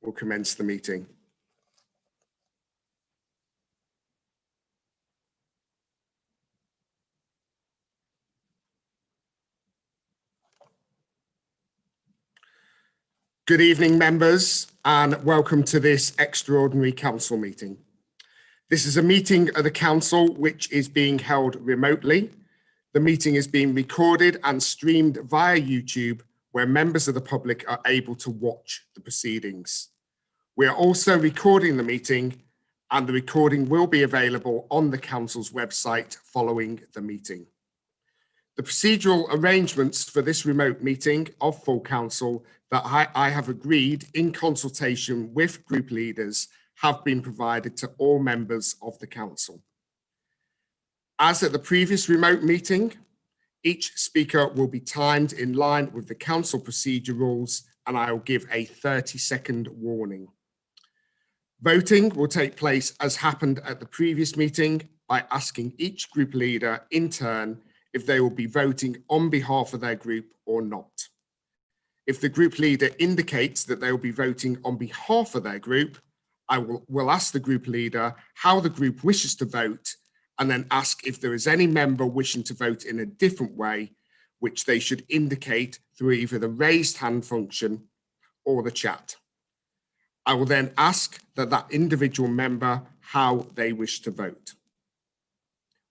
will commence the meeting. Good evening, members, and welcome to this extraordinary council meeting. This is a meeting of the council which is being held remotely. The meeting is being recorded and streamed via YouTube, where members of the public are able to watch the proceedings. We are also recording the meeting, and the recording will be available on the council's website following the meeting. The procedural arrangements for this remote meeting of full council that I have agreed in consultation with group leaders have been provided to all members of the council. As at the previous remote meeting, each speaker will be timed in line with the council procedure rules, and I will give a 30-second warning. Voting will take place as happened at the previous meeting by asking each group leader in turn if they will be voting on behalf of their group or not. If the group leader indicates that they will be voting on behalf of their group, I will ask the group leader how the group wishes to vote, and then ask if there is any member wishing to vote in a different way, which they should indicate through either the raised hand function or the chat. I will then ask that individual member how they wish to vote.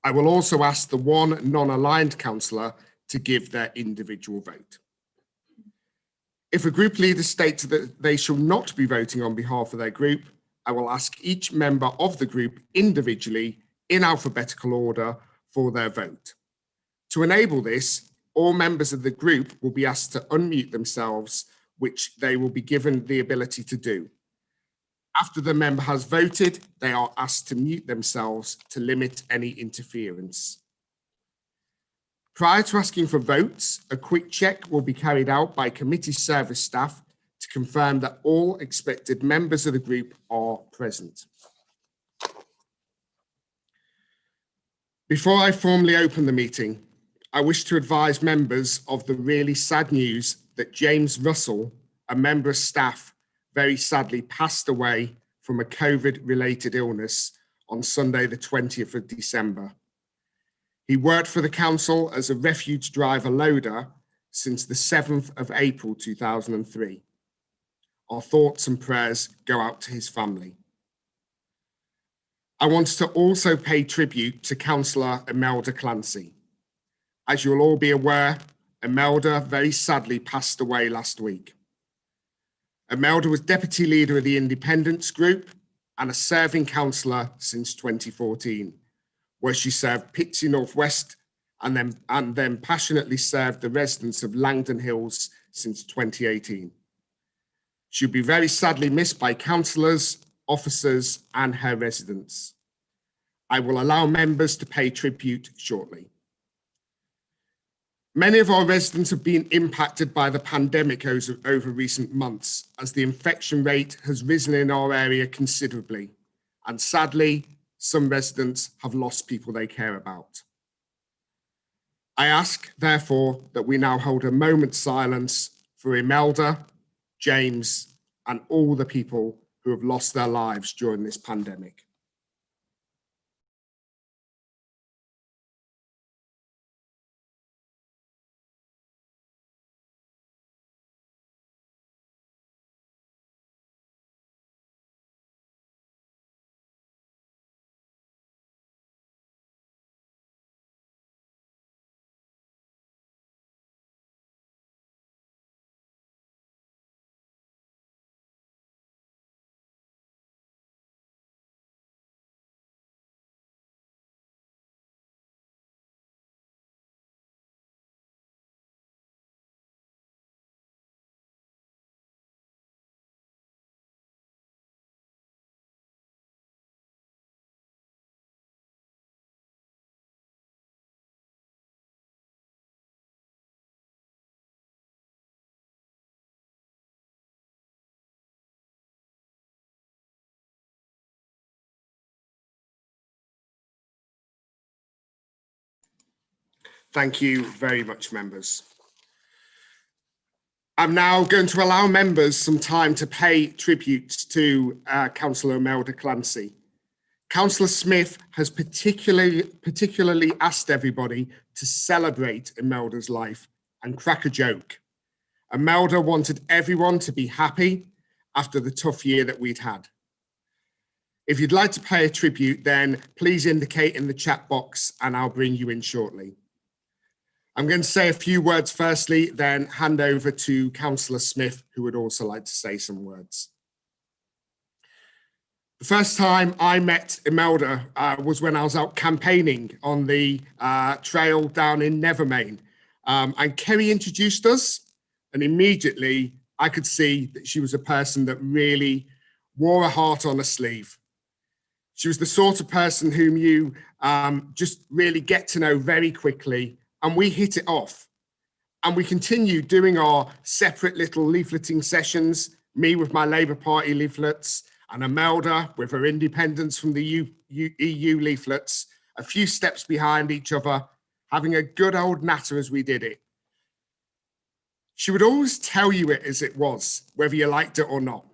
I will also ask the one non-aligned councillor to give their individual vote. If a group leader states that they shall not be voting on behalf of their group, I will ask each member of the group individually in alphabetical order for their vote. To enable this, all members of the group will be asked to unmute themselves, which they will be given the ability to do. After the member has voted, they are asked to mute themselves to limit any interference. Prior to asking for votes, a quick check will be carried out by committee service staff to confirm that all expected members of the group are present. Before I formally open the meeting, I wish to advise members of the really sad news that James Russell, a member of staff, very sadly passed away from a COVID-related illness on Sunday, the 20th of December. He worked for the council as a refuge driver loader since the 7th of April 2003. Our thoughts and prayers go out to his family. I want to also pay tribute to Councillor Imelda Clancy. As you'll all be aware, Imelda very sadly passed away last week. Imelda was deputy leader of the Independence Group and a serving councillor since 2014, where she served Pitsea North West and then passionately served the residents of Langdon Hills since 2018. She'll be very sadly missed by councillors, officers, and her residents. I will allow members to pay tribute shortly. Many of our residents have been impacted by the pandemic over recent months, as the infection rate has risen in our area considerably, and sadly, some residents have lost people they care about. I ask, therefore, that we now hold a moment's silence for Imelda, James, and all the people who have lost their lives during this pandemic. Thank you very much, members. I'm now going to allow members some time to pay tribute to Councillor Imelda Clancy. Councillor Smith has particularly asked everybody to celebrate Imelda's life and crack a joke. Imelda wanted everyone to be happy after the tough year that we'd had. If you'd like to pay a tribute, then please indicate in the chat box and I'll bring you in shortly. I'm going to say a few words firstly, then hand over to Councillor Smith, who would also like to say some words. The first time I met Imelda was when I was out campaigning on the trail down in Nevermain. And Kerry introduced us, and immediately I could see that she was a person that really wore a heart on her sleeve. She was the sort of person whom you just really get to know very quickly, and we hit it off. And we continued doing our separate little leafleting sessions, me with my Labour Party leaflets, and Imelda with her independence from the EU leaflets, a few steps behind each other, having a good old natter as we did it. She would always tell you it as it was, whether you liked it or not.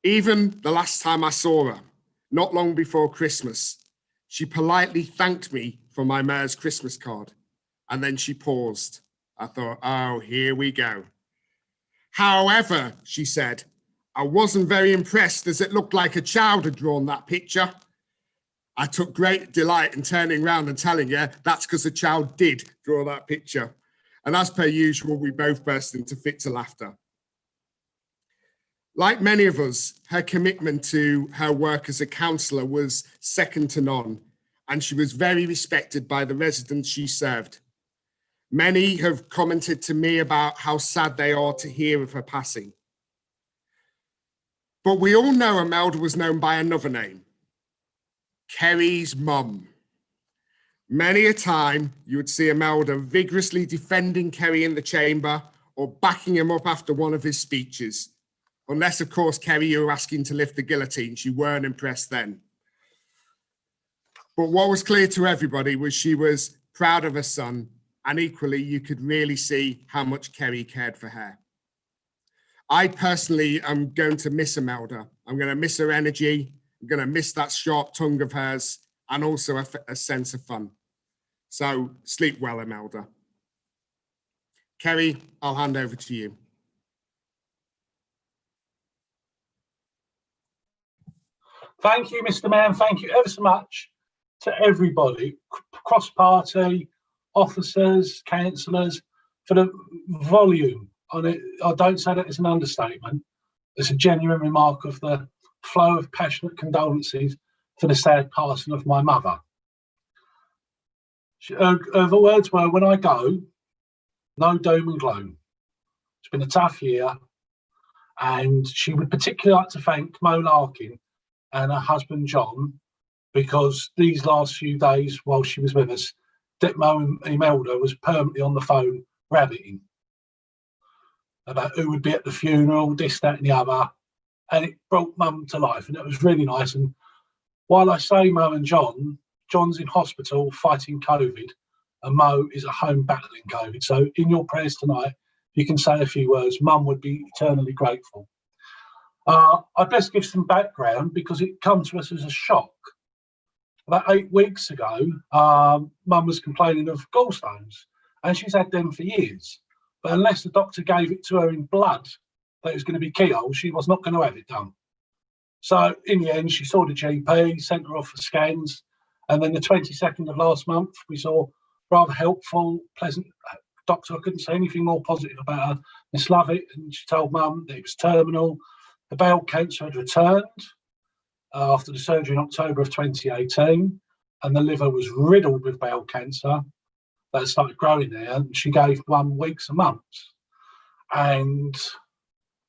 Even the last time I saw her, not long before Christmas, she politely thanked me for my mayor's Christmas card. And then she paused. I thought, oh, here we go. However, she said, I wasn't very impressed as it looked like a child had drawn that picture. I took great delight in turning around and telling her that's because a child did draw that picture. And as per usual, we both burst into fits of laughter. Like many of us, her commitment to her work as a councillor was second to none, and she was very respected by the residents she served. Many have commented to me about how sad they are to hear of her passing. But we all know Imelda was known by another name, Kerry's mum. Many a time you would see Imelda vigorously defending Kerry in the chamber or backing him up after one of his speeches. Unless, of course, Kerry, you were asking to lift the guillotine. She weren't impressed then. But what was clear to everybody was she was proud of her son, and equally, you could really see how much Kerry cared for her. I personally am going to miss Imelda. I'm going to miss her energy. I'm going to miss that sharp tongue of hers and also a sense of fun. So sleep well, Imelda. Kerry, I'll hand over to you. Thank you, Mr. Mayor, and thank you ever so much to everybody, cross-party, officers, councillors, for the volume on it. I don't say that as an understatement. It's a genuine remark of the flow of passionate condolences for the sad passing of my mother. The words were, when I go, no doom and gloom. It's been a tough year, and she would particularly like to thank Mo Larkin and her husband John, because these last few days while she was with us, Mo and Imelda was permanently on the phone rabbiting about who would be at the funeral, this, that and the other, and it brought Mum to life, and it was really nice. And while I say Mo and John, John's in hospital fighting COVID and Mo is at home battling COVID. So in your prayers tonight, you can say a few words. Mum would be eternally grateful. I'd best give some background because it comes to us as a shock. About 8 weeks ago, Mum was complaining of gallstones, and she's had them for years. But unless the doctor gave it to her in blood that it was going to be keyhole, she was not going to have it done. So in the end, she saw the GP, sent her off for scans, and then the 22nd of last month, we saw rather helpful, pleasant doctor. I couldn't say anything more positive about her. Miss Lovett, and she told Mum that it was terminal. The bowel cancer had returned after the surgery in October of 2018, and the liver was riddled with bowel cancer that started growing there. And she gave Mum weeks and months. And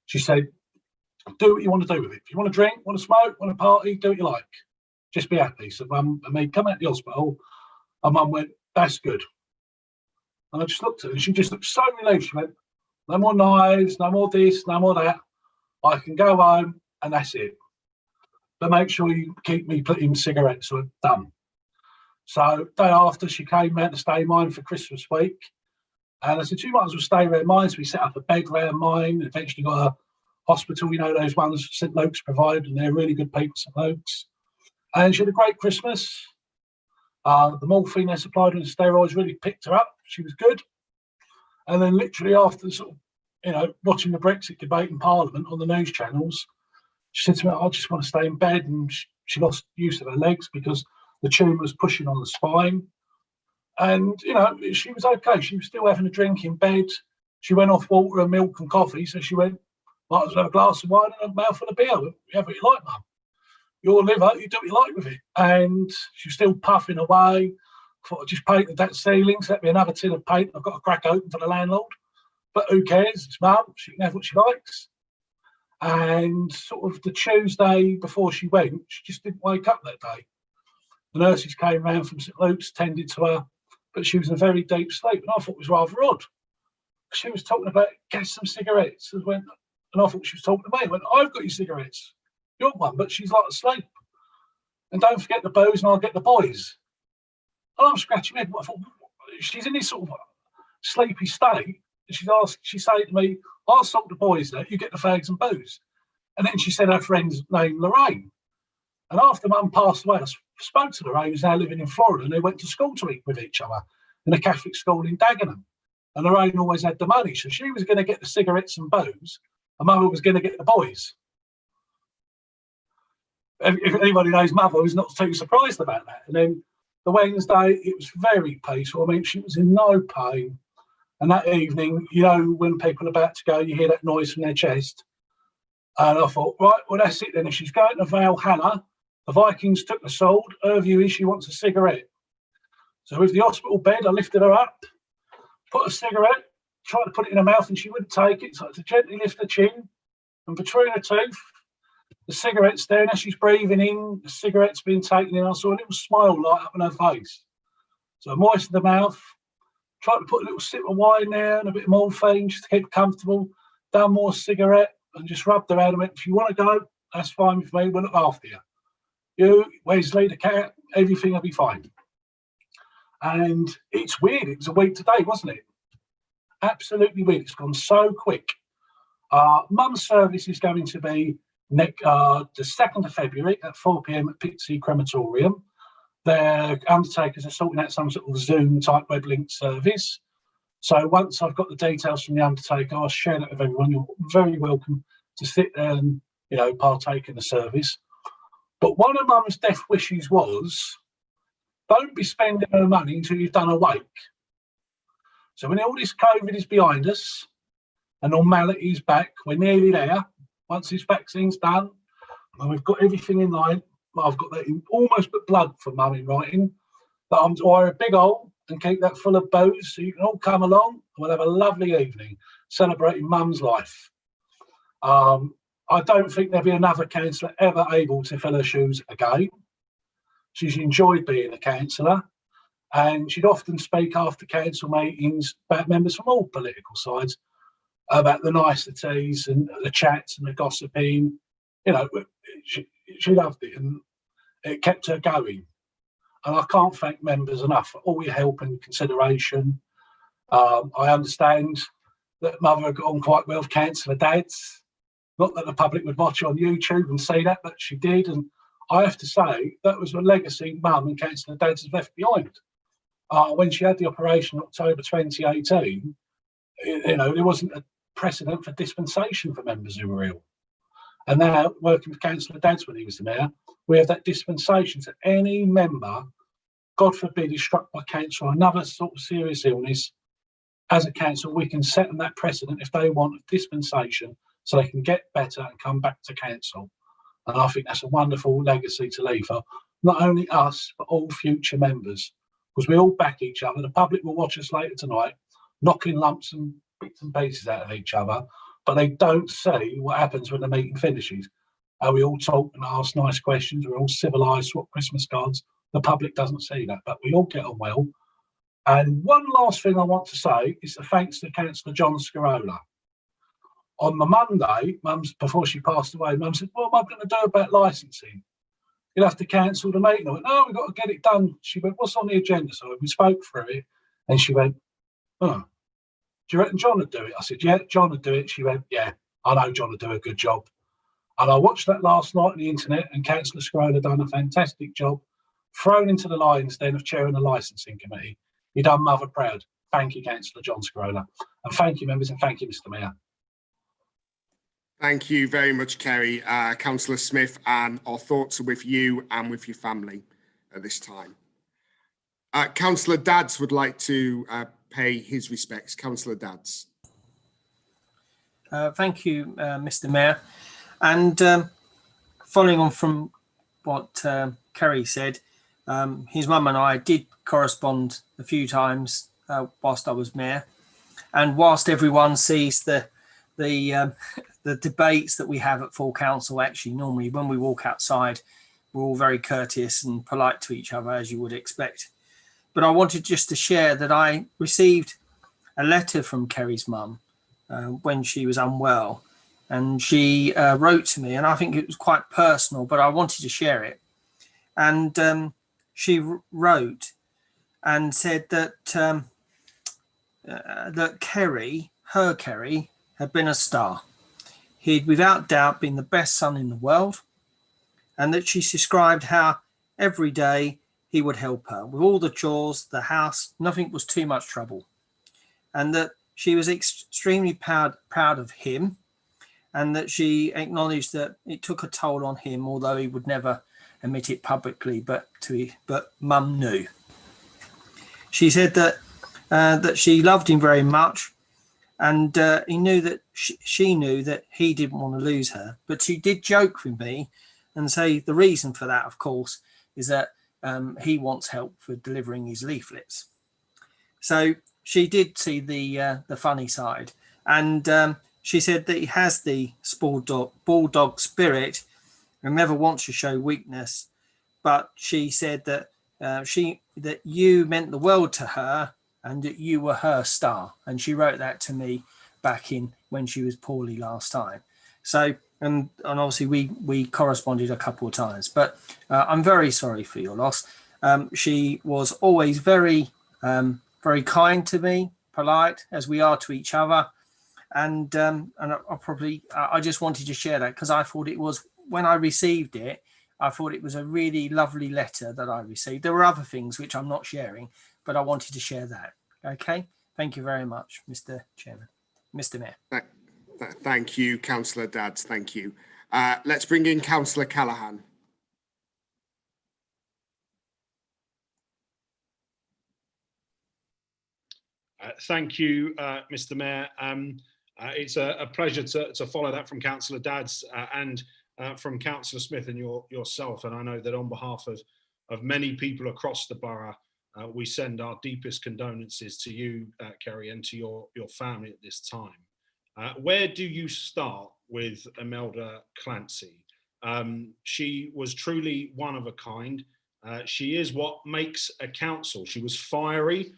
she said, do what you want to do with it. If you want to drink, want to smoke, want to party, do what you like. Just be happy. So Mum and me come out of the hospital, and Mum went, that's good. And I just looked at her, and she just looked so relieved. She went, no more knives, no more this, no more that. I can go home, and that's it. But make sure you keep me putting cigarettes, so I'm done. So day after, she came out to stay mine for Christmas week. And I said, you might as well stay around mine. So we set up a bed around mine, eventually got a hospital, those ones St Luke's provide, and they're really good people, St Luke's. And she had a great Christmas. The morphine they supplied and the steroids really picked her up. She was good. And then literally after watching the Brexit debate in Parliament on the news channels, she said to me, I just want to stay in bed. And she lost use of her legs because the tumour was pushing on the spine. And, she was okay. She was still having a drink in bed. She went off water and milk and coffee. So she went, might as well have a glass of wine and a mouthful of beer. You have what you like, Mum. Your liver, you do what you like with it. And she was still puffing away. Thought I just painted that ceiling, so that'd be another tin of paint I've got to crack open for the landlord. But who cares? It's Mum. She can have what she likes. And sort of the Tuesday before she went, she just didn't wake up that day. The nurses came round from St Luke's, tended to her, but she was in a very deep sleep. And I thought it was rather odd. She was talking about, get some cigarettes. And I thought she was talking to me. I went, I've got your cigarettes. You want one? But she's like asleep. And don't forget the booze and I'll get the boys. And I'm scratching my head. I thought, she's in this sort of sleepy state. And she said to me, I'll sort the boys out, you get the fags and booze. And then she said her friend's name, Lorraine. And after Mum passed away, I spoke to Lorraine, who's now living in Florida, and they went to school with each other in a Catholic school in Dagenham. And Lorraine always had the money. So she was going to get the cigarettes and booze, and Mother was going to get the boys. If anybody knows Mother, was not too surprised about that. And then the Wednesday, it was very peaceful. I mean, she was in no pain. And that evening, when people are about to go, you hear that noise from their chest. And I thought, right, well, that's it then. If she's going to Valhalla, the Vikings took the sword. Her view is she wants a cigarette. So with the hospital bed, I lifted her up, put a cigarette, tried to put it in her mouth, and she wouldn't take it. So I had to gently lift her chin. And between her teeth, the cigarette's there, and as she's breathing in, the cigarette's being taken in. I saw a little smile light up on her face. So I moistened the mouth, tried to put a little sip of wine there and a bit of morphine just to keep her comfortable, done more cigarette, and just rubbed her out and went, if you want to go, that's fine with me, we'll look after you. You, Wesley, the cat, everything will be fine. And it's weird, it was a week today, wasn't it? Absolutely weird, it's gone so quick. Mum's service is going to be the 2nd of February at 4 p.m. at Pixie Crematorium. Their undertakers are sorting out some sort of Zoom type web link service. So once I've got the details from the undertaker, I'll share that with everyone. You're very welcome to sit there and, partake in the service. But one of Mum's death wishes was, don't be spending her money until you've done a wake. So when all this COVID is behind us and normality is back, we're nearly there. Once this vaccine's done and we've got everything in line, I've got that in almost but blood for Mum in writing, that I'm to hire a big hole and keep that full of booze so you can all come along and we'll have a lovely evening celebrating Mum's life. I don't think there'll be another councillor ever able to fill her shoes again. She's enjoyed being a councillor, and she'd often speak after council meetings about members from all political sides about the niceties and the chats and the gossiping. She loved it and it kept her going. And I can't thank members enough for all your help and consideration. I understand that Mother had got on quite well with councillor dads. Not that the public would watch on YouTube and see that, but she did. And I have to say, that was a legacy Mum and councillor dads has left behind. When she had the operation in October 2018, there wasn't a precedent for dispensation for members who were ill. And now, working with councillor dads when he was the mayor, we have that dispensation. So any member, God forbid, is struck by cancer or another sort of serious illness, as a council, we can set them that precedent if they want a dispensation so they can get better and come back to council. And I think that's a wonderful legacy to leave for not only us, but all future members, because we all back each other. The public will watch us later tonight, knocking lumps and bits and pieces out of each other, but they don't see what happens when the meeting finishes. We all talk and ask nice questions. We're all civilised, swap Christmas cards. The public doesn't see that, but we all get on well. And one last thing I want to say is the thanks to Councillor John Scarola. On the Monday, before she passed away, Mum said, what am I going to do about licensing? You'll have to cancel the meeting. I went, no, we've got to get it done. She went, what's on the agenda? So we spoke through it, and she went, oh, do you reckon John would do it? I said, yeah, John would do it. She went, yeah, I know John would do a good job. And I watched that last night on the internet, and Councillor Scroller done a fantastic job, thrown into the lion's den of chairing the licensing committee. You done mother proud. Thank you, Councillor John Scroller. And thank you, members, and thank you, Mr. Mayor. Thank you very much, Kerry. Councillor Smith, and our thoughts are with you and with your family at this time. Councillor Dadds would like to pay his respects. Councillor Dadds. Thank you, Mr. Mayor. And following on from what Kerry said, his mum and I did correspond a few times whilst I was mayor. And whilst everyone sees the debates that we have at full council, actually, normally when we walk outside, we're all very courteous and polite to each other, as you would expect. But I wanted just to share that I received a letter from Kerry's mum when she was unwell. And she wrote to me, and I think it was quite personal, but I wanted to share it. And she wrote and said that that Kerry, her Kerry, had been a star. He'd without doubt been the best son in the world, and that she described how every day he would help her with all the chores, the house, nothing was too much trouble. And that she was extremely proud of him, and that she acknowledged that it took a toll on him, although he would never admit it publicly, but Mum knew. She said that that she loved him very much, and he knew that she knew that he didn't want to lose her. But she did joke with me and say the reason for that, of course, is that he wants help for delivering his leaflets. So she did see the funny side, and she said that he has the bulldog spirit and never wants to show weakness. But she said that that you meant the world to her and that you were her star. And she wrote that to me back in when she was poorly last time. So, and obviously we corresponded a couple of times, but I'm very sorry for your loss. She was always very kind to me, polite as we are to each other. And I just wanted to share that because I thought it was, when I received it, I thought it was a really lovely letter that I received. There were other things which I'm not sharing, but I wanted to share that. Okay. Thank you very much, Mr. Chairman, Mr. Mayor. Thank you, Councillor Dadds. Thank you. Let's bring in Councillor Callaghan. Thank you, Mr. Mayor. It's a pleasure to follow that from Councillor Dadds and from Councillor Smith and yourself. And I know that on behalf of many people across the borough, we send our deepest condolences to you, Kerry, and to your family at this time. Where do you start with Imelda Clancy? She was truly one of a kind. She is what makes a council. She was fiery,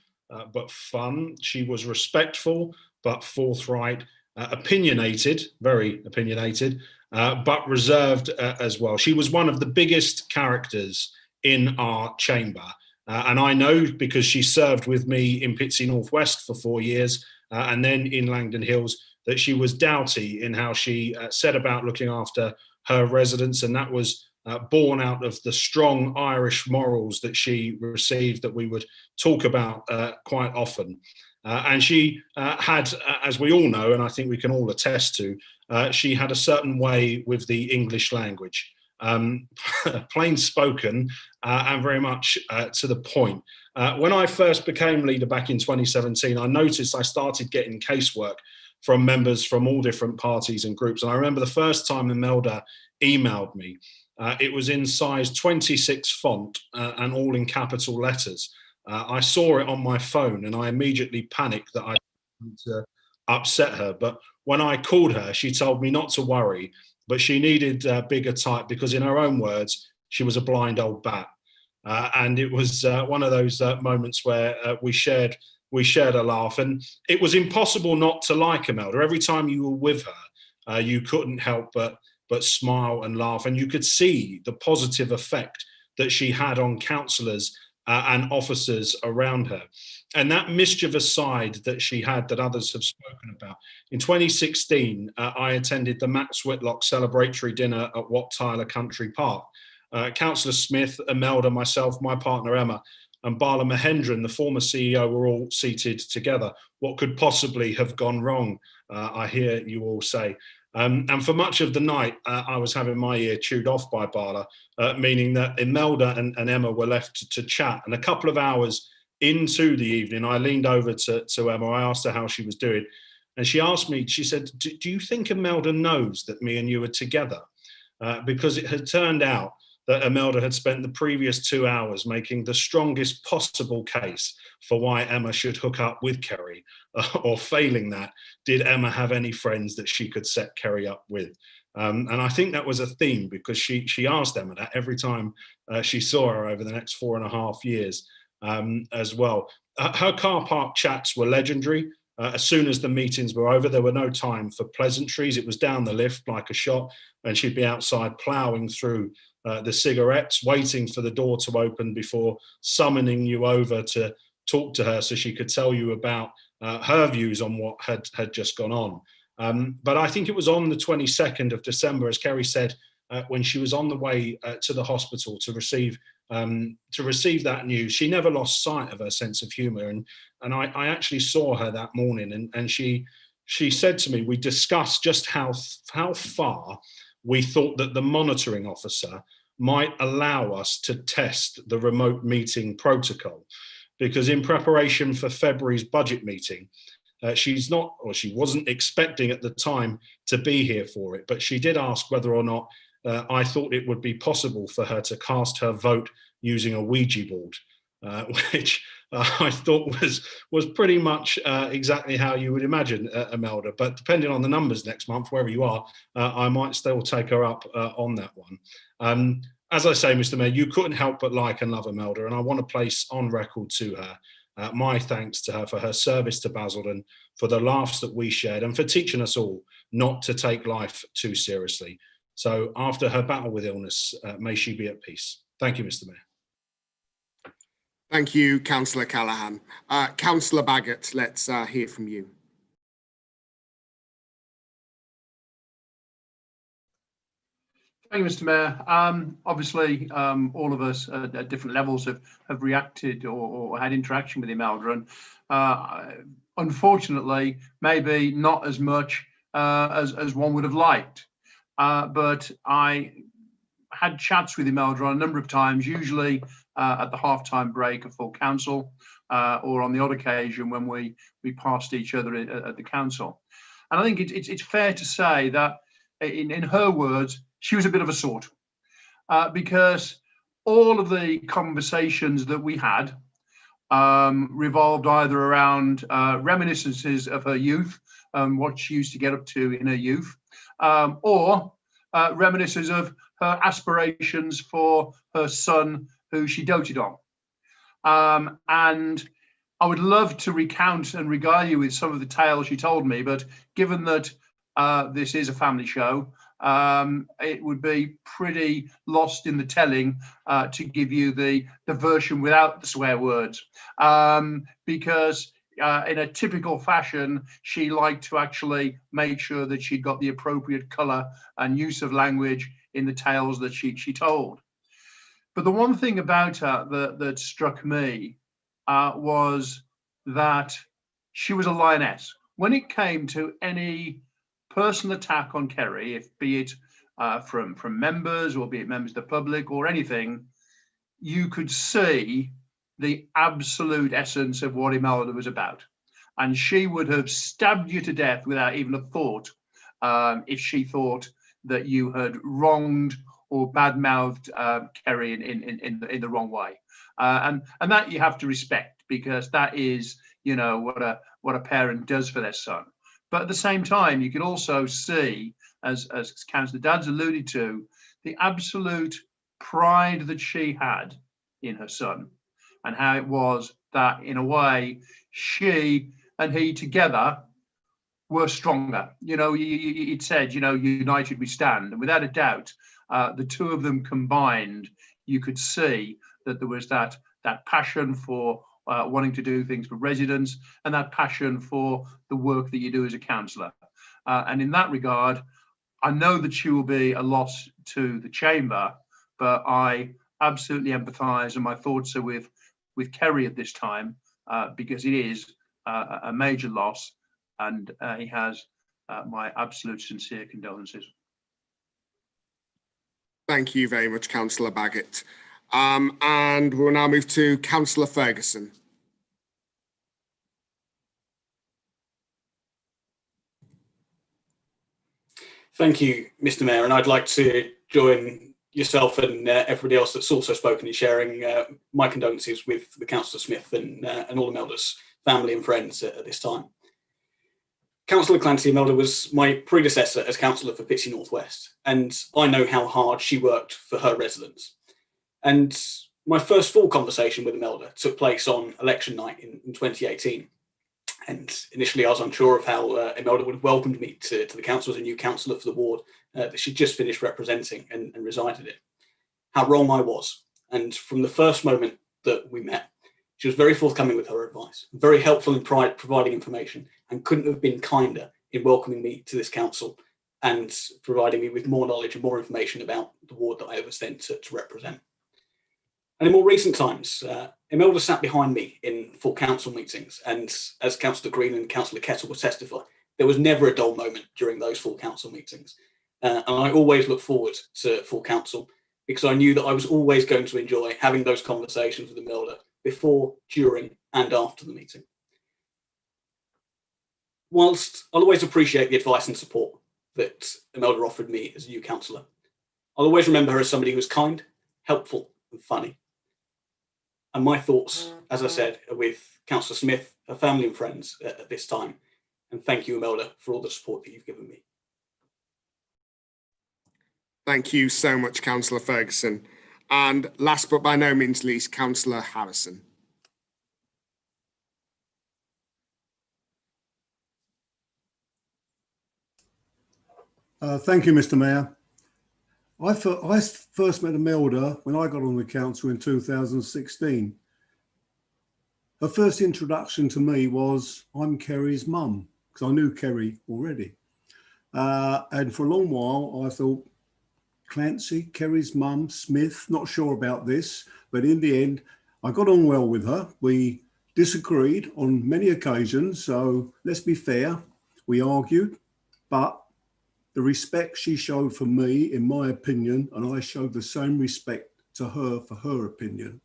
but fun. She was respectful, but forthright, opinionated, very opinionated, but reserved as well. She was one of the biggest characters in our chamber. And I know because she served with me in Pitsea Northwest for 4 years and then in Langdon Hills, that she was doughty in how she set about looking after her residents. And that was born out of the strong Irish morals that she received that we would talk about quite often. And she had, as we all know, and I think we can all attest to, she had a certain way with the English language. Plain spoken and very much to the point. When I first became leader back in 2017, I noticed I started getting casework from members from all different parties and groups. And I remember the first time Imelda emailed me, it was in size 26 font and all in capital letters. I saw it on my phone and I immediately panicked that I didn't to upset her. But when I called her, she told me not to worry, but she needed bigger type because in her own words, she was a blind old bat. And it was one of those moments where we shared a laugh, and it was impossible not to like Imelda. Every time you were with her, you couldn't help but smile and laugh, and you could see the positive effect that she had on councillors and officers around her. and that mischievous side that she had that others have spoken about. In 2016, I attended the Max Whitlock celebratory dinner at Wat Tyler Country Park. Councillor Smith, Imelda, myself, my partner Emma, and Bala Mahendran, the former CEO, were all seated together. What could possibly have gone wrong, I hear you all say. And for much of the night, I was having my ear chewed off by Bala, meaning that Imelda and Emma were left to chat. And a couple of hours into the evening, I leaned over to Emma. I asked her how she was doing. And she asked me, she said, do you think Imelda knows that me and you are together? Because it had turned out that Imelda had spent the previous 2 hours making the strongest possible case for why Emma should hook up with Kerry, or failing that, did Emma have any friends that she could set Kerry up with? And I think that was a theme, because she asked Emma that every time she saw her over the next 4.5 years as well. Her car park chats were legendary. As soon as the meetings were over, there were no time for pleasantries. It was down the lift like a shot, and she'd be outside ploughing through the cigarettes, waiting for the door to open before summoning you over to talk to her so she could tell you about her views on what had just gone on. But I think it was on the 22nd of December, as Kerry said, when she was on the way to the hospital to receive that news. She never lost sight of her sense of humour, and I actually saw her that morning, and she said to me, we discussed just how far we thought that the monitoring officer might allow us to test the remote meeting protocol, because in preparation for February's budget meeting, she wasn't expecting at the time to be here for it, but she did ask whether or not I thought it would be possible for her to cast her vote using a Ouija board, which I thought was pretty much exactly how you would imagine, Imelda. But depending on the numbers next month, wherever you are, I might still take her up on that one. As I say, Mr. Mayor, you couldn't help but like and love Imelda, and I want to place on record to her my thanks to her for her service to Basildon, for the laughs that we shared, and for teaching us all not to take life too seriously. So after her battle with illness, may she be at peace. Thank you, Mr. Mayor. Thank you, Councillor Callaghan. Councillor Baggott, let's hear from you. Thank you, Mr. Mayor. Obviously, all of us at different levels have reacted or had interaction with Imelda, and unfortunately, maybe not as much as one would have liked. But I had chats with Imelda a number of times, usually at the half-time break of full council, or on the odd occasion when we passed each other at the council. And I think it's fair to say that, in her words, she was a bit of a sort, because all of the conversations that we had revolved either around reminiscences of her youth, what she used to get up to in her youth, or reminiscences of her aspirations for her son, who she doted on. And I would love to recount and regale you with some of the tales she told me, but given that this is a family show, it would be pretty lost in the telling to give you the version without the swear words, because in a typical fashion, she liked to actually make sure that she'd got the appropriate colour and use of language in the tales that she told. But the one thing about her that struck me was that she was a lioness. When it came to any personal attack on Kerry, be it from members, or be it members of the public or anything, you could see the absolute essence of what Imelda was about. And she would have stabbed you to death without even a thought if she thought that you had wronged or bad-mouthed Kerry in the wrong way. And that you have to respect, because that is, you know, what a parent does for their son. But at the same time, you can also see, as Councillor Dad's alluded to, the absolute pride that she had in her son, and how it was that, in a way, she and he together were stronger. You know, it said, you know, united we stand. And without a doubt, the two of them combined, you could see that there was that passion for wanting to do things for residents, and that passion for the work that you do as a councillor. And in that regard, I know that she will be a loss to the chamber, but I absolutely empathise, and my thoughts are with Kerry at this time, because it is a major loss, and he has my absolute sincere condolences. Thank you very much, Councillor Baggott. And we'll now move to Councillor Ferguson. Thank you, Mr. Mayor, and I'd like to join yourself and everybody else that's also spoken in sharing my condolences with the Councillor Smith and all Imelda's family and friends at this time. Councillor Clancy Imelda was my predecessor as councillor for Pitsea North West, and I know how hard she worked for her residents. And my first full conversation with Imelda took place on election night in 2018. And initially I was unsure of how Imelda would have welcomed me to the council as a new councillor for the ward that she'd just finished representing and resided in. How wrong I was. And from the first moment that we met, she was very forthcoming with her advice, very helpful in providing information, and couldn't have been kinder in welcoming me to this council and providing me with more knowledge and more information about the ward that I was then to represent. And in more recent times, Imelda sat behind me in full council meetings, and as Councillor Green and Councillor Kettle will testify, there was never a dull moment during those full council meetings. And I always look forward to full council because I knew that I was always going to enjoy having those conversations with Imelda before, during, and after the meeting. Whilst I'll always appreciate the advice and support that Imelda offered me as a new councillor, I'll always remember her as somebody who was kind, helpful, and funny. And my thoughts, as I said, are with Councillor Smith, her family and friends at this time. And thank you, Imelda, for all the support that you've given me. Thank you so much, Councillor Ferguson. And last but by no means least, Councillor Harrison. Thank you, Mr. Mayor. I first met Imelda when I got on the council in 2016. Her first introduction to me was, I'm Kerry's mum, because I knew Kerry already. And for a long while, I thought, Clancy, Kerry's mum, Smith, not sure about this. But in the end, I got on well with her. We disagreed on many occasions. So let's be fair. We argued, but the respect she showed for me, in my opinion, and I showed the same respect to her for her opinion.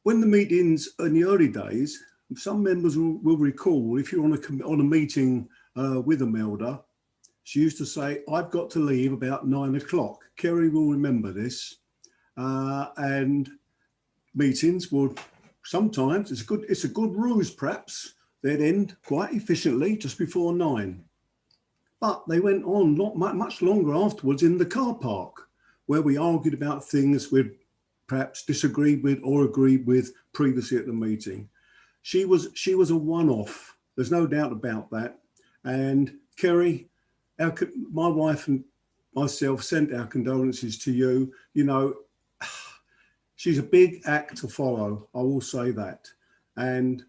When the meetings in the early days, some members will recall, if you're on a meeting with Imelda, she used to say, I've got to leave about 9 o'clock. Kerry will remember this. And meetings would sometimes, it's a good ruse perhaps, they'd end quite efficiently just before 9. But they went on much longer afterwards in the car park, where we argued about things we'd perhaps disagreed with or agreed with previously at the meeting. She was a one-off. There's no doubt about that. And Kerry, my wife and myself sent our condolences to you. You know, she's a big act to follow. I will say that. And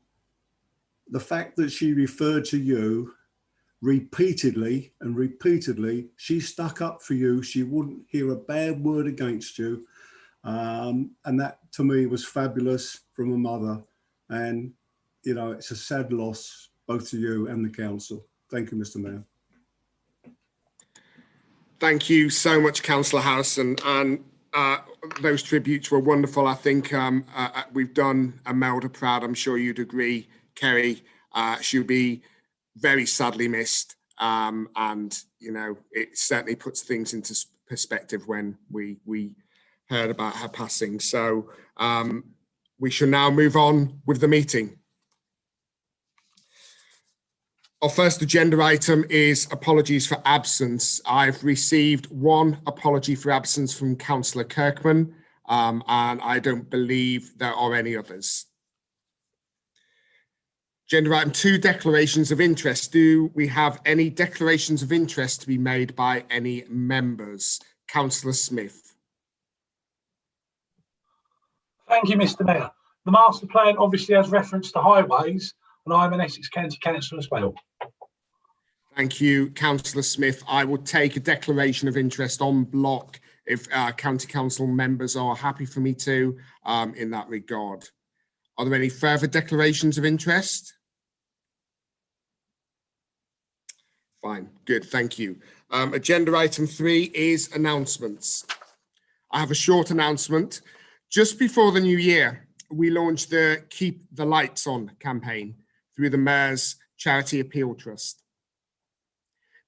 the fact that she referred to you repeatedly, she stuck up for you. She wouldn't hear a bad word against you. And that to me was fabulous from a mother. And, you know, it's a sad loss, both to you and the council. Thank you, Mr. Mayor. Thank you so much, Councillor Harrison. And those tributes were wonderful. I think we've done Imelda proud. I'm sure you'd agree, Kerry. She'll be very sadly missed, and you know, it certainly puts things into perspective when we heard about her passing. So we shall now move on with the meeting. Our first agenda item is apologies for absence. I've received one apology for absence from Councillor Kirkman, and I don't believe there are any others. Agenda item 2, declarations of interest. Do we have any declarations of interest to be made by any members? Councillor Smith. Thank you, Mr. Mayor. The master plan obviously has reference to highways, and I'm an Essex County Councillor as well. Thank you, Councillor Smith. I will take a declaration of interest on block if County Council members are happy for me to in that regard. Are there any further declarations of interest? Fine, good, thank you. Agenda item 3 is announcements. I have a short announcement. Just before the new year, we launched the Keep the Lights On campaign through the Mayor's Charity Appeal Trust.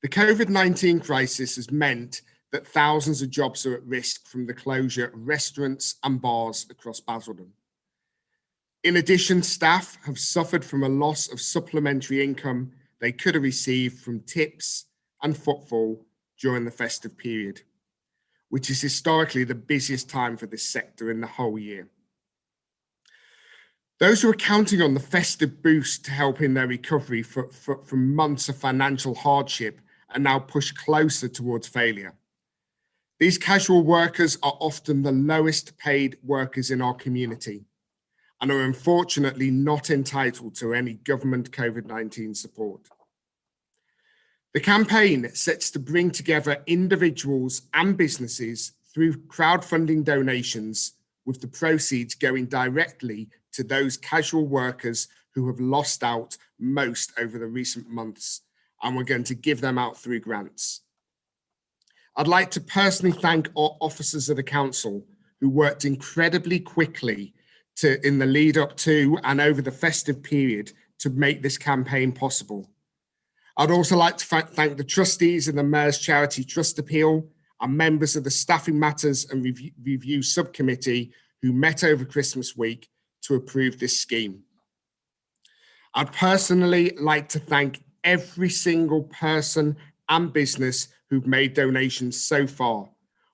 The COVID-19 crisis has meant that thousands of jobs are at risk from the closure of restaurants and bars across Basildon. In addition, staff have suffered from a loss of supplementary income they could have received from tips and footfall during the festive period, which is historically the busiest time for this sector in the whole year. Those who are counting on the festive boost to help in their recovery from months of financial hardship are now pushed closer towards failure. These casual workers are often the lowest paid workers in our community and are unfortunately not entitled to any government COVID-19 support. The campaign sets to bring together individuals and businesses through crowdfunding donations, with the proceeds going directly to those casual workers who have lost out most over the recent months, and we're going to give them out through grants. I'd like to personally thank our officers of the council who worked incredibly quickly in the lead up to and over the festive period to make this campaign possible. I'd also like to thank the trustees in the Mayor's Charity Trust Appeal and members of the Staffing Matters and Review Subcommittee who met over Christmas week to approve this scheme. I'd personally like to thank every single person and business who've made donations so far,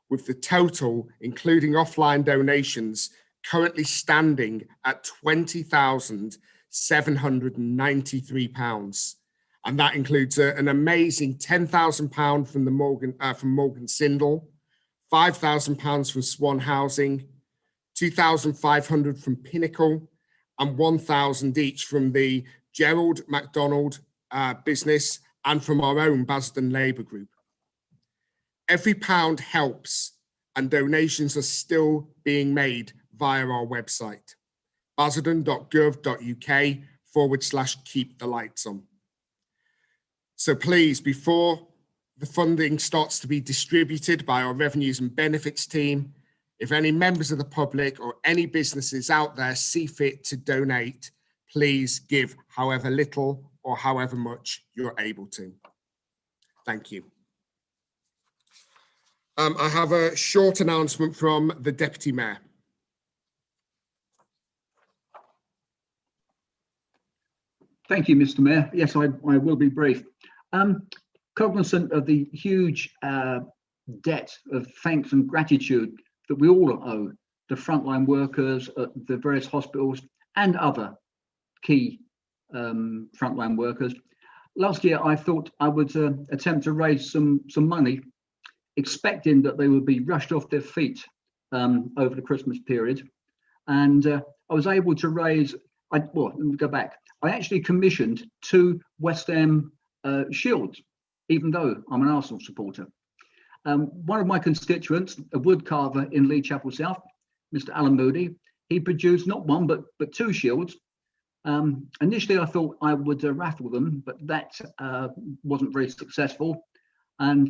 with the total, including offline donations, currently standing at £20,793. And that includes an amazing £10,000 from Morgan Sindall, £5,000 from Swan Housing, £2,500 from Pinnacle, and £1,000 each from the Gerald MacDonald business and from our own Basildon Labour Group. Every pound helps, and donations are still being made via our website, basildon.gov.uk/keep-the-lights-on. So please, before the funding starts to be distributed by our revenues and benefits team, if any members of the public or any businesses out there see fit to donate, please give however little or however much you're able to. Thank you. I have a short announcement from the Deputy Mayor. Thank you, Mr. Mayor. Yes, I will be brief. Cognizant of the huge debt of thanks and gratitude that we all owe the frontline workers at the various hospitals and other key frontline workers. Last year, I thought I would attempt to raise some money, expecting that they would be rushed off their feet over the Christmas period. And I was able to raise, let me go back. I actually commissioned 2 West Ham shields, even though I'm an Arsenal supporter. One of my constituents, a wood carver in Lee Chapel South, Mr. Alan Moody, he produced not 1, but 2 shields. Initially, I thought I would raffle them, but that wasn't very successful. And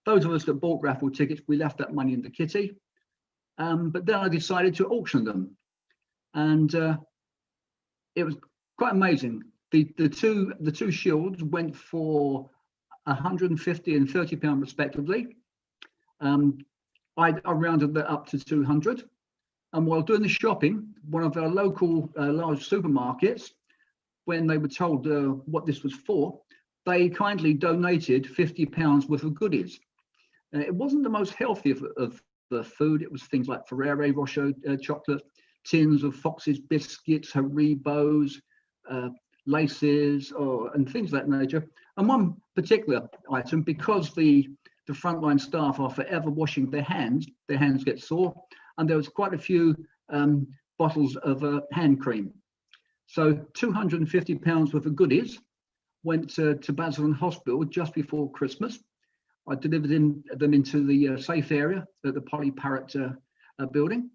those of us that bought raffle tickets, we left that money in the kitty. But then I decided to auction them. And it was quite amazing. The two shields went for £150 and £30 respectively. I rounded that up to 200. And while doing the shopping, one of our local large supermarkets, when they were told what this was for, they kindly donated £50 worth of goodies. It wasn't the most healthy of the food. It was things like Ferrero Rocher chocolate, tins of Fox's biscuits, Haribos, laces, and things of that nature. And one particular item, because the frontline staff are forever washing their hands get sore, and there was quite a few bottles of hand cream. So £250 worth of goodies went to Basildon Hospital just before Christmas. I delivered them into the safe area at the Polly Parrott building.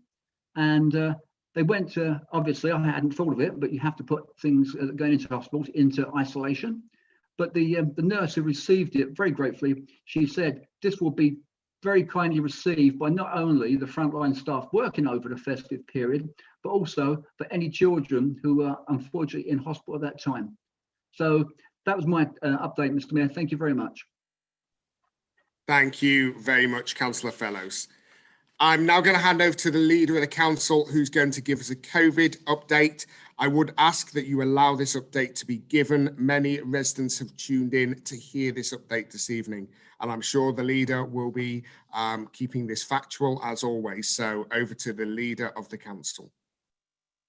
And they went to, obviously, I hadn't thought of it, but you have to put things going into hospitals into isolation. But the nurse who received it, very gratefully, she said, this will be very kindly received by not only the frontline staff working over the festive period, but also for any children who are unfortunately in hospital at that time. So that was my update, Mr. Mayor. Thank you very much. Thank you very much, Councillor Fellows. I'm now going to hand over to the Leader of the Council, who's going to give us a COVID update. I would ask that you allow this update to be given. Many residents have tuned in to hear this update this evening, and I'm sure the Leader will be keeping this factual as always. So over to the Leader of the Council.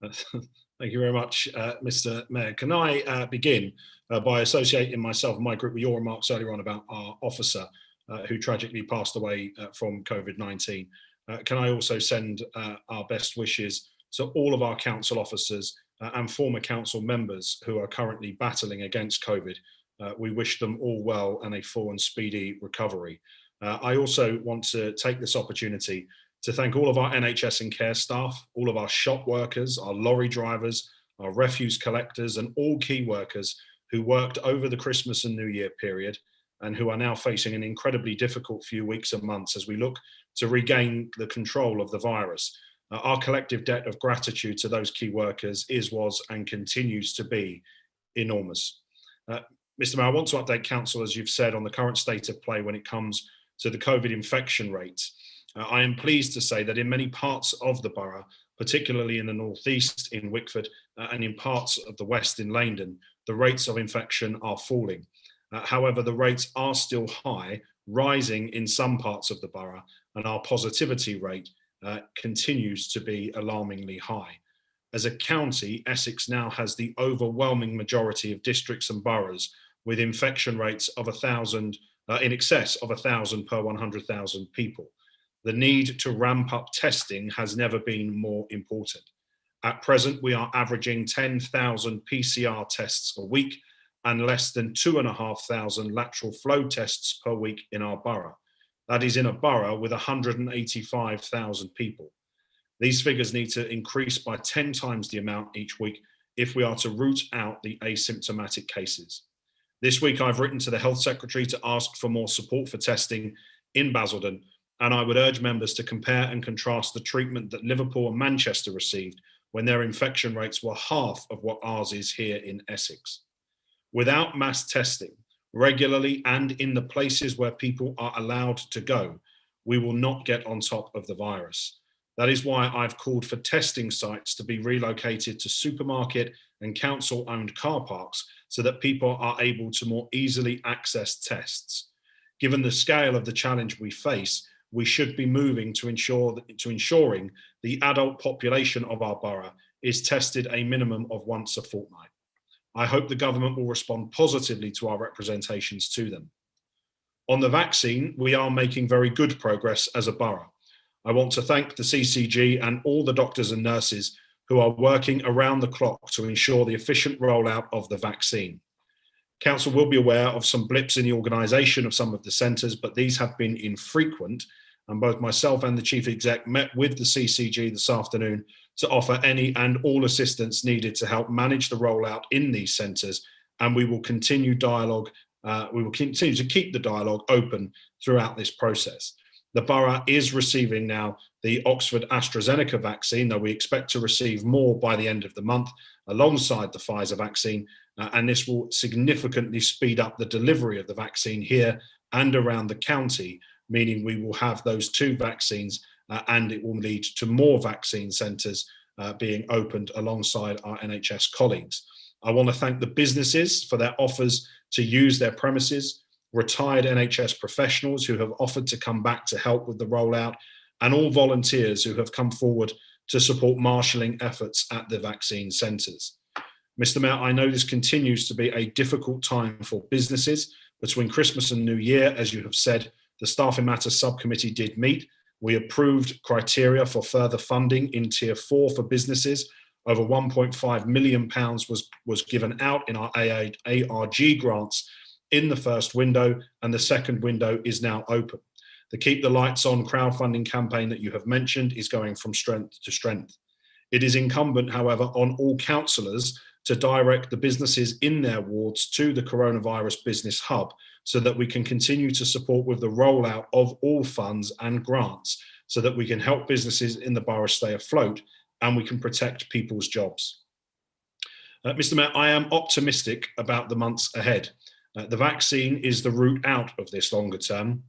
Thank you very much, Mr. Mayor. Can I begin by associating myself and my group with your remarks earlier on about our officer who tragically passed away from COVID-19. Can I also send our best wishes to all of our council officers and former council members who are currently battling against COVID. We wish them all well and a full and speedy recovery. I also want to take this opportunity to thank all of our NHS and care staff, all of our shop workers, our lorry drivers, our refuse collectors, and all key workers who worked over the Christmas and New Year period and who are now facing an incredibly difficult few weeks and months as we look to regain the control of the virus. Our collective debt of gratitude to those key workers is, was, and continues to be enormous. Mr. Mayor, I want to update Council, as you've said, on the current state of play when it comes to the COVID infection rates. I am pleased to say that in many parts of the borough, particularly in the northeast in Wickford and in parts of the west in Leindon, the rates of infection are falling. However, the rates are still high, rising in some parts of the borough, and our positivity rate continues to be alarmingly high. As a county, Essex now has the overwhelming majority of districts and boroughs with infection rates of 1,000, in excess of 1,000 per 100,000 people. The need to ramp up testing has never been more important. At present, we are averaging 10,000 PCR tests a week and less than 2,500 lateral flow tests per week in our borough. That is in a borough with 185,000 people. These figures need to increase by 10 times the amount each week if we are to root out the asymptomatic cases. This week, I've written to the Health Secretary to ask for more support for testing in Basildon, and I would urge members to compare and contrast the treatment that Liverpool and Manchester received when their infection rates were half of what ours is here in Essex. Without mass testing, regularly and in the places where people are allowed to go, we will not get on top of the virus. That is why I've called for testing sites to be relocated to supermarket and council-owned car parks so that people are able to more easily access tests. Given the scale of the challenge we face, we should be moving to ensuring the adult population of our borough is tested a minimum of once a fortnight. I hope the government will respond positively to our representations to them. On the vaccine, we are making very good progress as a borough. I want to thank the CCG and all the doctors and nurses who are working around the clock to ensure the efficient rollout of the vaccine. Council will be aware of some blips in the organisation of some of the centres, but these have been infrequent, and both myself and the Chief Exec met with the CCG this afternoon to offer any and all assistance needed to help manage the rollout in these centres, and we will continue dialogue. We will continue to keep the dialogue open throughout this process. The borough is receiving now the Oxford AstraZeneca vaccine, though we expect to receive more by the end of the month alongside the Pfizer vaccine, and this will significantly speed up the delivery of the vaccine here and around the county, meaning we will have those two vaccines and it will lead to more vaccine centres being opened alongside our NHS colleagues. I want to thank the businesses for their offers to use their premises, retired NHS professionals who have offered to come back to help with the rollout, and all volunteers who have come forward to support marshalling efforts at the vaccine centres. Mr. Mayor, I know this continues to be a difficult time for businesses. Between Christmas and New Year, as you have said, the Staffing Matters Subcommittee did meet, We approved criteria for further funding in Tier 4 for businesses. Over £1.5 million was given out in our ARG grants in the first window, and the second window is now open. The Keep the Lights On crowdfunding campaign that you have mentioned is going from strength to strength. It is incumbent, however, on all councillors to direct the businesses in their wards to the Coronavirus Business Hub so that we can continue to support with the rollout of all funds and grants so that we can help businesses in the borough stay afloat and we can protect people's jobs. Mr. Mayor, I am optimistic about the months ahead. The vaccine is the route out of this longer term.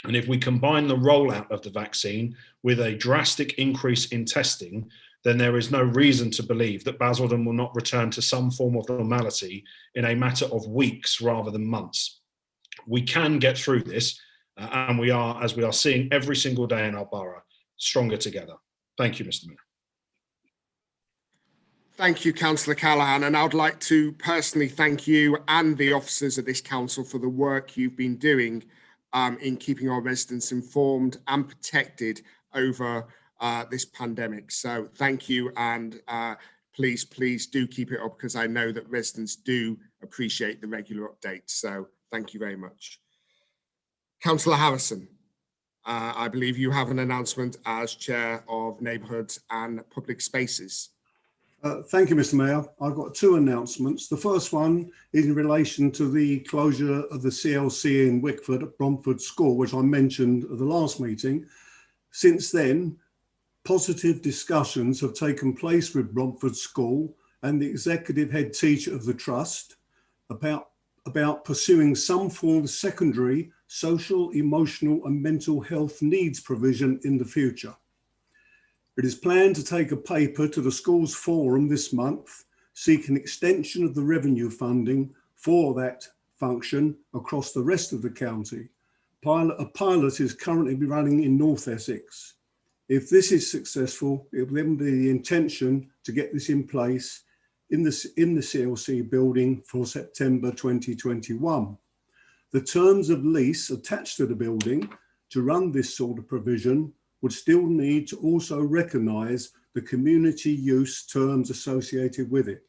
And if we combine the rollout of the vaccine with a drastic increase in testing, then there is no reason to believe that Basildon will not return to some form of normality in a matter of weeks rather than months. We can get through this, and we are, as we are seeing every single day in our borough, stronger together. Thank you, Mr. Mayor. Thank you, Councillor Callaghan, and I'd like to personally thank you and the officers of this council for the work you've been doing in keeping our residents informed and protected over this pandemic. So thank you, and please do keep it up, because I know that residents do appreciate the regular updates. So thank you very much. Councillor Harrison, I believe you have an announcement as Chair of Neighbourhoods and Public Spaces. Thank you, Mr. Mayor. I've got two announcements. The first one is in relation to the closure of the CLC in Wickford at Bromford School, which I mentioned at the last meeting. Since then, positive discussions have taken place with Bromford School and the executive head teacher of the trust about pursuing some form of secondary social, emotional and mental health needs provision in the future. It is planned to take a paper to the school's forum this month, seeking extension of the revenue funding for that function across the rest of the county. A pilot is currently running in North Essex. If this is successful, it will then be the intention to get this in place in the CLC building for September 2021. The terms of lease attached to the building to run this sort of provision would still need to also recognise the community use terms associated with it.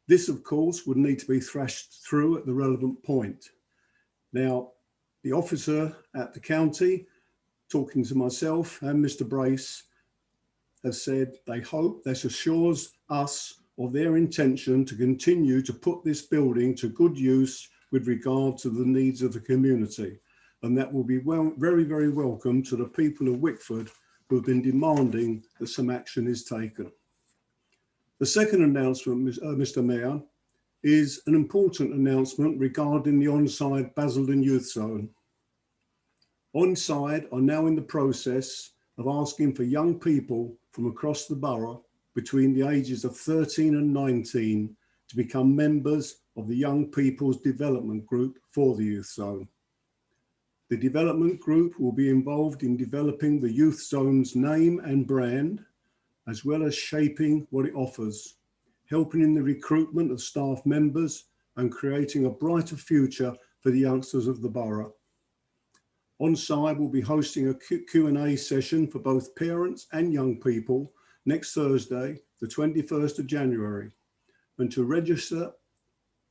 This, of course, would need to be thrashed through at the relevant point. Now, the officer at the county, talking to myself and Mr. Brace, have said they hope this assures us of their intention to continue to put this building to good use with regard to the needs of the community. And that will be very, very welcome to the people of Wickford who have been demanding that some action is taken. The second announcement, Mr. Mayor, is an important announcement regarding the Onside Basildon Youth Zone. Onside are now in the process of asking for young people from across the borough between the ages of 13 and 19 to become members of the Young People's Development Group for the Youth Zone. The development group will be involved in developing the Youth Zone's name and brand, as well as shaping what it offers, helping in the recruitment of staff members and creating a brighter future for the youngsters of the borough. Onside will be hosting a Q&A session for both parents and young people next Thursday, the 21st of January. And to register,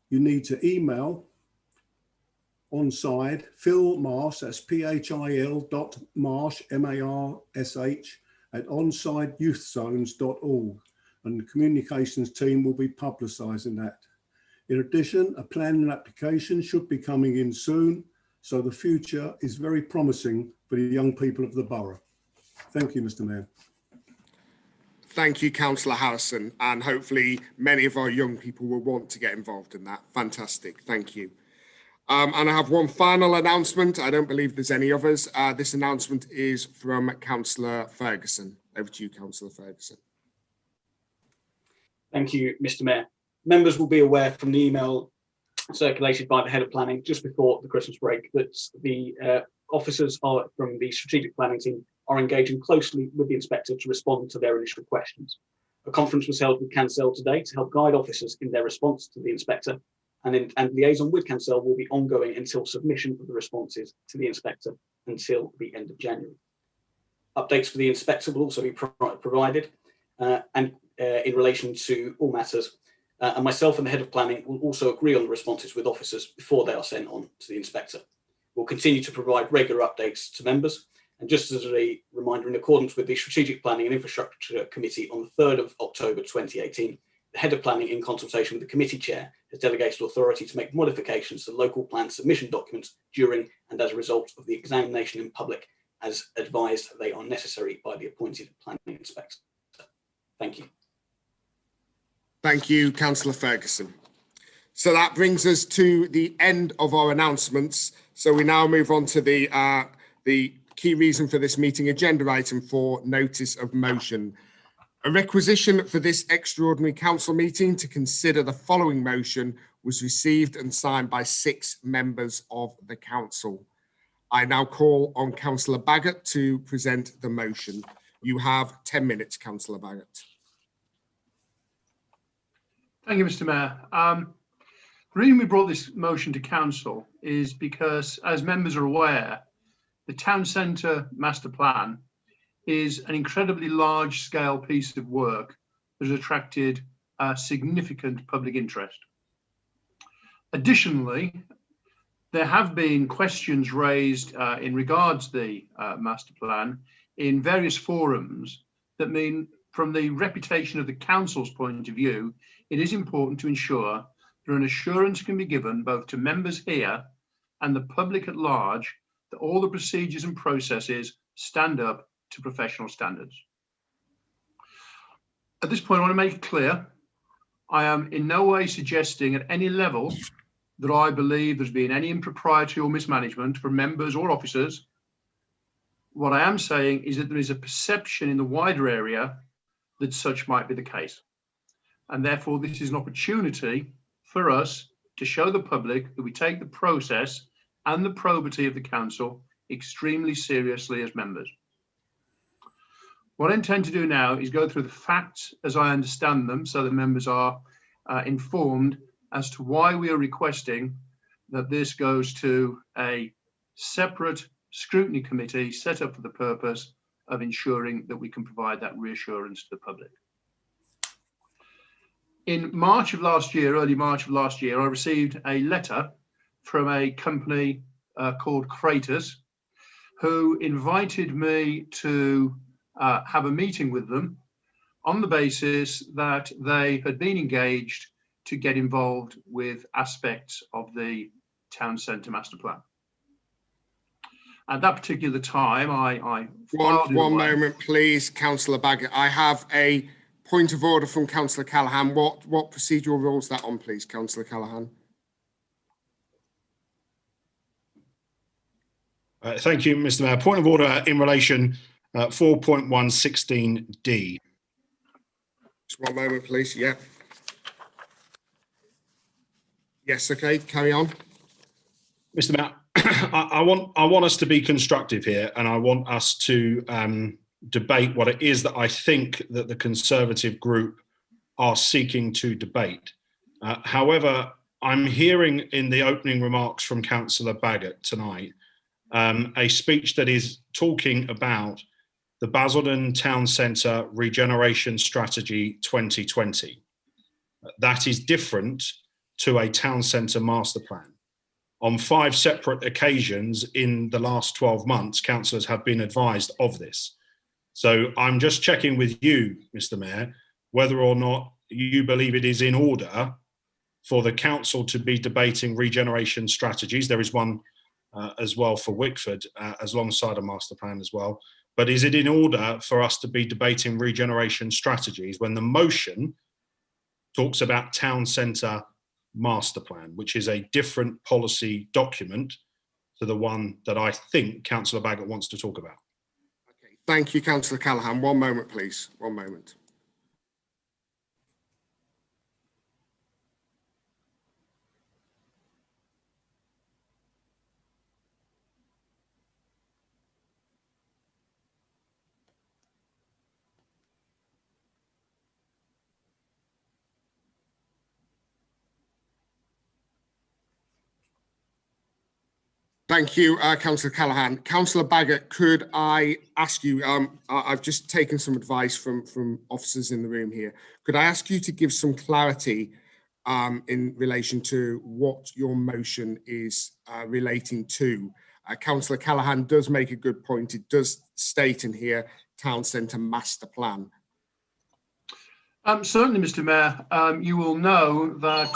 you need to email Onside, Phil Marsh, that's phil.marsh, M-A-R-S-H, at onsideyouthzones.org, and the communications team will be publicising that. In addition, a planning application should be coming in soon, so the future is very promising for the young people of the borough. Thank you, Mr. Mayor. Thank you, Councillor Harrison, and hopefully many of our young people will want to get involved in that. Fantastic, thank you. And I have one final announcement. I don't believe there's any others. This announcement is from Councillor Ferguson. Over to you, Councillor Ferguson. Thank you, Mr. Mayor. Members will be aware from the email circulated by the Head of Planning just before the Christmas break that the officers from the Strategic Planning team are engaging closely with the Inspector to respond to their initial questions. A conference was held with Cancel today to help guide officers in their response to the Inspector, and liaison with Cancel will be ongoing until submission of the responses to the Inspector until the end of January. Updates for the inspector will also be provided, in relation to all matters. And myself and the head of planning will also agree on the responses with officers before they are sent on to the inspector. We'll continue to provide regular updates to members. And just as a reminder, in accordance with the Strategic Planning and Infrastructure Committee on the 3rd of October 2018, the head of planning, in consultation with the committee chair, has delegated authority to make modifications to local plan submission documents during and as a result of the examination in public, as advised they are necessary by the appointed planning inspector. Thank you. Thank you, Councillor Ferguson. So that brings us to the end of our announcements. So we now move on to the key reason for this meeting, agenda item 4, notice of motion. A requisition for this extraordinary council meeting to consider the following motion was received and signed by 6 members of the council. I now call on Councillor Baggott to present the motion. You have 10 minutes, Councillor Baggott. Thank you, Mr. Mayor. The reason we brought this motion to council is because, as members are aware, the town centre master plan is an incredibly large-scale piece of work that has attracted significant public interest. Additionally, there have been questions raised in regards to the master plan in various forums that mean, from the reputation of the council's point of view, it is important to ensure that an assurance can be given both to members here and the public at large that all the procedures and processes stand up to professional standards. At this point, I want to make it clear, I am in no way suggesting at any level that I believe there's been any impropriety or mismanagement from members or officers. What I am saying is that there is a perception in the wider area that such might be the case. And therefore, this is an opportunity for us to show the public that we take the process and the probity of the council extremely seriously as members. What I intend to do now is go through the facts as I understand them, so that members are informed as to why we are requesting that this goes to a separate scrutiny committee set up for the purpose of ensuring that we can provide that reassurance to the public. In March of last year, early March of last year, I received a letter from a company called Kratos, who invited me to have a meeting with them on the basis that they had been engaged to get involved with aspects of the town centre master plan. At that particular time, I one moment, please, Councillor Baggott. I have a point of order from Councillor Callaghan. What procedural rules that on, please, Councillor Callaghan? Thank you, Mr. Mayor. Point of order in relation 4.116D. Just one moment, please. Yeah. Yes. Okay. Carry on, Mr. Mayor. I want us to be constructive here, and I want us to debate what it is that I think that the Conservative group are seeking to debate. However, I'm hearing in the opening remarks from Councillor Baggott tonight a speech that is talking about the Basildon Town Centre Regeneration Strategy 2020. That is different to a town centre master plan. On 5 separate occasions in the last 12 months, councillors have been advised of this. So I'm just checking with you, Mr. Mayor, whether or not you believe it is in order for the council to be debating regeneration strategies. There is one as well for Wickford, as alongside a master plan as well. But is it in order for us to be debating regeneration strategies when the motion talks about town centre master plan, which is a different policy document to the one that I think Councillor Baggott wants to talk about? Okay. Thank you, Councillor Callaghan. One moment, please. One moment. Thank you, Councillor Callaghan. Councillor Baggott, could I ask you, I've just taken some advice from officers in the room here. Could I ask you to give some clarity in relation to what your motion is relating to? Councillor Callaghan does make a good point. It does state in here, town centre master plan. Certainly, Mr. Mayor, you will know that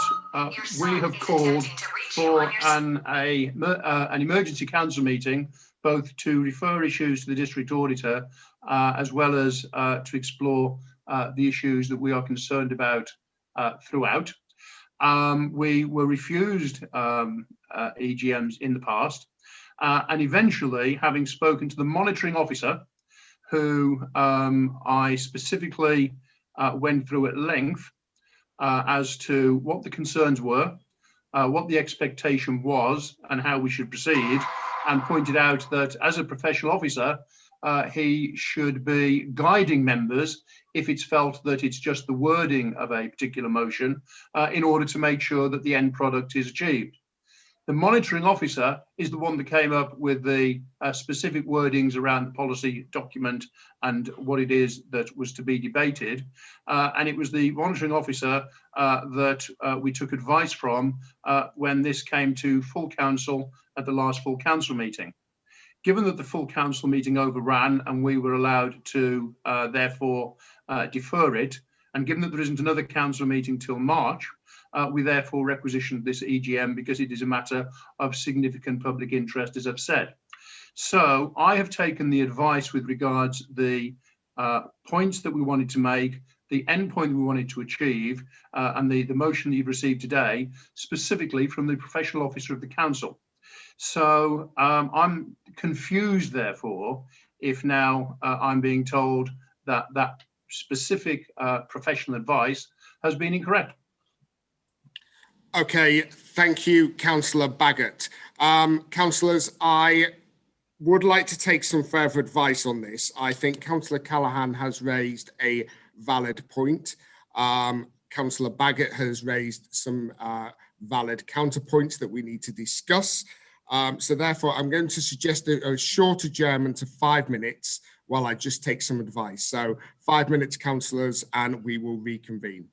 we have called for an emergency council meeting, both to refer issues to the district auditor, as well as to explore the issues that we are concerned about throughout. We were refused EGMs in the past, and eventually, having spoken to the monitoring officer, who I specifically went through at length as to what the concerns were, what the expectation was, and how we should proceed, and pointed out that as a professional officer, he should be guiding members if it's felt that it's just the wording of a particular motion in order to make sure that the end product is achieved. The monitoring officer is the one that came up with the specific wordings around the policy document and what it is that was to be debated. And it was the monitoring officer that we took advice from when this came to full council at the last full council meeting. Given that the full council meeting overran and we were allowed to therefore defer it, and given that there isn't another council meeting till March, we therefore requisitioned this EGM because it is a matter of significant public interest, as I've said. So I have taken the advice with regards the points that we wanted to make, the end point we wanted to achieve, and the motion that you've received today, specifically from the professional officer of the council. So I'm confused, therefore, if now I'm being told that that specific professional advice has been incorrect. Okay, thank you, Councillor Baggott. Councillors, I would like to take some further advice on this. I think Councillor Callaghan has raised a valid point. Councillor Baggott has raised some valid counterpoints that we need to discuss. So therefore, I'm going to suggest a short adjournment to 5 minutes while I just take some advice. So 5 minutes, councillors, and we will reconvene.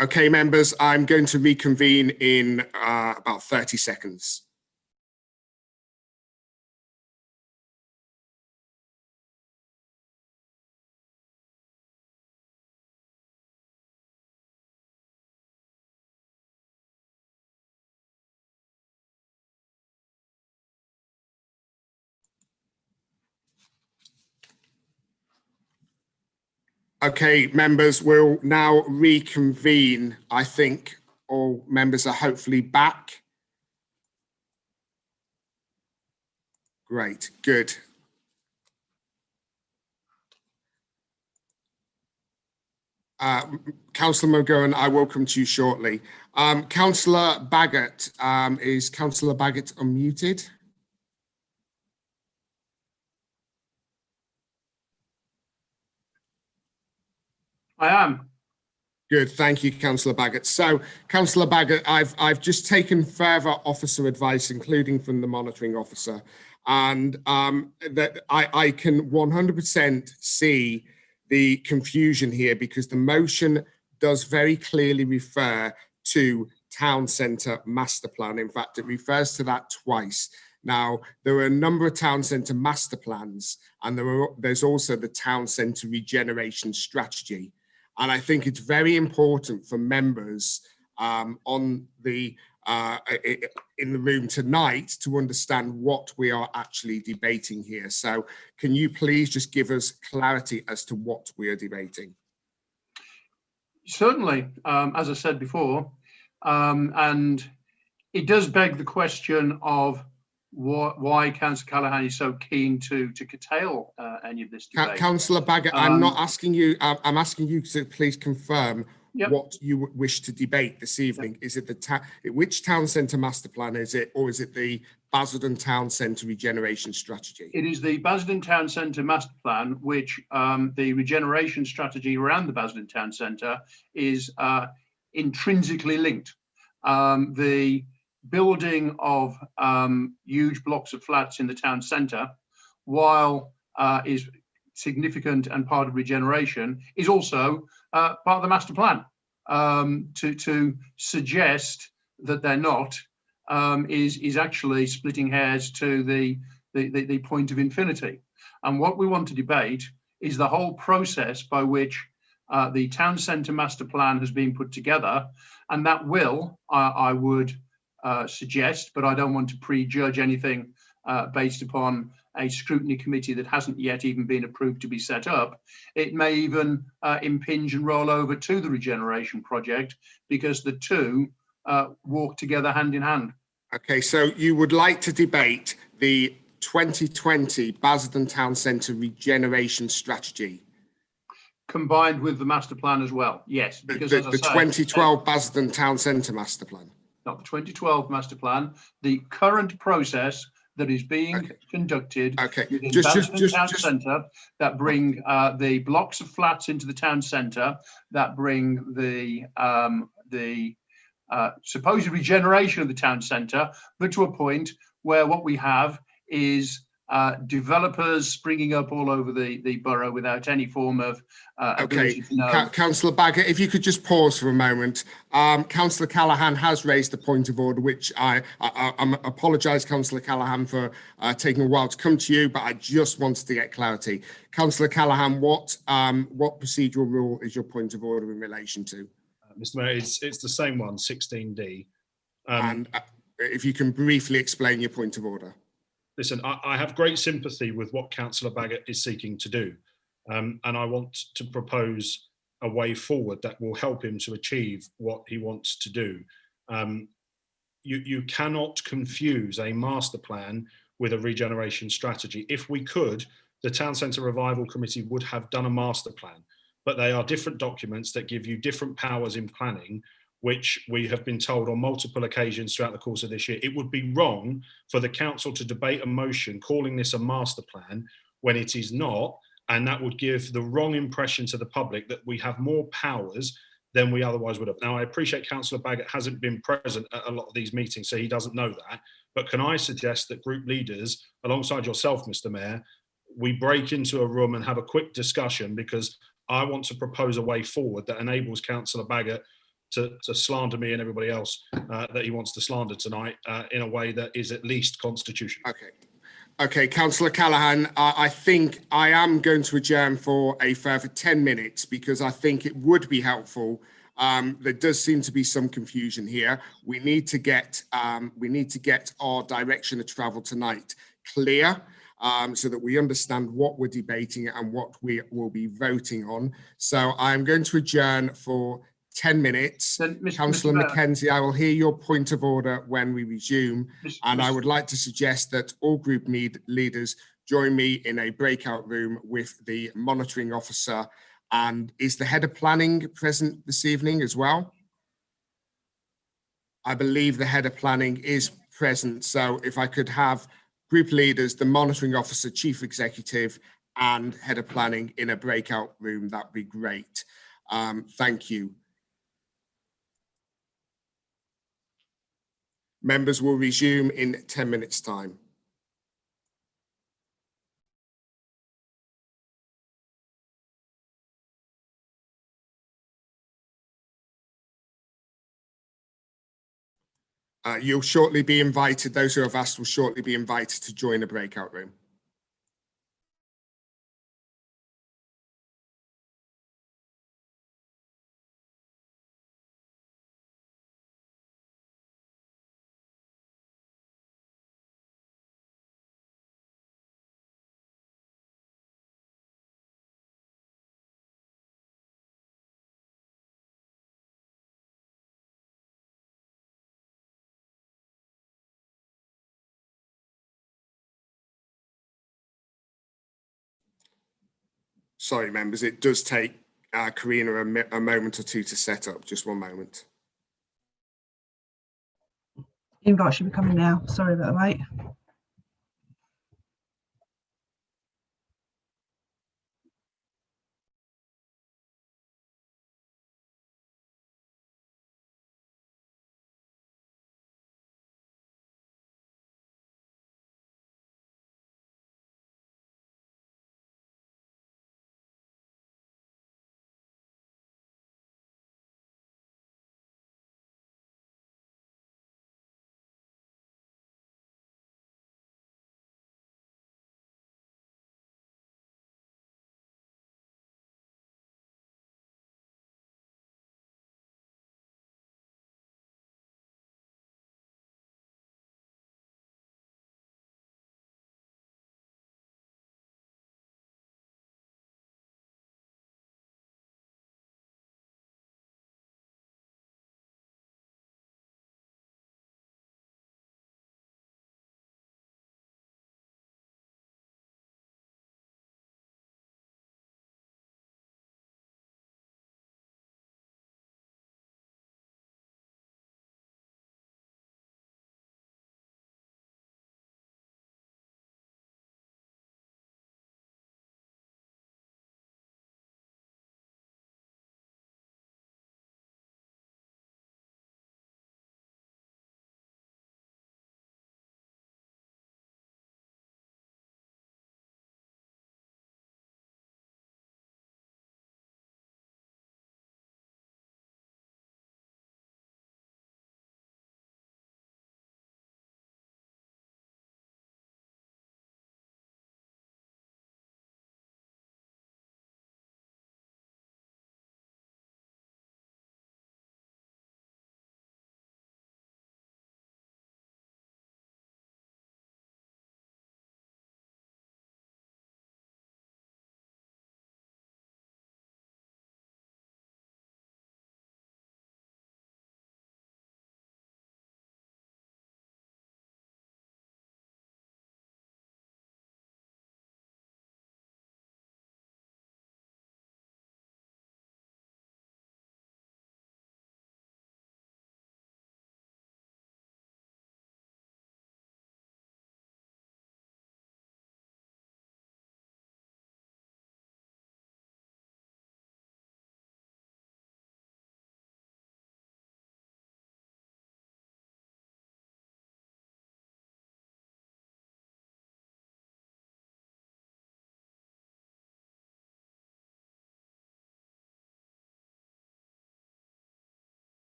Okay, members, I'm going to reconvene in about 30 seconds. Okay, members, we'll now reconvene. I think all members are hopefully back. Great, good. Councillor McGowan, I will come to you shortly. Councillor Baggott, is Councillor Baggott unmuted? I am. Good, thank you, Councillor Baggott. So, Councillor Baggott, I've just taken further officer advice, including from the monitoring officer, and that I can 100% see the confusion here, because the motion does very clearly refer to town centre master plan. In fact, it refers to that twice. Now, there are a number of town centre master plans, and there's also the town centre regeneration strategy. And I think it's very important for members in the room tonight to understand what we are actually debating here. So can you please just give us clarity as to what we are debating? Certainly, as I said before, and it does beg the question of why Councillor Callaghan is so keen to curtail any of this debate. Councillor Baggott, I'm not asking you, I'm asking you to please confirm what you wish to debate this evening. Is it which town centre master plan is it, or is it the Basildon Town Centre regeneration strategy? It is the Basildon Town Centre master plan, which the regeneration strategy around the Basildon Town Centre is intrinsically linked. The building of huge blocks of flats in the town centre, while is significant and part of regeneration, is also part of the master plan. To suggest that they're not is actually splitting hairs to the point of infinity. And what we want to debate is the whole process by which the town centre master plan has been put together, and that will, I would suggest, but I don't want to prejudge anything based upon a scrutiny committee that hasn't yet even been approved to be set up. It may even impinge and roll over to the regeneration project, because the two walk together hand in hand. Okay, so you would like to debate the 2020 Basildon Town Centre regeneration strategy? Combined with the master plan as well, yes. Because the 2012 Basildon Town Centre master plan? Not the 2012 master plan, the current process that is being conducted within Basildon Town Centre, that bring the blocks of flats into the town centre, that bring the supposed regeneration of the town centre, but to a point where what we have is developers springing up all over the borough without any form of ability to know. Councillor Baggott, if you could just pause for a moment. Councillor Callaghan has raised a point of order, which I apologise, Councillor Callaghan, for taking a while to come to you, but I just wanted to get clarity. Councillor Callaghan, what procedural rule is your point of order in relation to? Mr. Mayor, it's the same one, 16D. And if you can briefly explain your point of order. Listen, I have great sympathy with what Councillor Baggott is seeking to do, and I want to propose a way forward that will help him to achieve what he wants to do. You cannot confuse a master plan with a regeneration strategy. If we could, the Town Centre Revival Committee would have done a master plan, but they are different documents that give you different powers in planning, which we have been told on multiple occasions throughout the course of this year. It would be wrong for the council to debate a motion calling this a master plan when it is not, and that would give the wrong impression to the public that we have more powers than we otherwise would have. Now, I appreciate Councillor Baggott hasn't been present at a lot of these meetings, so he doesn't know that, but can I suggest that group leaders, alongside yourself, Mr. Mayor, we break into a room and have a quick discussion, because I want to propose a way forward that enables Councillor Baggott to slander me and everybody else that he wants to slander tonight in a way that is at least constitutional. Okay. Okay, Councillor Callaghan, I think I am going to adjourn for a further 10 minutes because I think it would be helpful. There does seem to be some confusion here. We need to get our direction of travel tonight clear so that we understand what we're debating and what we will be voting on. So I'm going to adjourn for 10 minutes. Then, Councillor Mayor, Mackenzie, I will hear your point of order when we resume. Mr. And I would like to suggest that all group leaders join me in a breakout room with the monitoring officer. And is the head of planning present this evening as well? I believe the head of planning is present. So if I could have group leaders, the monitoring officer, chief executive, and head of planning in a breakout room, that'd be great. Thank you. Members will resume in 10 minutes' time. You'll shortly be invited, those who have asked will shortly be invited to join a breakout room. Sorry, members, it does take Karina a moment or two to set up. Just one moment. Invite should be coming now. Sorry about the wait.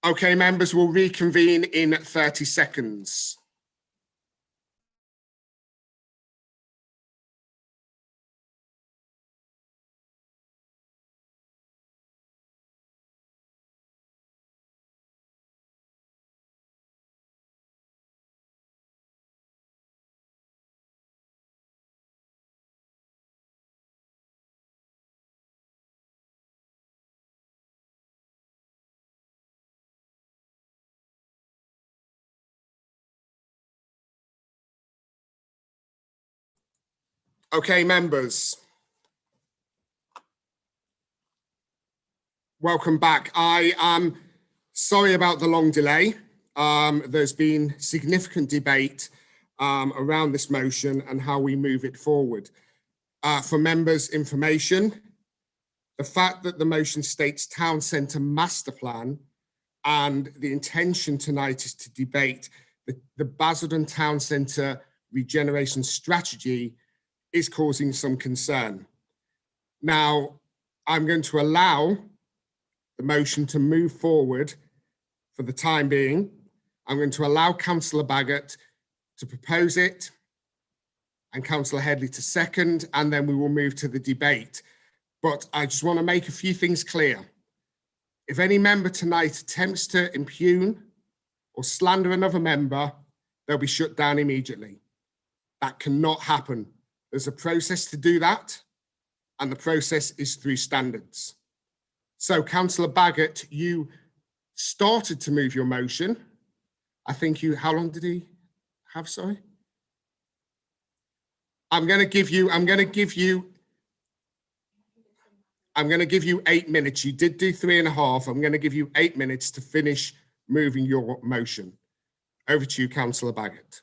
Okay, members, will reconvene in 30 seconds. Okay, members. Welcome back. I am sorry about the long delay. There's been significant debate around this motion and how we move it forward. For members' information, the fact that the motion states town centre master plan and the intention tonight is to debate the Basildon Town Centre regeneration strategy is causing some concern. Now, I'm going to allow the motion to move forward for the time being. I'm going to allow Councillor Baggott to propose it and Councillor Headley to second, and then we will move to the debate. But I just want to make a few things clear. If any member tonight attempts to impugn or slander another member, they'll be shut down immediately. That cannot happen. There's a process to do that, and the process is through standards. So, Councillor Baggott, you started to move your motion. I think you, how long did he have, sorry? I'm going to give you 8 minutes. You did do 3.5. I'm going to give you 8 minutes to finish moving your motion. Over to you, Councillor Baggott.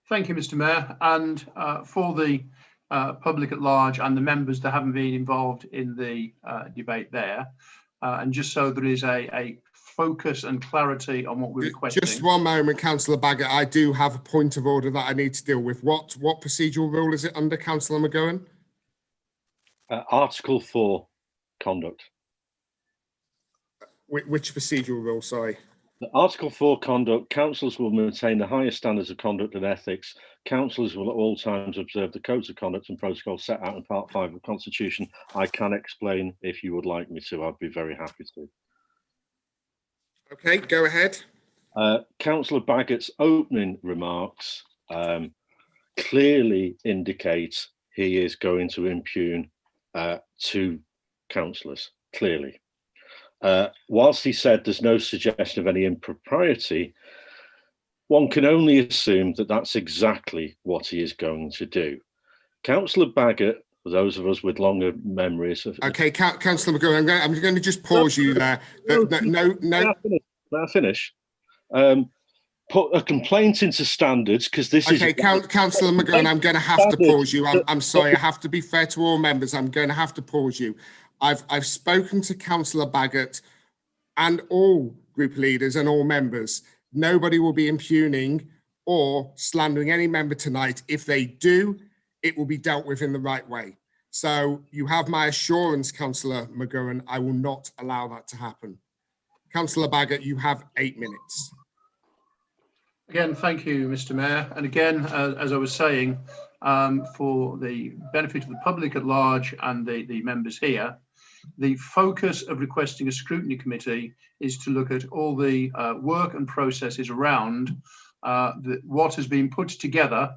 Thank you, Mr. Mayor. And for the public at large and the members that haven't been involved in the debate there, and just so there is a focus and clarity on what we're requesting. Just one moment, Councillor Baggott. I do have a point of order that I need to deal with. What procedural rule is it under, Councillor McGowan? Article 4, conduct. Which procedural rule, sorry? Article 4, conduct. Councillors will maintain the highest standards of conduct and ethics. Councillors will at all times observe the codes of conduct and protocols set out in Part 5 of the Constitution. I can explain if you would like me to. I'd be very happy to. Okay, go ahead. Councillor Baggott's opening remarks clearly indicate he is going to impugn 2 councillors, clearly. Whilst he said there's no suggestion of any impropriety, one can only assume that that's exactly what he is going to do. Councillor Baggott, for those of us with longer memories. Okay, Councillor McGowan, I'm going to just pause you there. No. May I finish? Put a complaint into standards because this is. Okay, Councillor McGowan, I'm going to have to pause you. I'm sorry, I have to be fair to all members. I'm going to have to pause you. I've spoken to Councillor Baggott and all group leaders and all members. Nobody will be impugning or slandering any member tonight. If they do, it will be dealt with in the right way. So you have my assurance, Councillor McGowan, I will not allow that to happen. Councillor Baggott, you have 8 minutes. Again, thank you, Mr. Mayor. And again, as I was saying, for the benefit of the public at large and the members here, the focus of requesting a scrutiny committee is to look at all the work and processes around what has been put together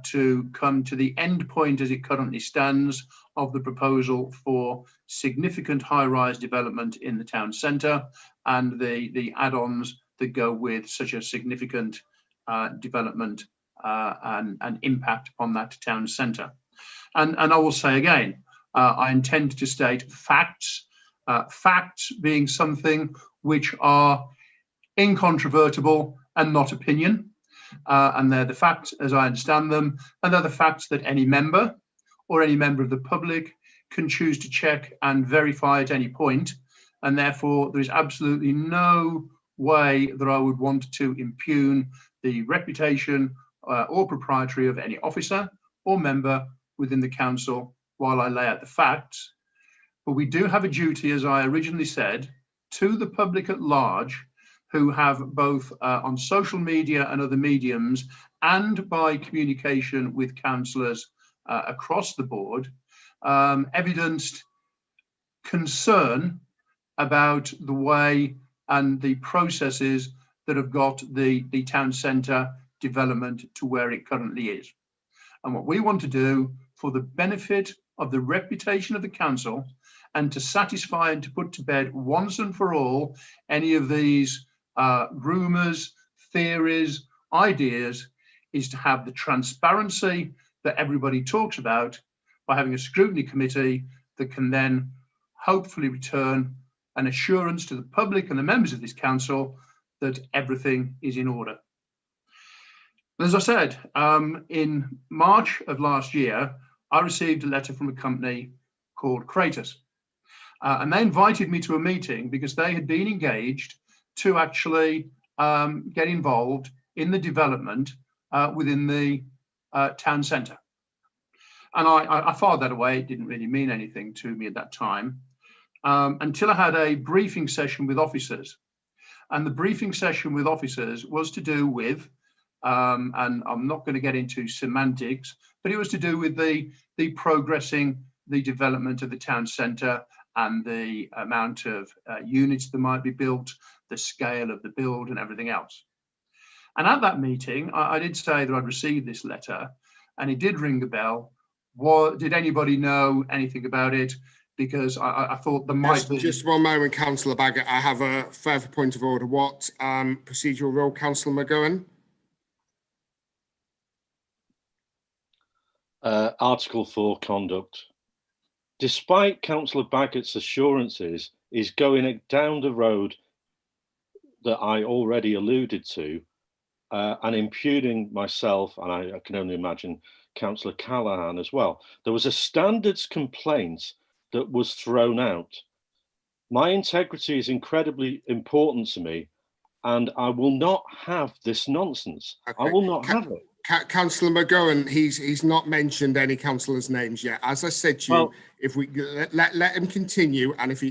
to come to the end point as it currently stands of the proposal for significant high-rise development in the town centre and the add-ons that go with such a significant development and impact upon that town centre. And I will say again, I intend to state facts, facts being something which are incontrovertible and not opinion. And they're the facts as I understand them, and they're the facts that any member or any member of the public can choose to check and verify at any point. And therefore, there is absolutely no way that I would want to impugn the reputation or proprietary of any officer or member within the council while I lay out the facts. But we do have a duty, as I originally said, to the public at large, who have both on social media and other mediums and by communication with councillors across the board, evidenced concern about the way and the processes that have got the town centre development to where it currently is. And what we want to do, for the benefit of the reputation of the council, and to satisfy and to put to bed once and for all any of these rumours, theories, ideas, is to have the transparency that everybody talks about by having a scrutiny committee that can then hopefully return an assurance to the public and the members of this council that everything is in order. As I said, in March of last year, I received a letter from a company called Kratos. And they invited me to a meeting because they had been engaged to actually get involved in the development within the town centre. And I filed that away. It didn't really mean anything to me at that time until I had a briefing session with officers. And the briefing session with officers was to do with, and I'm not going to get into semantics, but it was to do with the progressing the development of the town centre and the amount of units that might be built, the scale of the build and everything else. And at that meeting, I did say that I'd received this letter and it did ring the bell. Did anybody know anything about it? Because I thought there might be. Just one moment, Councillor Baggott. I have a further point of order. What procedural rule, Councillor McGowan? Article 4, conduct. Despite Councillor Baggott's assurances, is going down the road that I already alluded to, and impugning myself, and I can only imagine Councillor Callaghan as well. There was a standards complaint that was thrown out. My integrity is incredibly important to me, and I will not have this nonsense. Okay. I will not have it. Councillor McGowan, he's not mentioned any councillors' names yet. As I said to you, well, if we let him continue, and if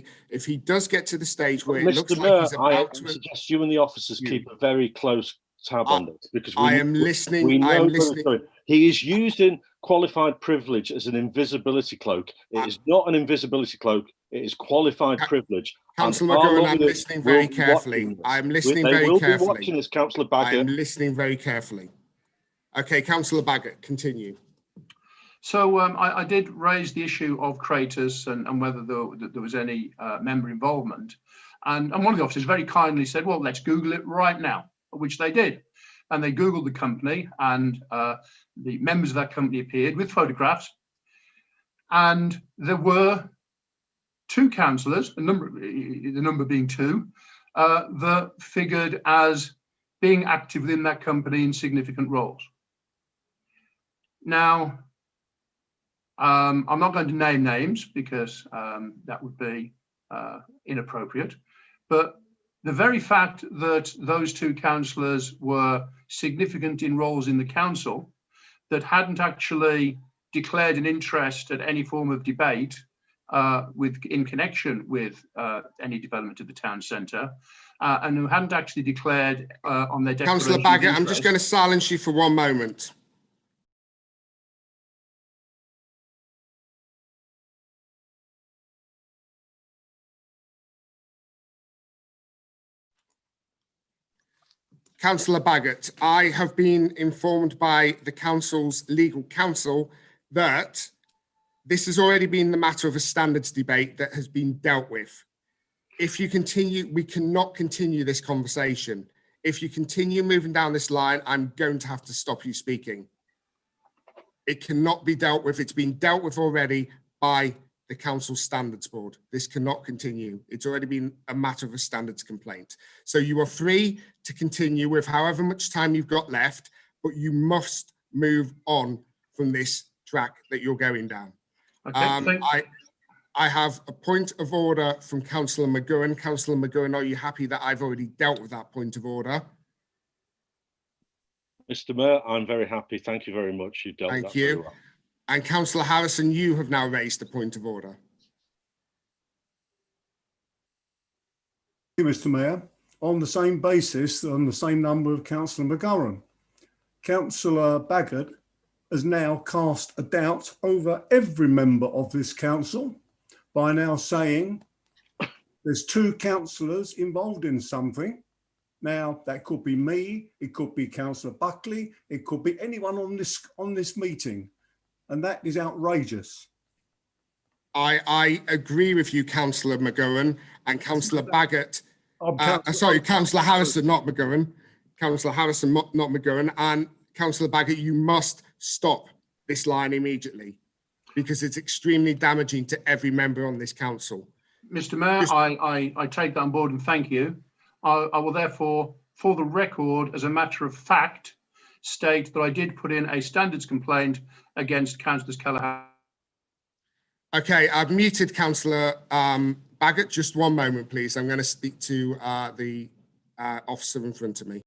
he does get to the stage where it looks like he's about to, I suggest you and the officers keep a very close tab on this, because I am listening. I am listening. He is using qualified privilege as an invisibility cloak. It is not an invisibility cloak. It is qualified privilege. Councillor McGowan, I'm listening very carefully. I'm listening very carefully. They will be watching this, Councillor Baggott. I'm listening very carefully. Okay, Councillor Baggott, continue. So I did raise the issue of Kratos and whether there was any member involvement. And one of the officers very kindly said, well, let's Google it right now, which they did. And they Googled the company, and the members of that company appeared with photographs. And there were two councillors, the number being two, that figured as being active within that company in significant roles. Now, I'm not going to name names because that would be inappropriate, but the very fact that those two councillors were significant in roles in the council that hadn't actually declared an interest at any form of debate in connection with any development of the town centre, and who hadn't actually declared on their declaration. Councillor Baggott, I'm just going to silence you for one moment. Councillor Baggott, I have been informed by the council's legal counsel that this has already been the matter of a standards debate that has been dealt with. If you continue, we cannot continue this conversation. If you continue moving down this line, I'm going to have to stop you speaking. It cannot be dealt with. It's been dealt with already by the council standards board. This cannot continue. It's already been a matter of a standards complaint. So you are free to continue with however much time you've got left, but you must move on from this track that you're going down. Okay, I have a point of order from Councillor McGowan. Councillor McGowan, are you happy that I've already dealt with that point of order? Mr. Mayor, I'm very happy. Thank you very much. You dealt with that very well. And Councillor Harrison, you have now raised a point of order. Mr Mayor, on the same basis, on the same number of Councillor McGurran. Councillor Bagot has now cast a doubt over every member of this council by now saying there's 2 councillors involved in something. Now, that could be me, it could be Councillor Buckley, it could be anyone on this meeting, and that is outrageous. I agree with you, Councillor McGurran, and Councillor Bagot. Sorry, Councillor Harrison, not McGurran. Councillor Harrison, not McGurran. And Councillor Bagot, you must stop this line immediately because it's extremely damaging to every member on this council. Mr. Mayor, I take that on board and thank you. I will therefore, for the record, as a matter of fact, state that I did put in a standards complaint against Councillors Callaghan. Okay, I've muted Councillor Bagot. Just one moment, please. I'm going to speak to the officer in front of me.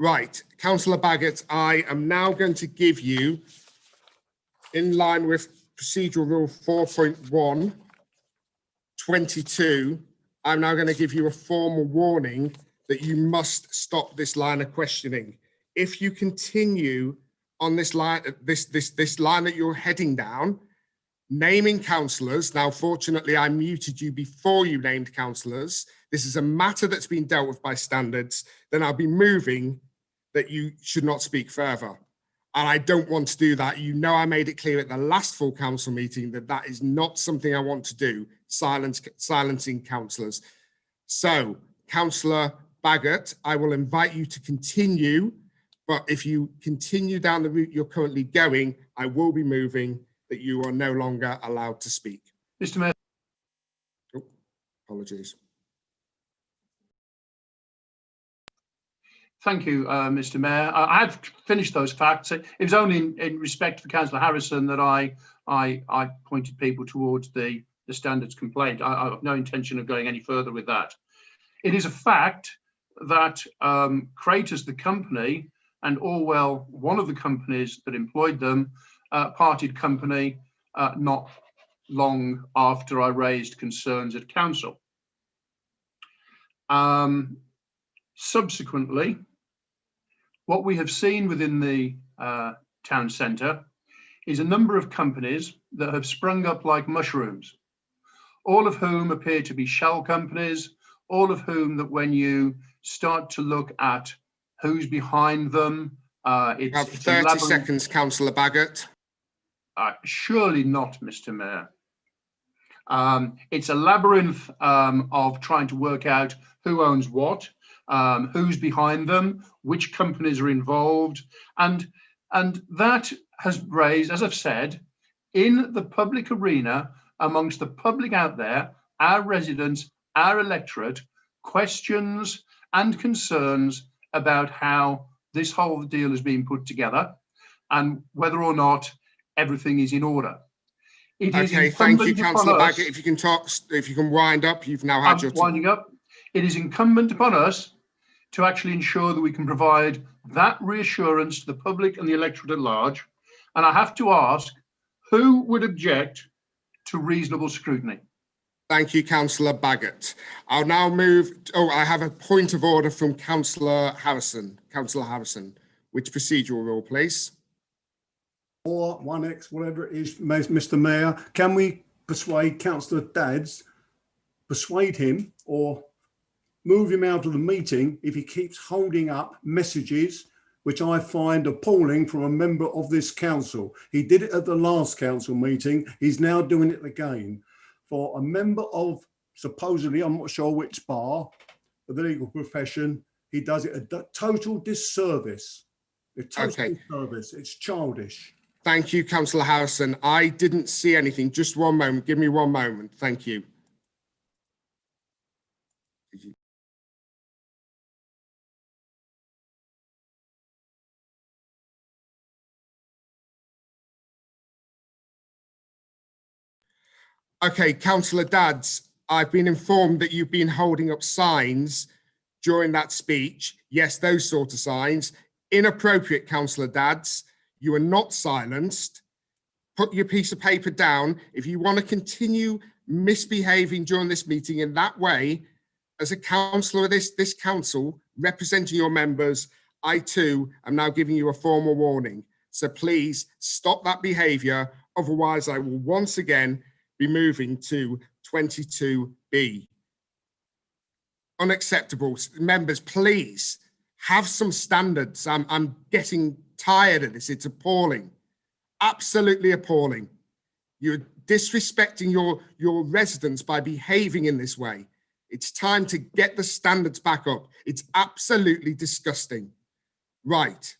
Right, Councillor Bagot, I am now going to give you, in line with procedural rule 4.1.22, I'm now going to give you a formal warning that you must stop this line of questioning. If you continue on this line, this line that you're heading down, naming councillors. Now, fortunately, I muted you before you named councillors. This is a matter that's been dealt with by standards. Then I'll be moving that you should not speak further. And I don't want to do that. You know, I made it clear at the last full council meeting that that is not something I want to do, silencing councillors. So, Councillor Bagot, I will invite you to continue, but if you continue down the route you're currently going, I will be moving that you are no longer allowed to speak. Mr. Mayor. Oh, apologies. Thank you, Mr. Mayor. I had finished those facts. It was only in respect for Councillor Harrison that I pointed people towards the standards complaint. I have no intention of going any further with that. It is a fact that Kratos, the company, and Orwell, one of the companies that employed them, parted company not long after I raised concerns at council. Subsequently, what we have seen within the town centre is a number of companies that have sprung up like mushrooms, all of whom appear to be shell companies, all of whom that when you start to look at who's behind them, You have 30 seconds, Councillor Bagot. Surely not, Mr. Mayor. It's a labyrinth of trying to work out who owns what, who's behind them, which companies are involved, and that has raised, as I've said, in the public arena, amongst the public out there, our residents, our electorate, questions and concerns about how this whole deal is being put together and whether or not everything is in order. Okay, thank you, Councillor Bagot. If you can talk, if you can wind up, you've now had your time. Winding up. It is incumbent upon us to actually ensure that we can provide that reassurance to the public and the electorate at large. And I have to ask, who would object to reasonable scrutiny? Thank you, Councillor Bagot. I'll now move. Oh, I have a point of order from Councillor Harrison. Councillor Harrison, which procedural rule, please? Or 1X, whatever it is, Mr. Mayor, can we persuade Councillor Dadds, persuade him or move him out of the meeting if he keeps holding up messages which I find appalling from a member of this council? He did it at the last council meeting. He's now doing it again. For a member of, supposedly, I'm not sure which bar, of the legal profession, he does it a total disservice. A total disservice. It's childish. Thank you, Councillor Harrison. I didn't see anything. Just one moment. Give me one moment. Thank you. Okay, Councillor Dadds, I've been informed that you've been holding up signs during that speech. Yes, those sort of signs. Inappropriate, Councillor Dadds. You are not silenced. Put your piece of paper down. If you want to continue misbehaving during this meeting in that way, as a councillor of this council, representing your members, I too am now giving you a formal warning. So please stop that behaviour. Otherwise, I will once again be moving to 22B. Unacceptable. Members, please have some standards. I'm getting tired of this. It's appalling. Absolutely appalling. You're disrespecting your residents by behaving in this way. It's time to get the standards back up. It's absolutely disgusting. Right,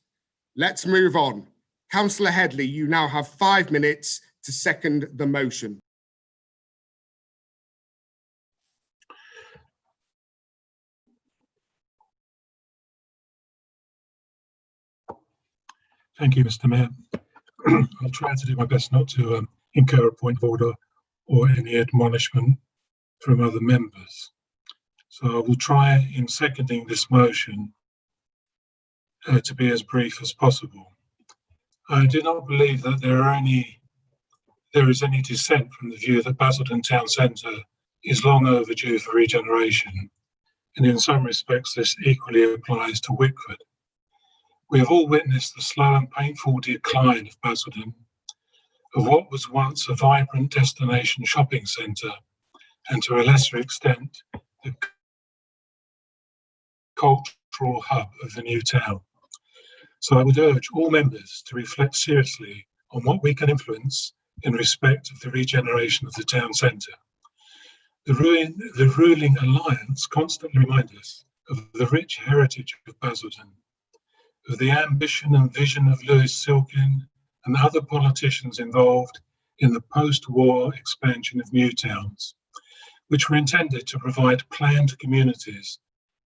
let's move on. Councillor Headley, you now have 5 minutes to second the motion. Thank you, Mr. Mayor. I'll try to do my best not to incur a point of order or any admonishment from other members. So I will try in seconding this motion to be as brief as possible. I do not believe that there is any dissent from the view that Basildon Town Centre is long overdue for regeneration, and in some respects this equally applies to Wickford. We have all witnessed the slow and painful decline of Basildon, of what was once a vibrant destination shopping centre, and to a lesser extent, the cultural hub of the new town. So I would urge all members to reflect seriously on what we can influence in respect of the regeneration of the town centre. The ruling alliance constantly reminds us of the rich heritage of Basildon, of the ambition and vision of Lewis Silkin and other politicians involved in the post-war expansion of new towns, which were intended to provide planned communities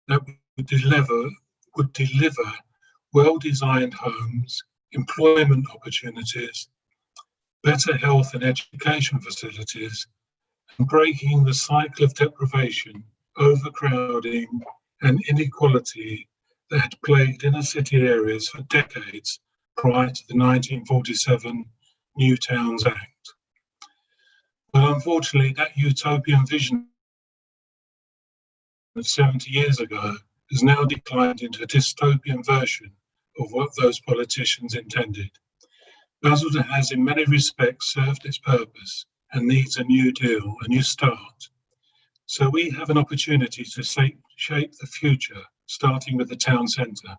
that would deliver well-designed homes, employment opportunities, better health and education facilities, and breaking the cycle of deprivation, overcrowding, and inequality that had plagued inner city areas for decades prior to the 1947 New Towns Act. But unfortunately, that utopian vision of 70 years ago has now declined into a dystopian version of what those politicians intended. Basildon has in many respects served its purpose and needs a new deal, a new start. So we have an opportunity to shape the future, starting with the town centre.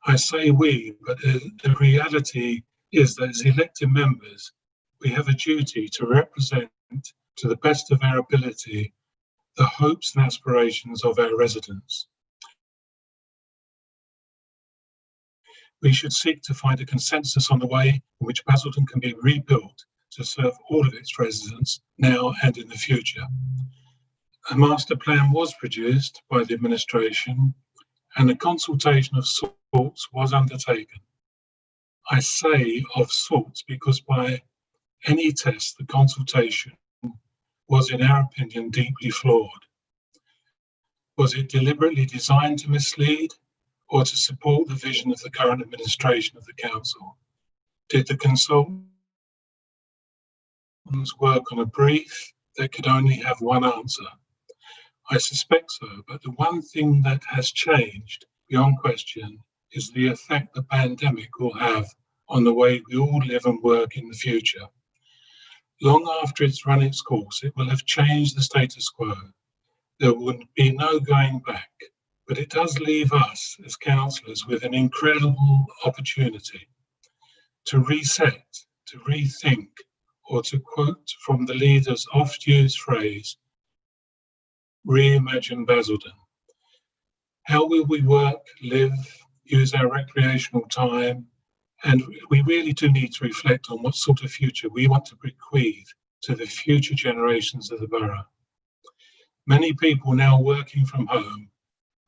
I say we, but the reality is that as elected members, we have a duty to represent to the best of our ability the hopes and aspirations of our residents. We should seek to find a consensus on the way in which Basildon can be rebuilt to serve all of its residents now and in the future. A master plan was produced by the administration and a consultation of sorts was undertaken. I say of sorts because by any test, the consultation was, in our opinion, deeply flawed. Was it deliberately designed to mislead or to support the vision of the current administration of the council? Did the consultants work on a brief that could only have one answer? I suspect so, but the one thing that has changed beyond question is the effect the pandemic will have on the way we all live and work in the future. Long after it's run its course, it will have changed the status quo. There will be no going back, but it does leave us as councillors with an incredible opportunity to reset, to rethink, or to quote from the leader's oft-used phrase, reimagine Basildon. How will we work, live, use our recreational time? And we really do need to reflect on what sort of future we want to bequeath to the future generations of the borough. Many people now working from home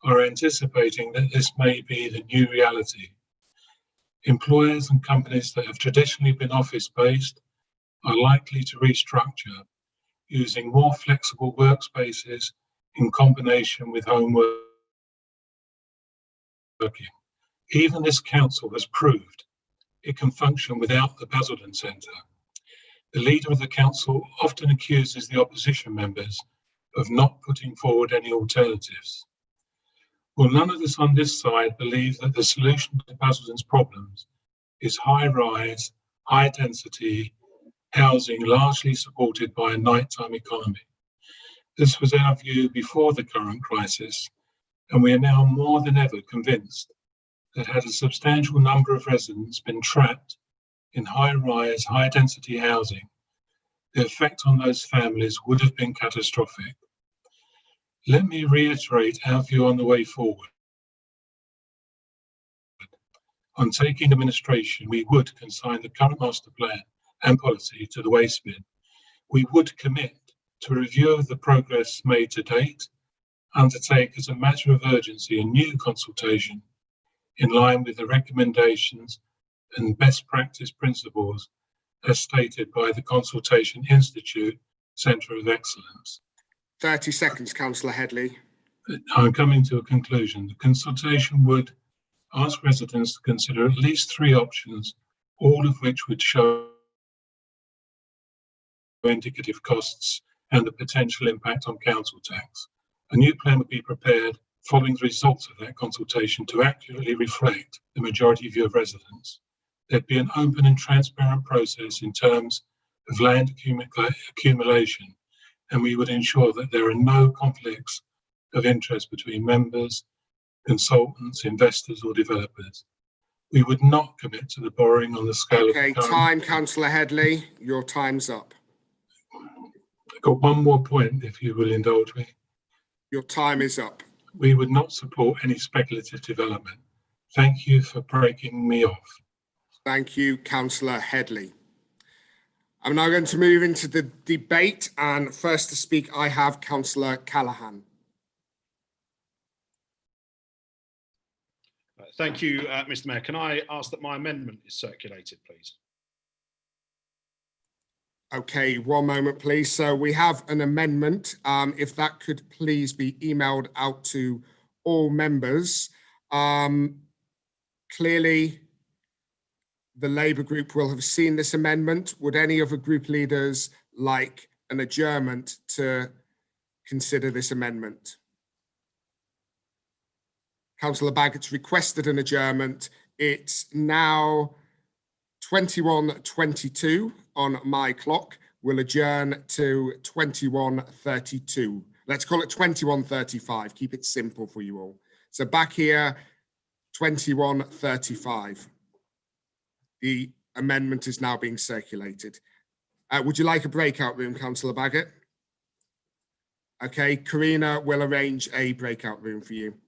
are anticipating that this may be the new reality. Employers and companies that have traditionally been office-based are likely to restructure, using more flexible workspaces in combination with home working. Even this council has proved it can function without the Basildon Centre. The leader of the council often accuses the opposition members of not putting forward any alternatives. Well, none of us on this side believe that the solution to Basildon's problems is high-rise, high-density housing largely supported by a nighttime economy. This was our view before the current crisis, and we are now more than ever convinced that had a substantial number of residents been trapped in high-rise, high-density housing, the effect on those families would have been catastrophic. Let me reiterate our view on the way forward. On taking administration, we would consign the current master plan and policy to the waste bin. We would commit to a review of the progress made to date, undertake as a matter of urgency a new consultation in line with the recommendations and best practice principles as stated by the Consultation Institute Centre of Excellence. 30 seconds, Councillor Headley. I'm coming to a conclusion. The consultation would ask residents to consider at least 3 options, all of which would show indicative costs and the potential impact on council tax. A new plan would be prepared following the results of that consultation to accurately reflect the majority view of residents. There'd be an open and transparent process in terms of land accumulation, and we would ensure that there are no conflicts of interest between members, consultants, investors or developers. We would not commit to the borrowing on the scale of the current... Time, Councillor Headley. Your time's up. I've got one more point, if you will indulge me. Your time is up. We would not support any speculative development. Thank you for breaking me off. Thank you, Councillor Headley. I'm now going to move into the debate, and first to speak, I have Councillor Callaghan. Thank you, Mr. Mayor. Can I ask that my amendment is circulated, please? Okay, one moment, please. So we have an amendment. If that could please be emailed out to all members. Clearly, the Labour group will have seen this amendment. Would any other group leaders like an adjournment to consider this amendment? Councillor Baggett's requested an adjournment. It's now 21:22 on my clock. We'll adjourn to 21:32. Let's call it 21:35. Keep it simple for you all. So back here, 21:35. The amendment is now being circulated. Would you like a breakout room, Councillor Baggett? Okay, Karina will arrange a breakout room for you.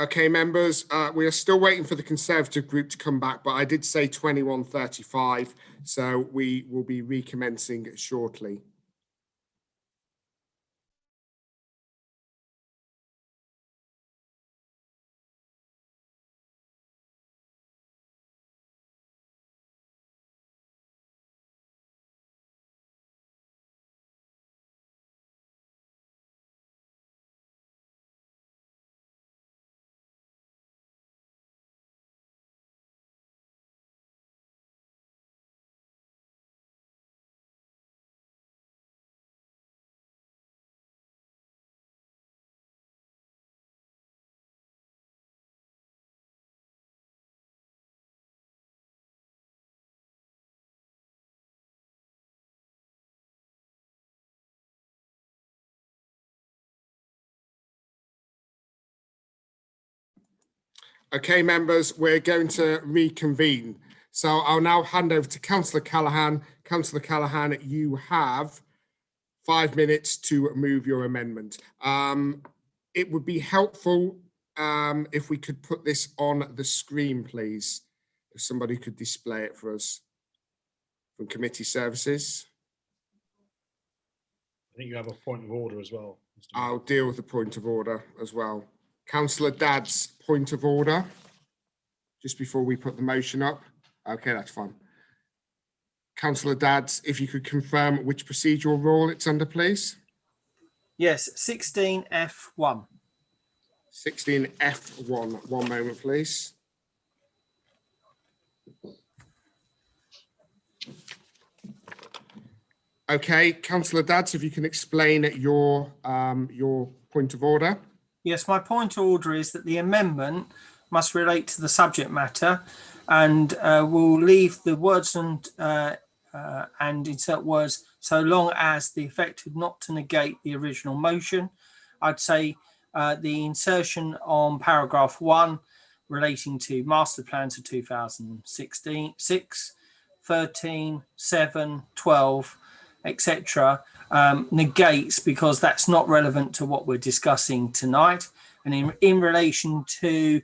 Okay, members, we are still waiting for the Conservative group to come back, but I did say 21:35, so we will be recommencing shortly. Okay, members, we're going to reconvene. So I'll now hand over to Councillor Callaghan. Councillor Callaghan, you have 5 minutes to move your amendment. It would be helpful if we could put this on the screen, please. If somebody could display it for us from committee services. I think you have a point of order as well, Mr. Mayor. I'll deal with the point of order as well. Councillor Dad's point of order, just before we put the motion up. Okay, that's fine. Councillor Dad's, if you could confirm which procedural rule it's under, please. Yes, 16F1. 16F1. One moment, please. Okay, Councillor Dad's, if you can explain your point of order. Yes, my point of order is that the amendment must relate to the subject matter, and we'll leave the words and insert words so long as the effective not to negate the original motion. I'd say the insertion on paragraph 1 relating to master plans of 2016, 6, 13, 7, 12, etc. Negates, because that's not relevant to what we're discussing tonight. And in relation to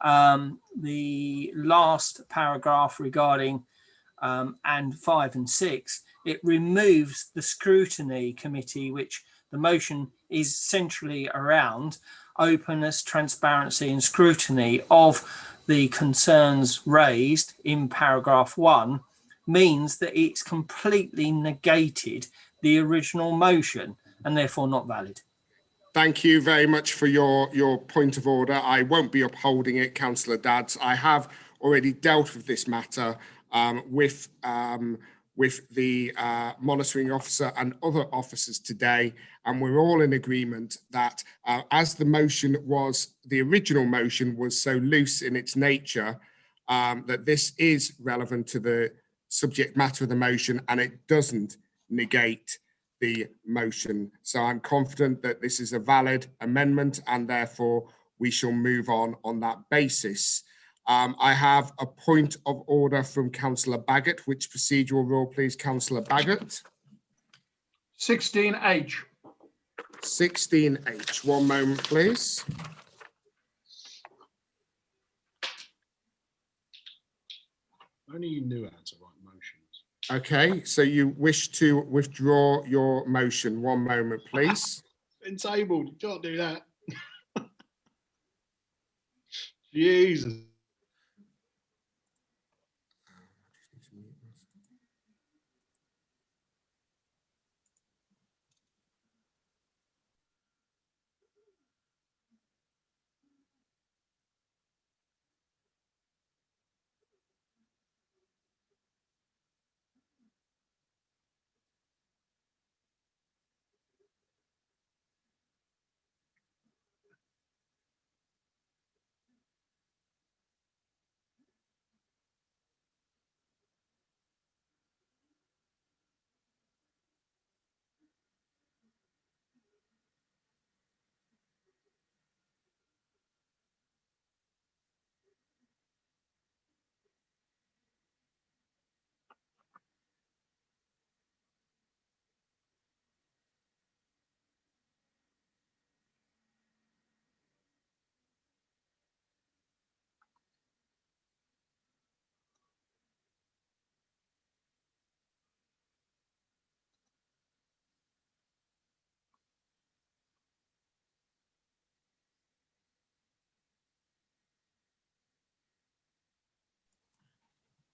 the last paragraph regarding and 5 and 6, it removes the scrutiny committee, which the motion is centrally around openness, transparency and scrutiny of the concerns raised in paragraph 1, means that it's completely negated the original motion and therefore not valid. Thank you very much for your point of order. I won't be upholding it, Councillor Dadds. I have already dealt with this matter with the monitoring officer and other officers today, and we're all in agreement that as the original motion was so loose in its nature, that this is relevant to the subject matter of the motion and it doesn't negate the motion. So I'm confident that this is a valid amendment and therefore we shall move on that basis. I have a point of order from Councillor Baggott. Which procedural rule, please, Councillor Baggott? 16H. 16H. One moment, please. Only you knew how to write motions. Okay, so you wish to withdraw your motion. One moment, please. Been tabled. You can't do that. Jesus.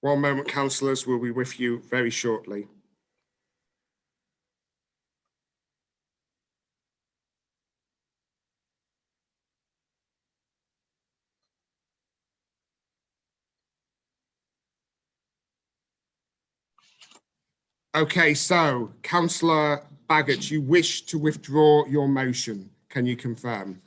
One moment, councillors, we'll be with you very shortly. Okay, so councillor Baggott, you wish to withdraw your motion. Can you confirm?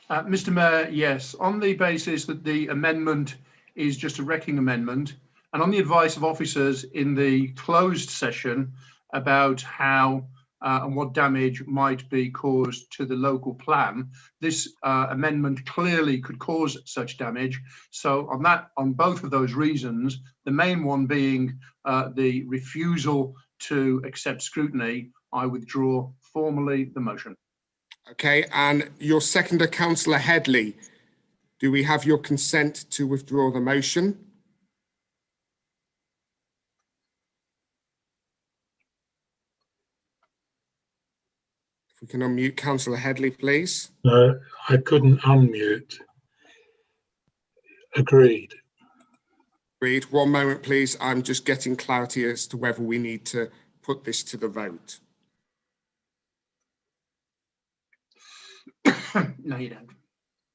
Mr. Mayor, yes, on the basis that the amendment is just a wrecking amendment, and on the advice of officers in the closed session about how and what damage might be caused to the local plan, this amendment clearly could cause such damage. So on both of those reasons, the main one being the refusal to accept scrutiny, I withdraw formally the motion. Okay, and your seconder, councillor Headley, do we have your consent to withdraw the motion? If we can unmute councillor Headley, please. No, I couldn't unmute. Agreed. Agreed. One moment, please. I'm just getting clarity as to whether we need to put this to the vote. No, you don't.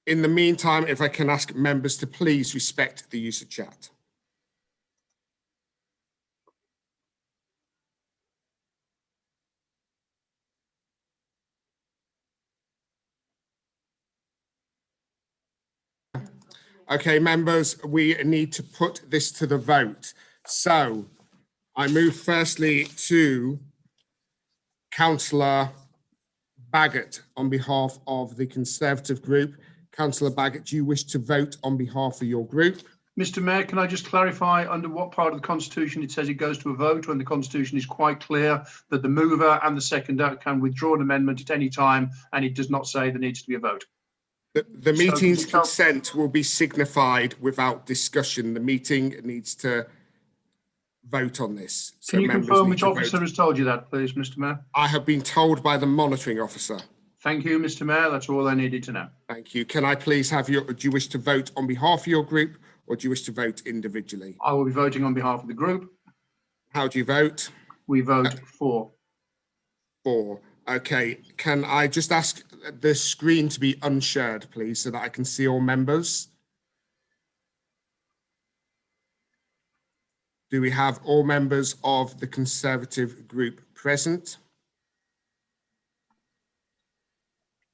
In the meantime, if I can ask members to please respect the use of chat. Okay, members, we need to put this to the vote. So I move firstly to councillor Baggott on behalf of the Conservative group. Councillor Baggott, do you wish to vote on behalf of your group? Mr. Mayor, can I just clarify under what part of the Constitution it says it goes to a vote when the Constitution is quite clear that the mover and the seconder can withdraw an amendment at any time, and it does not say there needs to be a vote? The meeting's So- consent will be signified without discussion. The meeting needs to vote on this. So Can you members confirm need which to officer vote. has told you that, please, Mr. Mayor? I have been told by the monitoring officer. Thank you, Mr. Mayor. That's all I needed to know. Thank you. Can I please have your, do you wish to vote on behalf of your group or do you wish to vote individually? I will be voting on behalf of the group. How do you vote? We vote for. For. Okay. Can I just ask the screen to be unshared, please, so that I can see all members? Do we have all members of the Conservative group present?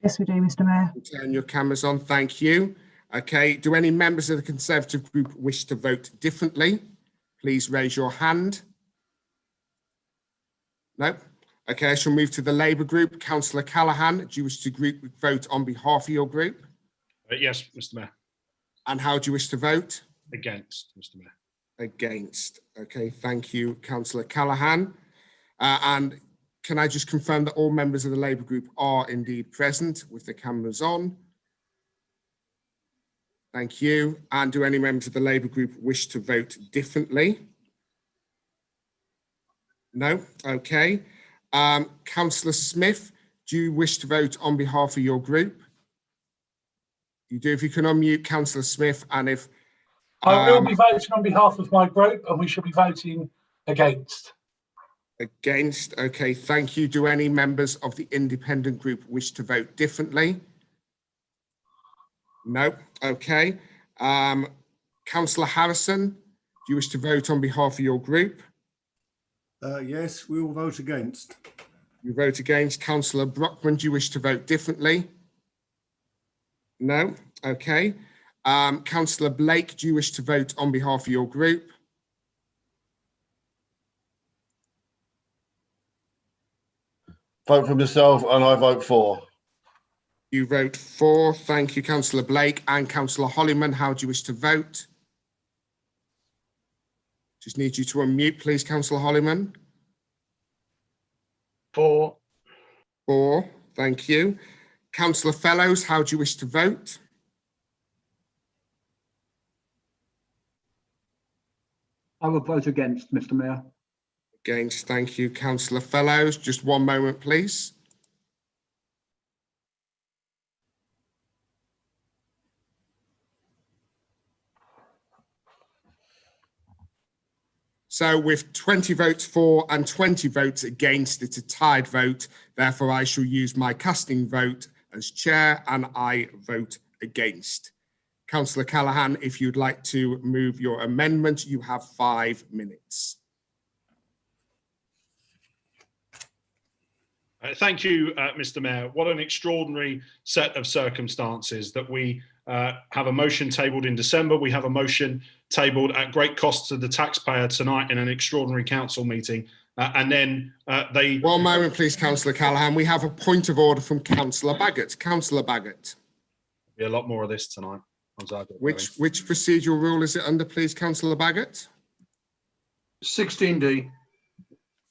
Yes, we do, Mr. Mayor. Turn your cameras on. Thank you. Okay. Do any members of the Conservative group wish to vote differently? Please raise your hand. No. Okay, I shall move to the Labour group. Councillor Callaghan, do you wish to vote on behalf of your group? Yes, Mr. Mayor. And how do you wish to vote? Against, Mr. Mayor. Against. Okay, thank you, Councillor Callaghan. And can I just confirm that all members of the Labour group are indeed present with the cameras on? Thank you. And do any members of the Labour group wish to vote differently? No? Okay. Councillor Smith, do you wish to vote on behalf of your group? You do. If you can unmute Councillor Smith, and if I will be voting on behalf of my group, and we shall be voting against. Against. Okay, thank you. Do any members of the independent group wish to vote differently? No. Okay. Councillor Harrison, do you wish to vote on behalf of your group? Yes, we will vote against. You vote against. Councillor Brockman, do you wish to vote differently? No. Okay. Councillor Blake, do you wish to vote on behalf of your group? Vote for myself and I vote for. You vote for. Thank you, Councillor Blake. And Councillor Hollyman, how do you wish to vote? Just need you to unmute, please, Councillor Hollyman. For. For. Thank you. Councillor Fellows, how do you wish to vote? I will vote against, Mr. Mayor. Against. Thank you, Councillor Fellows. Just one moment, please. So with 20 votes for and 20 votes against, it's a tied vote. Therefore, I shall use my casting vote as chair and I vote against. Councillor Callaghan, if you'd like to move your amendment, you have 5 minutes. Thank you, Mr. Mayor. What an extraordinary set of circumstances that we have a motion tabled in December. We have a motion tabled at great cost to the taxpayer tonight in an extraordinary council meeting. And then they... One moment, please, Councillor Callaghan. We have a point of order from Councillor Baggott. Councillor Baggott. Be a lot more of this tonight. Which procedural rule is it under, please, Councillor Baggott? 16D.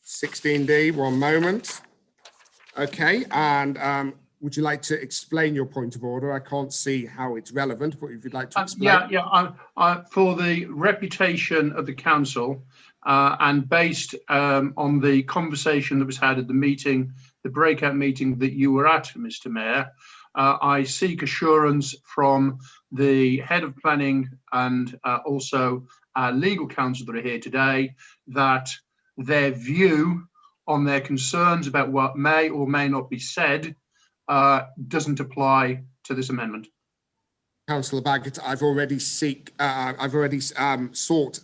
16D, one moment. Okay, and would you like to explain your point of order? I can't see how it's relevant, but if you'd like to explain. For the reputation of the council and based on the conversation that was had at the meeting, the breakout meeting that you were at, Mr. Mayor, I seek assurance from the head of planning and also legal counsel that are here today that their view on their concerns about what may or may not be said doesn't apply to this amendment. Councillor Baggott, I've already sought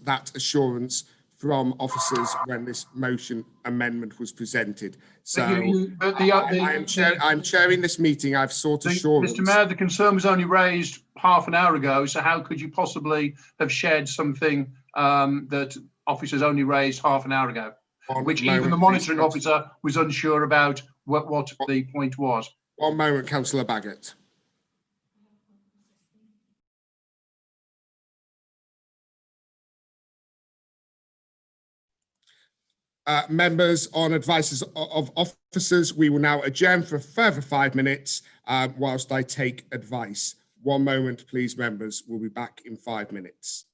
that assurance from officers when this motion amendment was presented. So I'm chairing this meeting. I've sought assurance. Mr. Mayor, the concern was only raised half an hour ago. So how could you possibly have shared something that officers only raised half an hour ago? Which even the monitoring officer was unsure about what the point was. One moment, Councillor Baggott. Members, on advices of officers, we will now adjourn for a further 5 minutes whilst I take advice. One moment, please, members. We'll be back in 5 minutes.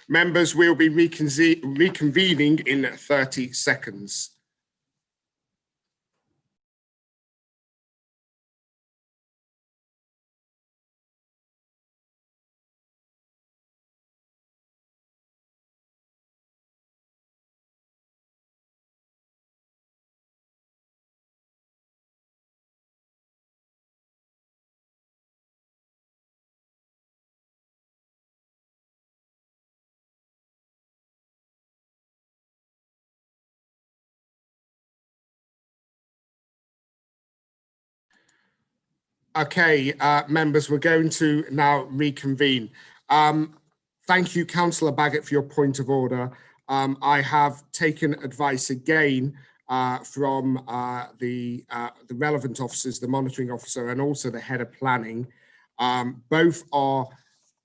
Members will be reconvening in 30 seconds. Okay, members, we're going to now reconvene. Thank you, Councillor Baggott, for your point of order. I have taken advice again from the relevant officers, the monitoring officer and also the head of planning. Both are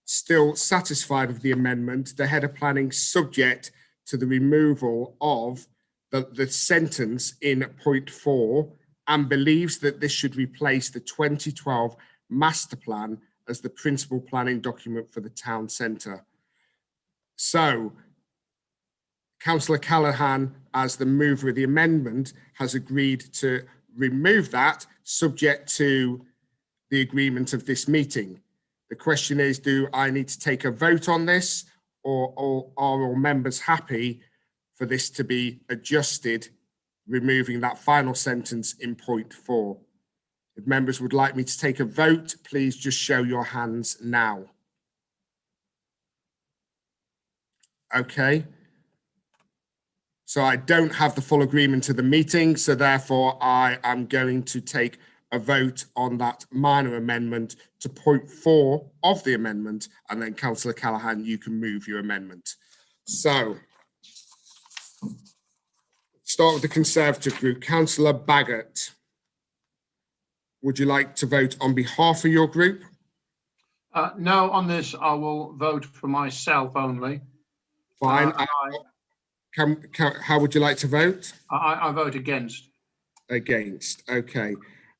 still satisfied with the amendment. The head of planning subject to the removal of the sentence in point 4 and believes that this should replace the 2012 master plan as the principal planning document for the town centre. So, Councillor Callaghan, as the mover of the amendment, has agreed to remove that subject to the agreement of this meeting. The question is, do I need to take a vote on this, or are all members happy for this to be adjusted, removing that final sentence in point 4? If members would like me to take a vote, please just show your hands now. Okay. So I don't have the full agreement of the meeting, so therefore I am going to take a vote on that minor amendment to point 4 of the amendment, and then Councillor Callaghan, you can move your amendment. So, start with the Conservative group. Councillor Baggott, would you like to vote on behalf of your group? No, on this, I will vote for myself only. Fine. How would you like to vote? I vote against. Against, okay.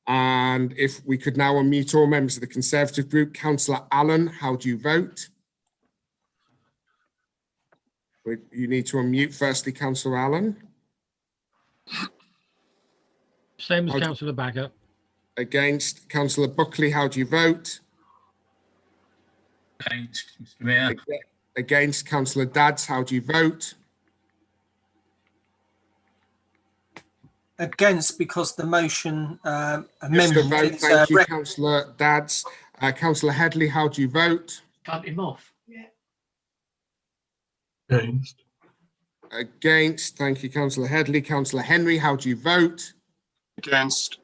And if we could now unmute all members of the Conservative group. Councillor Allen, how do you vote? You need to unmute firstly, Councillor Allen. Same as Councillor Baggott. Against. Councillor Buckley, how do you vote? Against, Mr. Mayor. Against. Councillor Dadds, how do you vote? Against, because the motion amendment. Just a vote, is, thank you, Councillor Dadds. Councillor Headley, how do you vote? Cut him off. Against. Against, thank you, Councillor Headley. Councillor Henry, how do you vote? Against.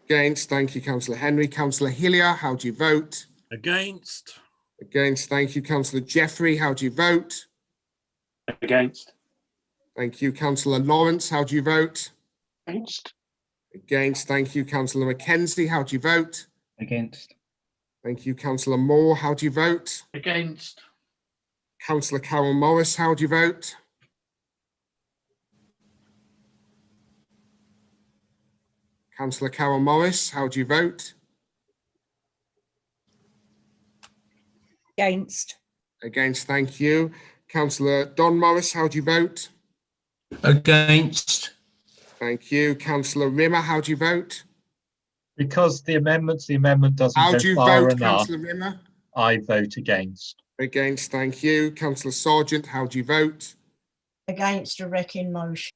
Against, thank you, Councillor Henry. Councillor Hillier, how do you vote? Against. Against, thank you, Councillor Jeffrey, how do you vote? Against. Thank you, Councillor Lawrence, how do you vote? Against. Against, thank you, Councillor Mackenzie, how do you vote? Against. Thank you, Councillor Moore, how do you vote? Against. Councillor Carol Morris, how do you vote? Councillor Carol Morris, how do you vote? Against. Against, thank you. Councillor Don Morris, how do you vote? Against. Thank you. Councillor Rimmer, how do you vote? Because the amendment doesn't How go do you far vote, enough, Councillor Rimmer? I vote against. Against, thank you. Councillor Sargent, how do you vote? Against a wrecking motion.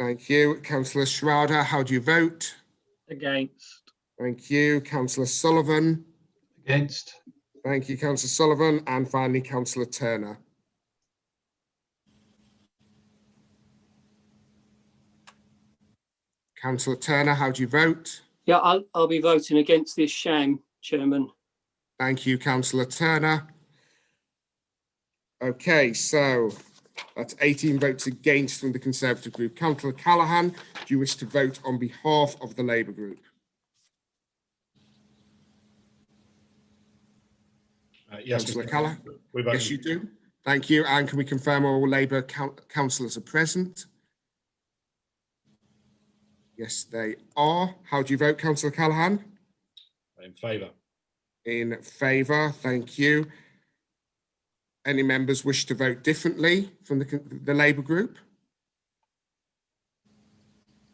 Thank you. Councillor Schrader, how do you vote? Against. Thank you. Councillor Sullivan. Against. Thank you, Councillor Sullivan. And finally, Councillor Turner. Councillor Turner, how do you vote? Yeah, I'll be voting against this sham, Chairman. Thank you, Councillor Turner. Okay, so that's 18 votes against from the Conservative group. Councillor Callaghan, do you wish to vote on behalf of the Labour group? Yes, Councillor Callaghan. Yes, you do. Thank you. And can we confirm all Labour councillors are present? Yes, they are. How do you vote, Councillor Callaghan? In favour. In favour, thank you. any members wish to vote differently from the Labour group?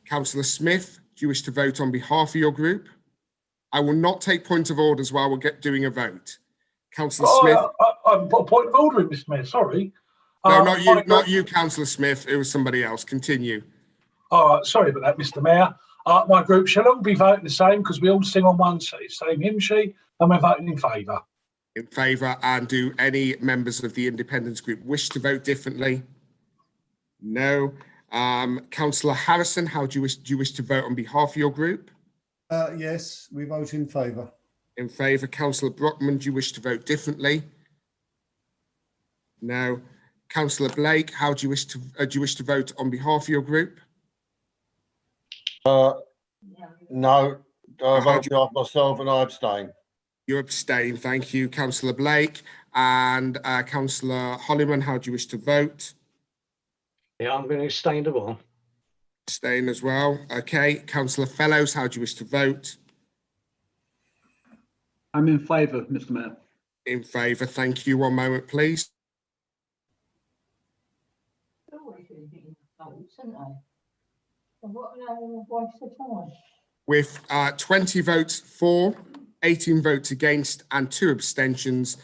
Councillor Smith, do you wish to vote on behalf of your group? I will not take point of orders while we're doing a vote. Councillor Smith. I've got a point of order, Mr. Mayor. Sorry. No, not you, Councillor Smith. It was somebody else. Continue. All right, sorry about that, Mr. Mayor. My group shall all be voting the same because we all sing on one same hymn sheet and we're voting in favour. In favour, and do any members of the Independence group wish to vote differently? No. Councillor Harrison, how do you wish to vote on behalf of your group? Yes, we vote in favour. In favour. Councillor Brockman, do you wish to vote differently? No. Councillor Blake, how do you wish to vote on behalf of your group? No, I vote behalf myself and I abstain. You abstain, thank you, Councillor Blake. And Councillor Hollyman, how do you wish to vote? Yeah, I'm going to abstain as well. Abstain as well. Okay. Councillor Fellows, how do you wish to vote? I'm in favour, Mr. Mayor. In favour, thank you. One moment, please. With 20 votes for, 18 votes against and 2 abstentions,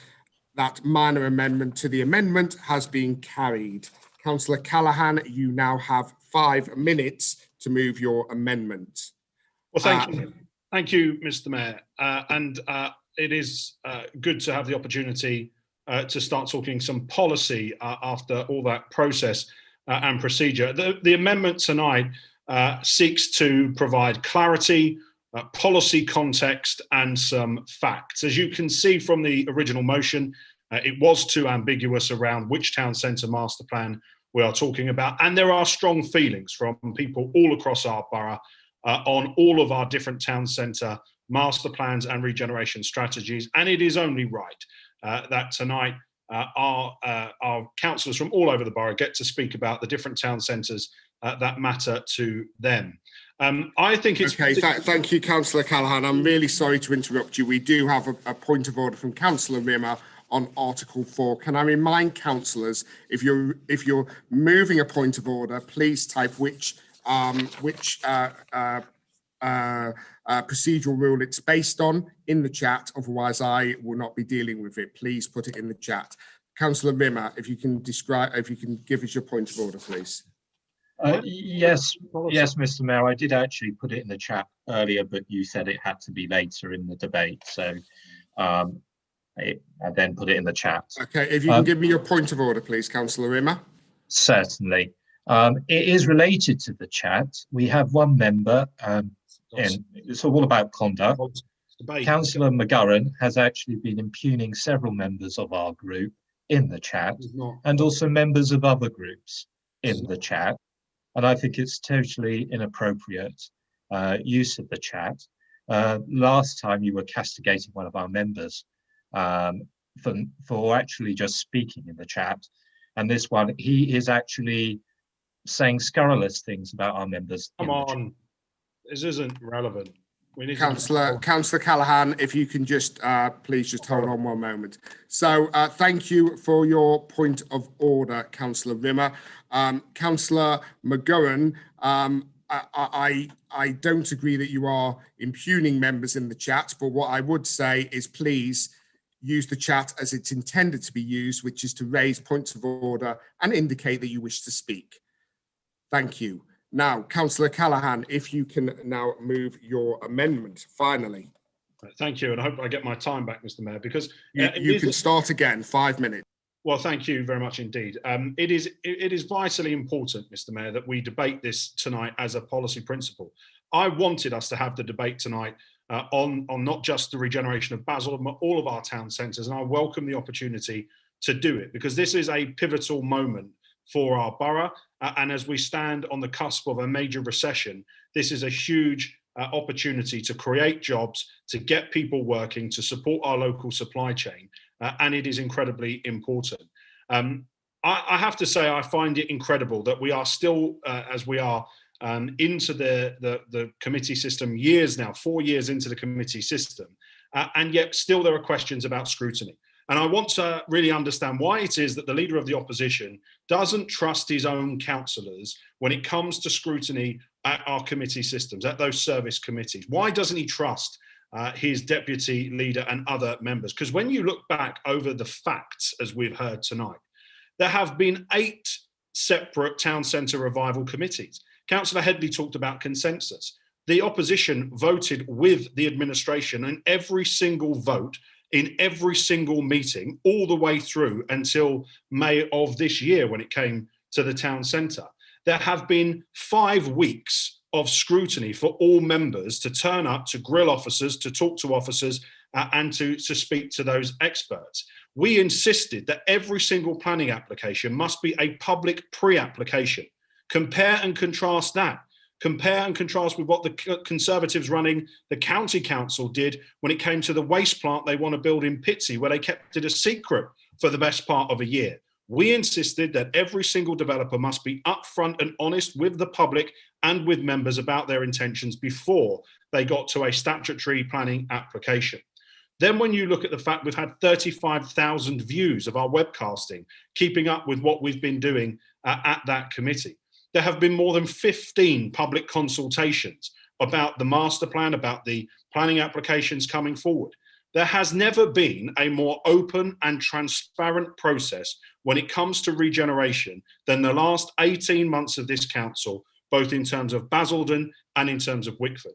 that minor amendment to the amendment has been carried. Councillor Callaghan, you now have 5 minutes to move your amendment. Well, thank you. Thank you, Mr. Mayor. It is good to have the opportunity to start talking some policy after all that process and procedure. The amendment tonight seeks to provide clarity, policy context, and some facts. As you can see from the original motion, it was too ambiguous around which town centre master plan we are talking about. And there are strong feelings from people all across our borough on all of our different town centre master plans and regeneration strategies. And it is only right that tonight our councillors from all over the borough get to speak about the different town centres that matter to them. I think it's... Okay, thank you, Councillor Callaghan. I'm really sorry to interrupt you. We do have a point of order from Councillor Rimmer on Article 4. Can I remind councillors, if you're moving a point of order, please type which procedural rule it's based on in the chat. Otherwise, I will not be dealing with it. Please put it in the chat. Councillor Rimmer, if you can give us your point of order, please. Yes, Mr. Mayor, I did actually put it in the chat earlier, but you said it had to be later in the debate, so I then put it in the chat. Okay, if you can give me your point of order, please, Councillor Rimmer. Certainly. It is related to the chat. We have one member, and it's all about conduct. Councillor McGurran has actually been impugning several members of our group in the chat, and also members of other groups in the chat. And I think it's totally inappropriate use of the chat. Last time you were castigating one of our members for actually just speaking in the chat. And this one, he is actually saying scurrilous things about our members. Come on, this isn't relevant. We need Councillor Callaghan, if you can just please just hold on one moment. So thank you for your point of order, Councillor Rimmer. Councillor McGurran, I don't agree that you are impugning members in the chat, but what I would say is please use the chat as it's intended to be used, which is to raise points of order and indicate that you wish to speak. Thank you. Now, Councillor Callaghan, if you can now move your amendment, finally. Thank you, and I hope I get my time back, Mr. Mayor, because... You can start again, 5 minutes. Well, thank you very much indeed. It is vitally important, Mr. Mayor, that we debate this tonight as a policy principle. I wanted us to have the debate tonight on not just the regeneration of Basel, but all of our town centres, and I welcome the opportunity to do it because this is a pivotal moment for our borough. And as we stand on the cusp of a major recession, this is a huge opportunity to create jobs, to get people working, to support our local supply chain. And it is incredibly important. I have to say, I find it incredible that we are still, as we are into the committee system years now, 4 years into the committee system, and yet still there are questions about scrutiny. And I want to really understand why it is that the leader of the opposition doesn't trust his own councillors when it comes to scrutiny at our committee systems, at those service committees. Why doesn't he trust his deputy leader and other members? Because when you look back over the facts, as we've heard tonight, there have been 8 separate town centre revival committees. Councillor Headley talked about consensus. The opposition voted with the administration in every single vote, in every single meeting, all the way through until May of this year when it came to the town centre. There have been 5 weeks of scrutiny for all members to turn up, to grill officers, to talk to officers, and to speak to those experts. We insisted that every single planning application must be a public pre-application. Compare and contrast that. Compare and contrast with what the Conservatives running the county council did when it came to the waste plant they want to build in Pitsea, where they kept it a secret for the best part of a year. We insisted that every single developer must be upfront and honest with the public and with members about their intentions before they got to a statutory planning application. Then when you look at the fact we've had 35,000 views of our webcasting, keeping up with what we've been doing at that committee. There have been more than 15 public consultations about the master plan, about the planning applications coming forward. There has never been a more open and transparent process when it comes to regeneration than the last 18 months of this council, both in terms of Basildon and in terms of Wickford.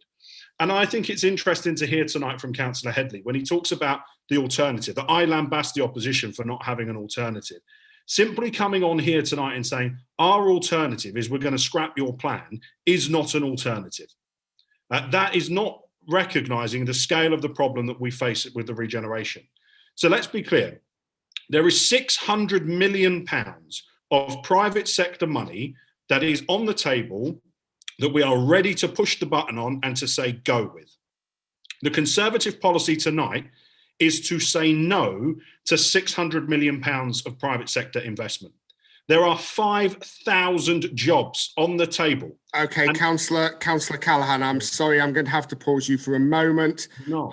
And I think it's interesting to hear tonight from Councillor Headley when he talks about the alternative, that I lambast the opposition for not having an alternative. Simply coming on here tonight and saying our alternative is we're going to scrap your plan is not an alternative. That is not recognising the scale of the problem that we face with the regeneration. So let's be clear. There is £600 million of private sector money that is on the table that we are ready to push the button on and to say go with. The Conservative policy tonight is to say no to £600 million of private sector investment. There are 5,000 jobs on the table. Okay, Councillor Callaghan, I'm sorry, I'm going to have to pause you for a moment. No.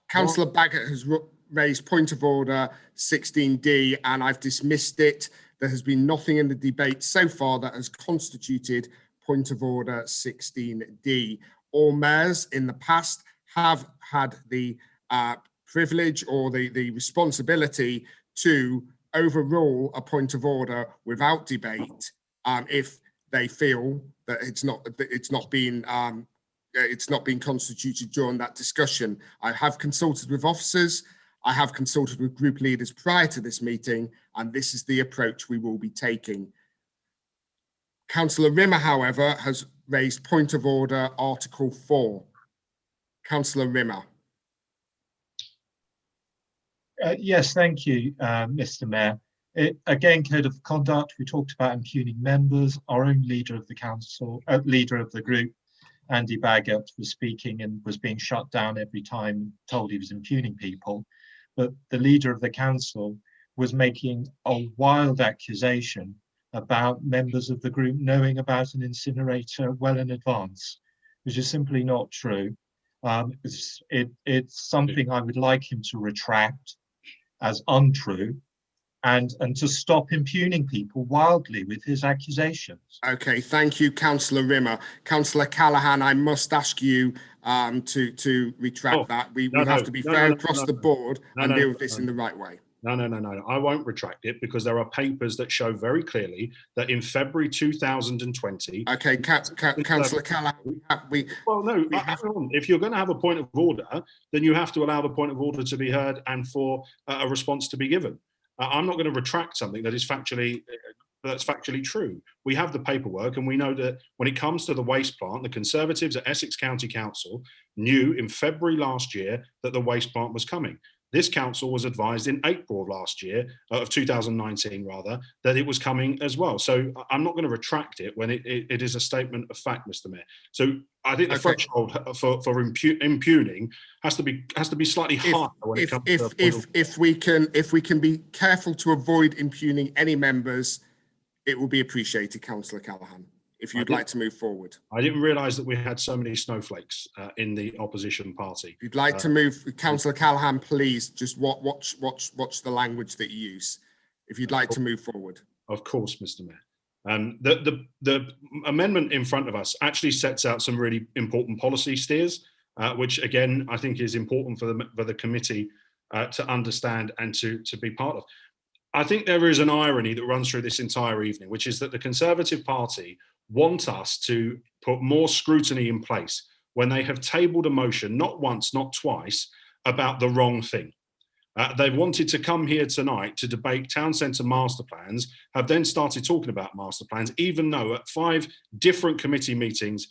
Councillor Baggott has raised point of order 16D and I've dismissed it. There has been nothing in the debate so far that has constituted point of order 16D. All mayors in the past have had the privilege or the responsibility to overrule a point of order without debate if they feel that it's not been constituted during that discussion. I have consulted with officers, I have consulted with group leaders prior to this meeting, and this is the approach we will be taking. Councillor Rimmer, however, has raised point of order Article 4. Councillor Rimmer. Yes, thank you, Mr. Mayor. Again, code of conduct, we talked about impugning members. Our own leader of the council, leader of the group, Andy Baggott, was speaking and was being shut down every time told he was impugning people. But the leader of the council was making a wild accusation about members of the group knowing about an incinerator well in advance, which is simply not true. It's something I would like him to retract as untrue and to stop impugning people wildly with his accusations. Okay, thank you, Councillor Rimmer. Councillor Callaghan, I must ask you to retract that. We have to be fair across the board and deal with this in the right way. No, I won't retract it because there are papers that show very clearly that in February 2020... Okay, Councillor Callaghan, Well, no, hang on. If you're going to have a point of order, then you have to allow the point of order to be heard and for a response to be given. I'm not going to retract something that is factually true. We have the paperwork and we know that when it comes to the waste plant, the Conservatives at Essex County Council knew in February last year that the waste plant was coming. This council was advised in April of last year, of 2019 rather, that it was coming as well. So I'm not going to retract it when it is a statement of fact, Mr. Mayor. So I think the threshold for impugning has to be slightly higher when it comes to if we can be careful to avoid impugning any members, it will be appreciated, Councillor Callaghan. if you'd like to move forward. I didn't realise that we had so many snowflakes in the opposition party. If you'd like to move, Councillor Callaghan, please just watch the language that you use. If you'd like to move forward. Of course, Mr. Mayor. The amendment in front of us actually sets out some really important policy steers, which again I think is important for the committee to understand and to be part of. I think there is an irony that runs through this entire evening, which is that the Conservative Party want us to put more scrutiny in place when they have tabled a motion, not once, not twice, about the wrong thing. They wanted to come here tonight to debate town centre master plans, have then started talking about master plans, even though at 5 different committee meetings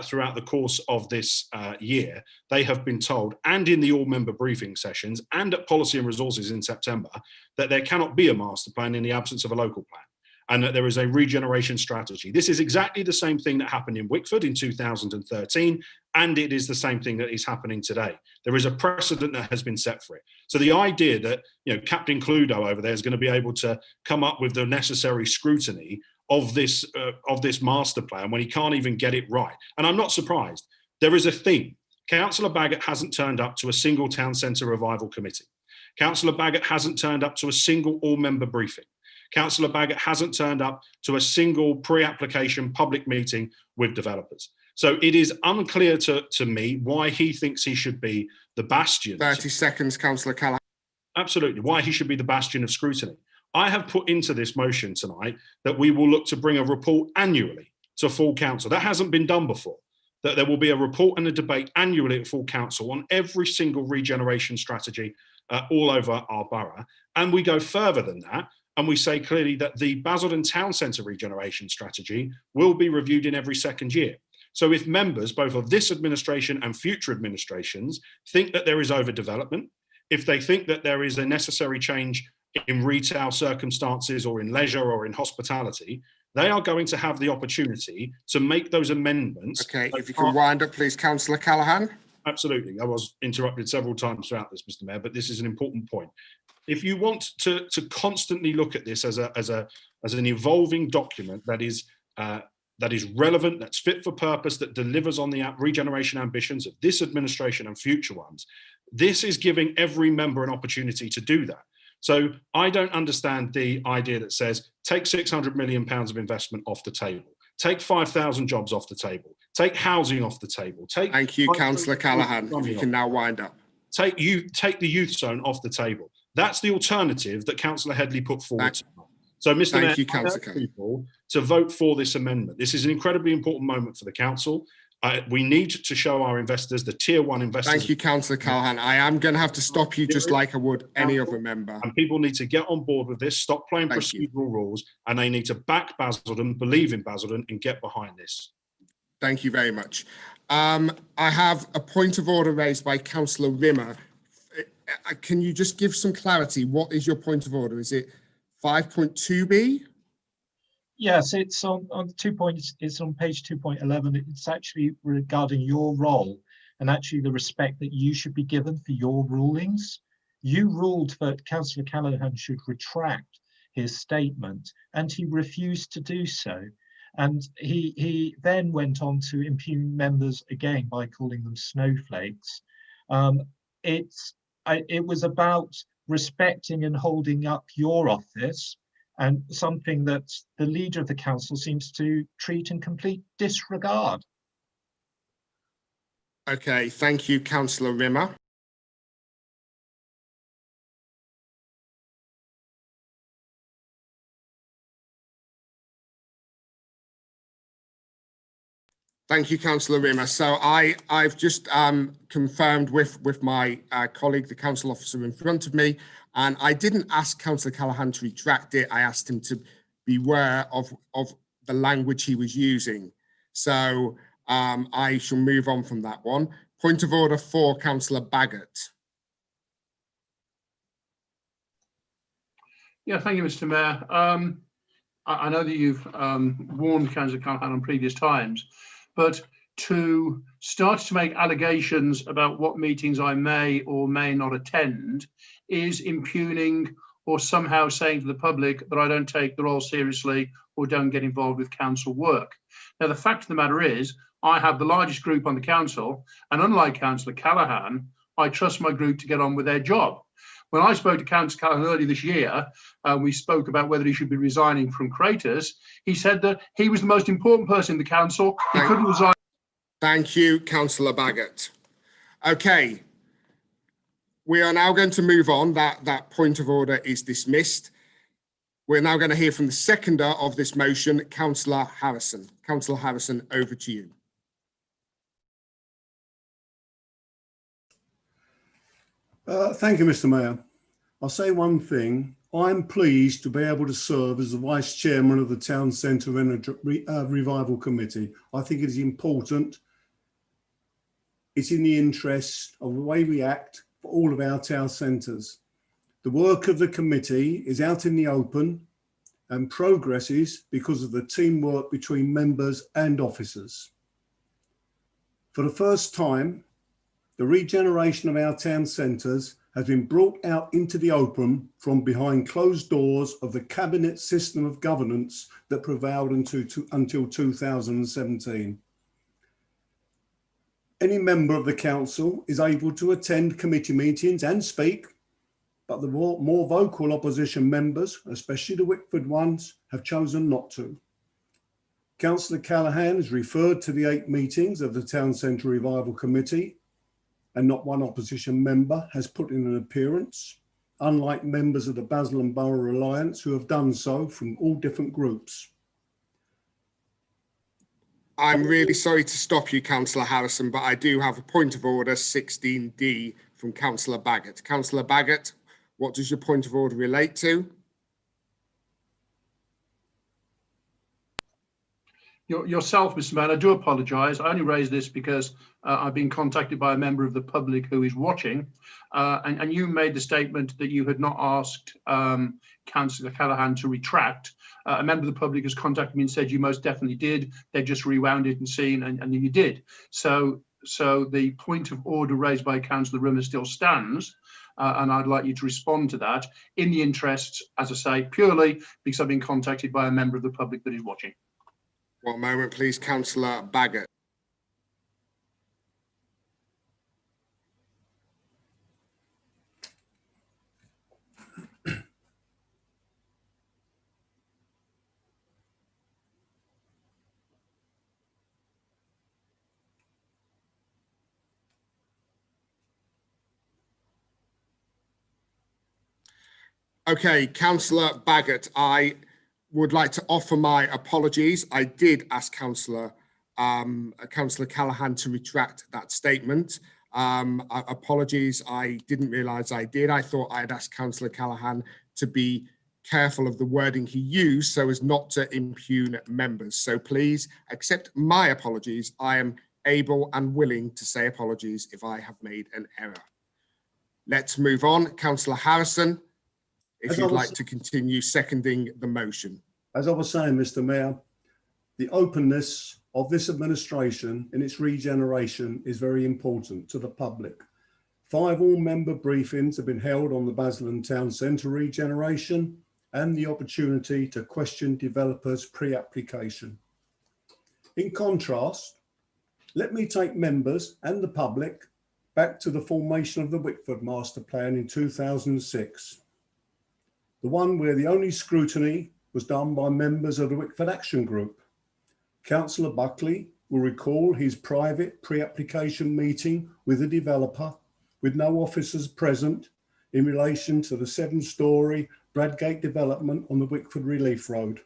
throughout the course of this year, they have been told, and in the all-member briefing sessions, and at Policy and Resources in September, that there cannot be a master plan in the absence of a local plan, and that there is a regeneration strategy. This is exactly the same thing that happened in Wickford in 2013, and it is the same thing that is happening today. There is a precedent that has been set for it. So the idea that Captain Cluedo over there is going to be able to come up with the necessary scrutiny of this master plan when he can't even get it right. And I'm not surprised. There is a theme. Councillor Baggott hasn't turned up to a single town centre revival committee. Councillor Baggott hasn't turned up to a single all-member briefing. Councillor Baggott hasn't turned up to a single pre-application public meeting with developers. So it is unclear to me why he thinks he should be the bastion. 30 seconds, Councillor Callaghan. Absolutely, why he should be the bastion of scrutiny. I have put into this motion tonight that we will look to bring a report annually to full council. That hasn't been done before. That there will be a report and a debate annually at full council on every single regeneration strategy all over our borough. And we go further than that, and we say clearly that the Basildon Town Centre regeneration strategy will be reviewed in every second year. So if members, both of this administration and future administrations, think that there is overdevelopment, if they think that there is a necessary change in retail circumstances or in leisure or in hospitality, they are going to have the opportunity to make those amendments. Okay, if you can wind up, please, Councillor Callaghan. Absolutely. I was interrupted several times throughout this, Mr. Mayor, but this is an important point. If you want to constantly look at this as an evolving document that is relevant, that's fit for purpose, that delivers on the regeneration ambitions of this administration and future ones, this is giving every member an opportunity to do that. So I don't understand the idea that says, take £600 million of investment off the table, take 5,000 jobs off the table, take housing off the table. Thank you, Councillor Callaghan. You can now wind up. Take the youth zone off the table. That's the alternative that Councillor Headley put forward. So, Mr. Mayor, I urge people to vote for this amendment. This is an incredibly important moment for the council. We need to show our investors, the tier 1 investors. Thank you, Councillor Callaghan. I am going to have to stop you just like I would any other member. And people need to get on board with this, stop playing procedural rules, and they need to back Basildon, believe in Basildon, and get behind this. Thank you very much. I have a point of order raised by Councillor Rimmer. Can you just give some clarity? What is your point of order? Is it 5.2b? Yes, it's on 2 points. It's on page 2.11. It's actually regarding your role and actually the respect that you should be given for your rulings. You ruled that Councillor Callaghan should retract his statement, and he refused to do so. And he then went on to impugn members again by calling them snowflakes. It was about respecting and holding up your office, and something that the leader of the council seems to treat in complete disregard. Okay, thank you, Councillor Rimmer. Thank you, Councillor Rimmer. So I've just confirmed with my colleague, the council officer in front of me, and I didn't ask Councillor Callaghan to retract it. I asked him to beware of the language he was using. So I shall move on from that one. Point of order for Councillor Baggott. Yeah, thank you, Mr. Mayor. I know that you've warned Councillor Callaghan on previous times, but to start to make allegations about what meetings I may or may not attend is impugning or somehow saying to the public that I don't take the role seriously or don't get involved with council work. Now, the fact of the matter is, I have the largest group on the council, and unlike Councillor Callaghan, I trust my group to get on with their job. When I spoke to Councillor Callaghan earlier this year, we spoke about whether he should be resigning from Craters. He said that he was the most important person in the council. He couldn't resign. Thank you, Councillor Baggott. Okay, we are now going to move on. That point of order is dismissed. We're now going to hear from the seconder of this motion, Councillor Harrison. Councillor Harrison, over to you. Thank you, Mr. Mayor. I'll say one thing. I'm pleased to be able to serve as the Vice Chairman of the Town Centre Revival Committee. I think it is important. It's in the interest of the way we act for all of our town centres. The work of the committee is out in the open and progresses because of the teamwork between members and officers. For the first time, the regeneration of our town centres has been brought out into the open from behind closed doors of the cabinet system of governance that prevailed until 2017. Any member of the council is able to attend committee meetings and speak, but the more vocal opposition members, especially the Wickford ones, have chosen not to. Councillor Callaghan has referred to the 8 meetings of the Town Centre Revival Committee, and not one opposition member has put in an appearance, unlike members of the Basildon Borough Alliance who have done so from all different groups. I'm really sorry to stop you, Councillor Harrison, but I do have a point of order 16D from Councillor Baggott. Councillor Baggott, what does your point of order relate to? Yourself, Mr. Mayor, I do apologise. I only raised this because I've been contacted by a member of the public who is watching, and you made the statement that you had not asked Councillor Callaghan to retract. A member of the public has contacted me and said you most definitely did. They've just rewound it and seen, and you did. So the point of order raised by Councillor Rimmer still stands, and I'd like you to respond to that in the interests, as I say, purely because I've been contacted by a member of the public that is watching. One moment, please, Councillor Baggott. Okay, Councillor Baggott, I would like to offer my apologies. I did ask Councillor Callaghan to retract that statement. Apologies, I didn't realise I did. I thought I'd asked Councillor Callaghan to be careful of the wording he used so as not to impugn members. So please accept my apologies. I am able and willing to say apologies if I have made an error. Let's move on. Councillor Harrison, if you'd like to continue seconding the motion. As I was saying, Mr. Mayor, the openness of this administration in its regeneration is very important to the public. 5 all-member briefings have been held on the Basildon Town Centre regeneration and the opportunity to question developers' pre-application. In contrast, let me take members and the public back to the formation of the Wickford Master Plan in 2006. The one where the only scrutiny was done by members of the Wickford Action Group. Councillor Buckley will recall his private pre-application meeting with the developer with no officers present in relation to the 7-storey Bradgate development on the Wickford Relief Road.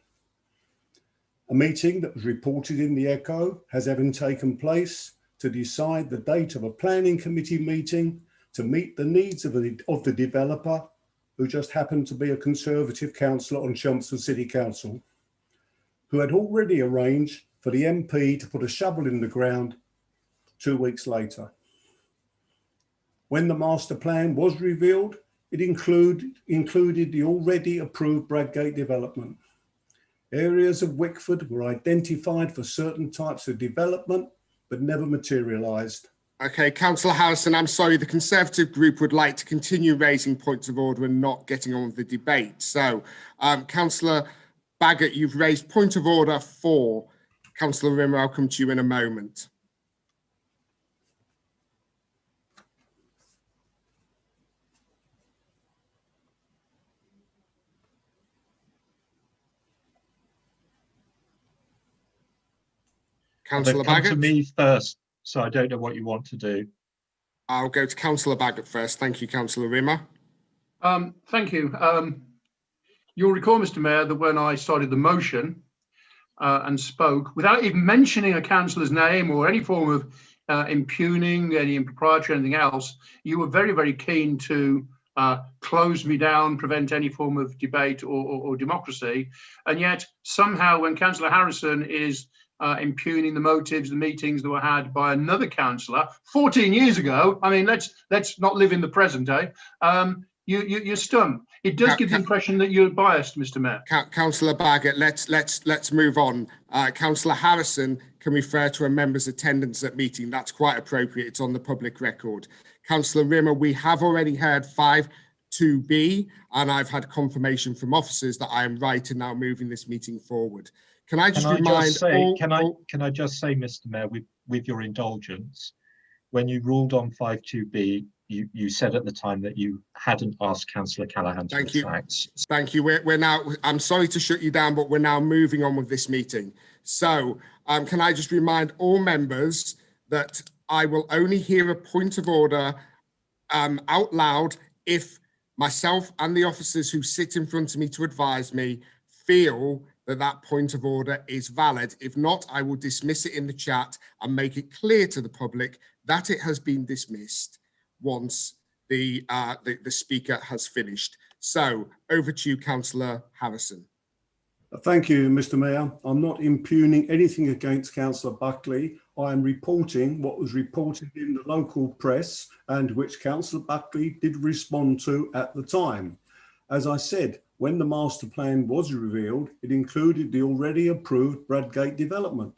A meeting that was reported in the Echo has even taken place to decide the date of a planning committee meeting to meet the needs of the developer, who just happened to be a Conservative councillor on Chelmsford City Council, who had already arranged for the MP to put a shovel in the ground 2 weeks later. When the master plan was revealed, it included the already approved Bradgate development. Areas of Wickford were identified for certain types of development, but never materialised. Okay, Councillor Harrison, I'm sorry, the Conservative group would like to continue raising points of order and not getting on with the debate. So, Councillor Baggott, you've raised point of order 4. Councillor Rimmer, I'll come to you in a moment. Councillor Come to Baggott? me first, so I don't know what you want to do. I'll go to Councillor Baggott first. Thank you, Councillor Rimmer. Thank you. You'll recall, Mr. Mayor, that when I started the motion and spoke, without even mentioning a councillor's name or any form of impugning, any impropriety or anything else, you were very, very keen to close me down, prevent any form of debate or democracy. And yet, somehow, when Councillor Harrison is impugning the motives, the meetings that were had by another councillor 14 years ago. I mean, let's not live in the present, eh? You're stunned. It does give the impression that you're biased, Mr. Mayor. Councillor Baggott, let's move on. Councillor Harrison can refer to a member's attendance at meeting. That's quite appropriate. It's on the public record. Councillor Rimmer, we have already heard 5.2b, and I've had confirmation from officers that I am right in now moving this meeting forward. Can I just remind can I just say, Mr. Mayor, with your indulgence, when you ruled on 5.2b, you said at the time that you hadn't asked Councillor Callaghan to retract. Thank you. We're now, I'm sorry to shut you down, but we're now moving on with this meeting. So can I just remind all members that I will only hear a point of order out loud if myself and the officers who sit in front of me to advise me feel that point of order is valid. If not, I will dismiss it in the chat and make it clear to the public that it has been dismissed once the speaker has finished. So over to you, Councillor Harrison. Thank you, Mr. Mayor. I'm not impugning anything against Councillor Buckley. I am reporting what was reported in the local press and which Councillor Buckley did respond to at the time. As I said, when the master plan was revealed, it included the already approved Bradgate development.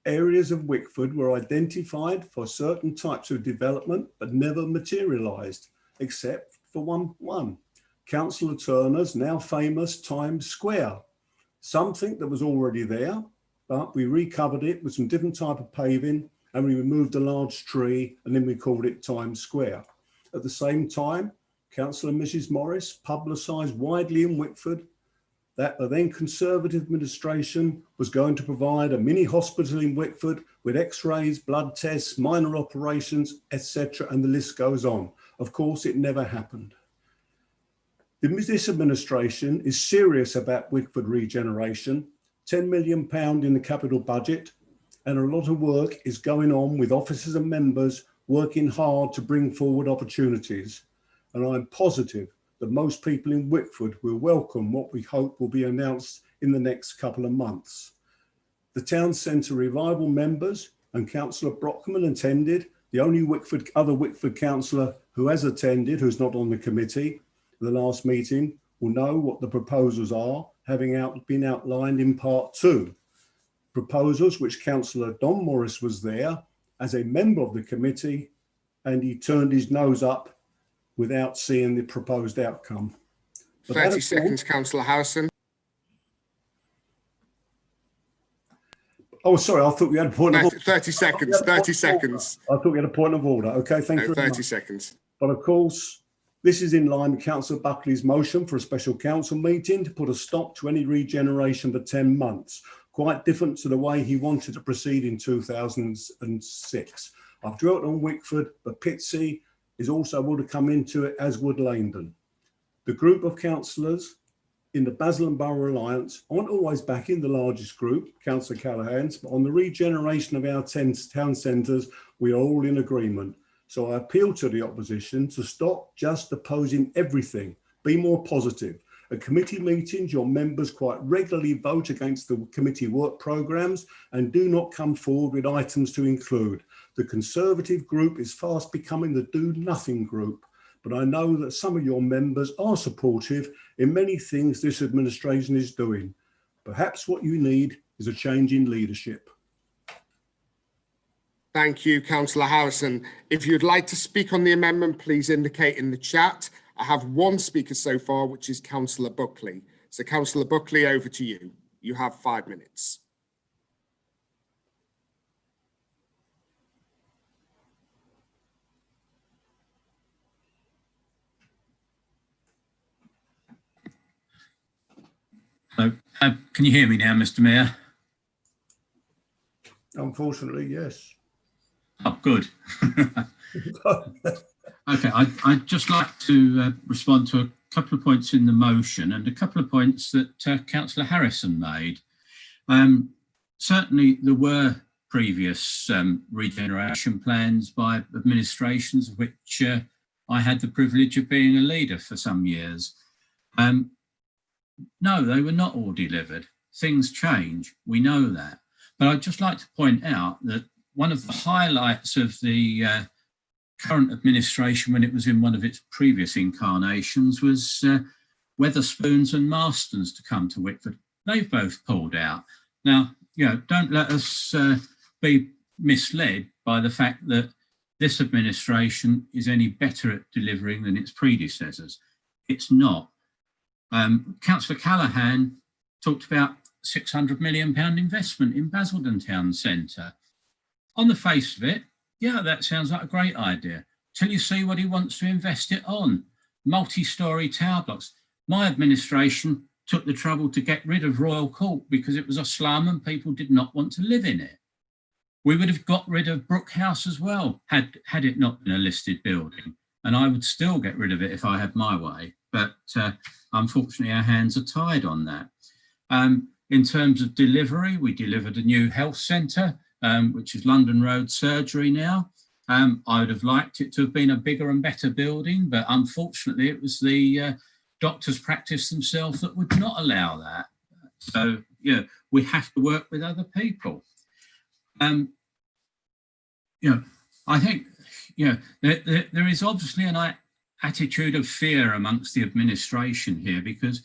Areas of Wickford were identified for certain types of development, but never materialised, except for one. Councillor Turner's now famous Times Square. Something that was already there, but we recovered it with some different type of paving, and we removed a large tree, and then we called it Times Square. At the same time, Councillor and Mrs. Morris publicised widely in Wickford that the then Conservative administration was going to provide a mini hospital in Wickford with x-rays, blood tests, minor operations, etc. and the list goes on. Of course, it never happened. This administration is serious about Wickford regeneration, £10 million in the capital budget, and a lot of work is going on with officers and members working hard to bring forward opportunities. And I'm positive that most people in Wickford will welcome what we hope will be announced in the next couple of months. The town centre revival members and Councillor Brockman attended. The only other Wickford councillor who has attended, who's not on the committee, the last meeting, will know what the proposals are, having been outlined in part 2. Proposals which Councillor Don Morris was there as a member of the committee, and he turned his nose up without seeing the proposed outcome. But 30 seconds, Councillor Harrison. Oh, sorry, I thought we had a point of order. 30 seconds, 30 seconds. I thought we had a point of order. Okay, thank you very much. 30 seconds. But of course, this is in line with Councillor Buckley's motion for a special council meeting to put a stop to any regeneration for 10 months. Quite different to the way he wanted to proceed in 2006. I've dwelt on Wickford, but Pitsea is also able to come into it, as would Langdon. The group of councillors in the Basel and Borough Alliance aren't always backing the largest group, Councillor Callaghan's, but on the regeneration of our town centres, we are all in agreement. So I appeal to the opposition to stop just opposing everything. Be more positive. At committee meetings, your members quite regularly vote against the committee work programmes and do not come forward with items to include. The Conservative group is fast becoming the do-nothing group, but I know that some of your members are supportive in many things this administration is doing. Perhaps what you need is a change in leadership. Thank you, Councillor Harrison. If you'd like to speak on the amendment, please indicate in the chat. I have one speaker so far, which is Councillor Buckley. So Councillor Buckley, over to you. You have 5 minutes. Hello. Can you hear me now, Mr. Mayor? Unfortunately, yes. Oh, good. Okay, I'd just like to respond to a couple of points in the motion and a couple of points that Councillor Harrison made. Certainly, there were previous regeneration plans by administrations, of which I had the privilege of being a leader for some years. No, they were not all delivered. Things change, we know that. But I'd just like to point out that one of the highlights of the current administration, when it was in one of its previous incarnations, was Weatherspoons and Marstons to come to Whitford. They've both pulled out. Now, you know, don't let us be misled by the fact that this administration is any better at delivering than its predecessors. It's not. Councillor Callaghan talked about £600 million investment in Basildon Town Centre. On the face of it, yeah, that sounds like a great idea, till you see what he wants to invest it on. Multi-storey tower blocks. My administration took the trouble to get rid of Royal Court because it was a slum and people did not want to live in it. We would have got rid of Brook House as well, had it not been a listed building. And I would still get rid of it if I had my way. But unfortunately, our hands are tied on that. In terms of delivery, we delivered a new health centre, which is London Road Surgery now. I would have liked it to have been a bigger and better building, but unfortunately, it was the doctors' practice themselves that would not allow that. So, you know, we have to work with other people. You know, I think, you know, there is obviously an attitude of fear amongst the administration here, because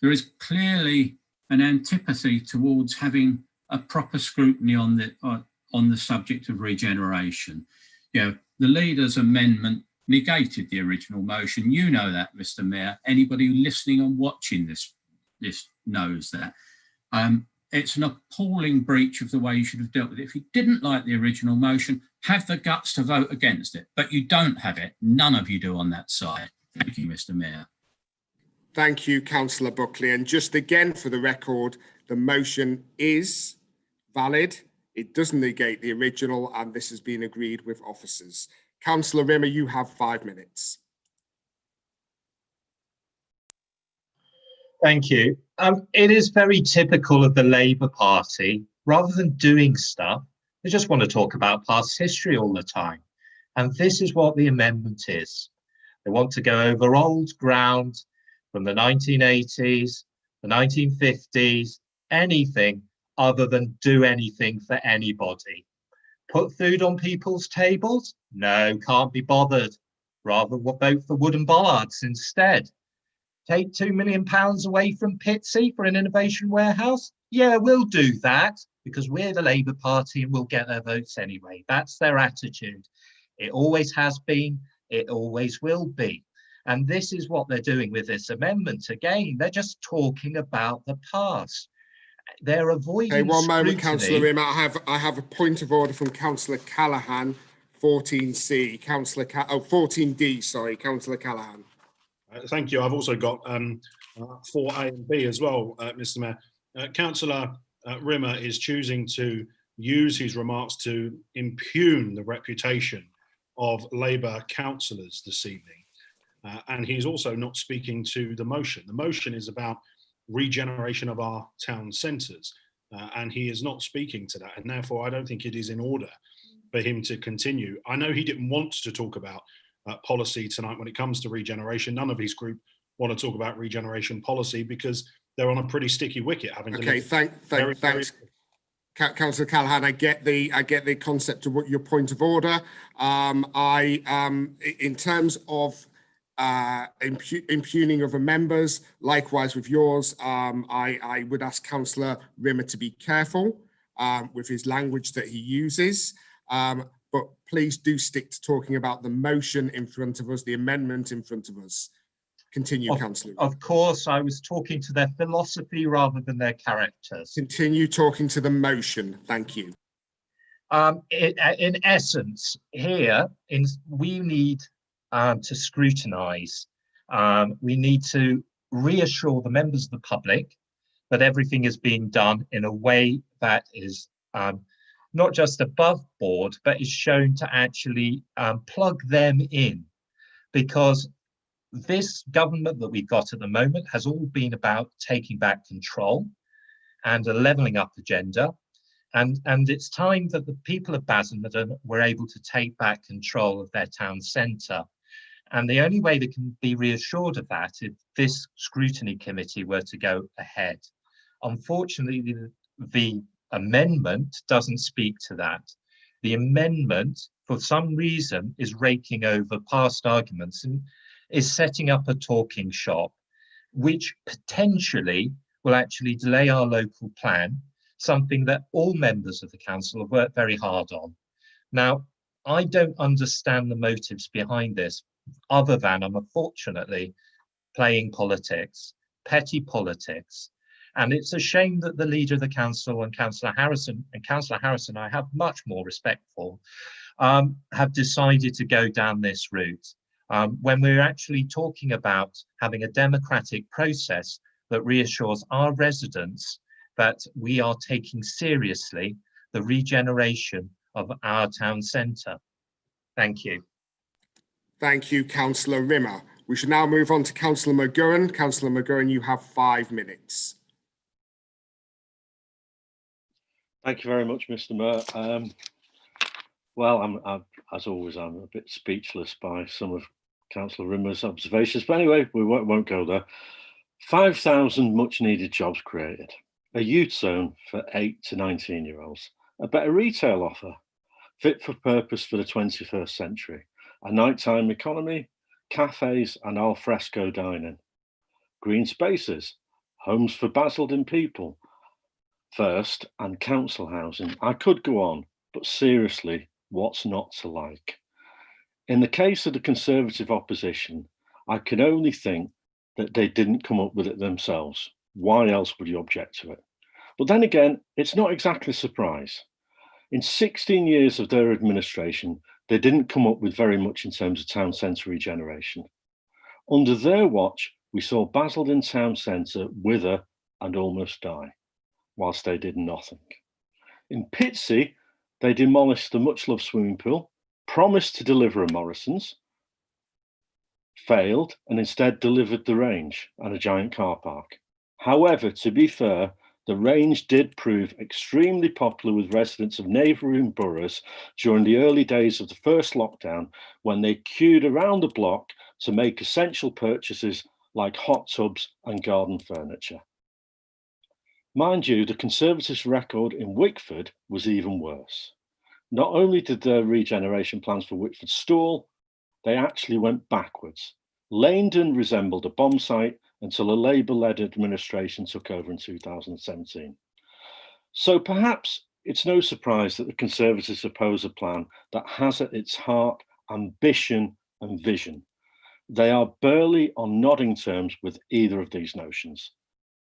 there is clearly an antipathy towards having a proper scrutiny on the subject of regeneration. You know, the leader's amendment negated the original motion. You know that, Mr. Mayor. Anybody listening and watching this knows that. It's an appalling breach of the way you should have dealt with it. If you didn't like the original motion, have the guts to vote against it, but you don't have it. None of you do on that side. Thank you, Mr. Mayor. Thank you, Councillor Buckley. And just again, for the record, the motion is valid. It doesn't negate the original, and this has been agreed with officers. Councillor Rimmer, you have 5 minutes. Thank you. It is very typical of the Labour Party. Rather than doing stuff, they just want to talk about past history all the time. And this is what the amendment is. They want to go over old ground from the 1980s, the 1950s, anything other than do anything for anybody. Put food on people's tables? No, can't be bothered. Rather vote for wooden bollards instead. Take £2 million away from Pitsy for an innovation warehouse? Yeah, we'll do that because we're the Labour Party and we'll get their votes anyway. That's their attitude. It always has been, it always will be. And this is what they're doing with this amendment. Again, they're just talking about the past. They're avoiding Okay, one moment, scrutiny. Councillor Rimmer. I have a point of order from Councillor Callaghan, 14C. 14D, sorry, Councillor Callaghan. Thank you. I've also got 4A and B as well, Mr. Mayor. Councillor Rimmer is choosing to use his remarks to impugn the reputation of Labour councillors this evening. And he's also not speaking to the motion. The motion is about regeneration of our town centres, and he is not speaking to that. And therefore, I don't think it is in order for him to continue. I know he didn't want to talk about policy tonight when it comes to regeneration. None of his group want to talk about regeneration policy because they're on a pretty sticky wicket. Having Okay, to thanks, Councillor Callaghan. I get the concept of what your point of order. In terms of impugning other members, likewise with yours, I would ask Councillor Rimmer to be careful with his language that he uses. But please do stick to talking about the motion in front of us, the amendment in front of us. Continue, Councillor. Of course, I was talking to their philosophy rather than their characters. Continue talking to the motion. Thank you. In essence, here, we need to scrutinise. We need to reassure the members of the public that everything is being done in a way that is not just above board, but is shown to actually plug them in. Because this government that we've got at the moment has all been about taking back control and a levelling up agenda. And it's time that the people of Basildon were able to take back control of their town centre. And the only way they can be reassured of that if this scrutiny committee were to go ahead. Unfortunately, the amendment doesn't speak to that. The amendment, for some reason, is raking over past arguments and is setting up a talking shop, which potentially will actually delay our local plan, something that all members of the council have worked very hard on. Now, I don't understand the motives behind this, other than I'm unfortunately playing politics, petty politics. And it's a shame that the leader of the council and Councillor Harrison I have much more respect for, have decided to go down this route. When we're actually talking about having a democratic process that reassures our residents that we are taking seriously the regeneration of our town centre. Thank you. Thank you, Councillor Rimmer. We should now move on to Councillor McGurran. Councillor McGurran, you have 5 minutes. Thank you very much, Mr. Mayor. Well, as always, I'm a bit speechless by some of Councillor Rimmer's observations, but anyway, we won't go there. 5,000 much needed jobs created, a youth zone for 8 to 19-year-olds, a better retail offer, fit for purpose for the 21st century, a nighttime economy, cafes and al fresco dining, green spaces, homes for Basildon people, first and council housing. I could go on, but seriously, what's not to like? In the case of the Conservative opposition, I can only think that they didn't come up with it themselves. Why else would you object to it? But then again, it's not exactly a surprise. In 16 years of their administration, they didn't come up with very much in terms of town centre regeneration. Under their watch, we saw Basildon town centre wither and almost die, whilst they did nothing. In Pitsea, they demolished the much-loved swimming pool, promised to deliver a Morrison's, failed, and instead delivered the range and a giant car park. However, to be fair, the range did prove extremely popular with residents of neighbouring boroughs during the early days of the first lockdown, when they queued around the block to make essential purchases like hot tubs and garden furniture. Mind you, the Conservatives' record in Wickford was even worse. Not only did their regeneration plans for Wickford stall, they actually went backwards. Leindon resembled a bomb site until a Labour-led administration took over in 2017. So perhaps it's no surprise that the Conservatives oppose a plan that has at its heart ambition and vision. They are barely on nodding terms with either of these notions.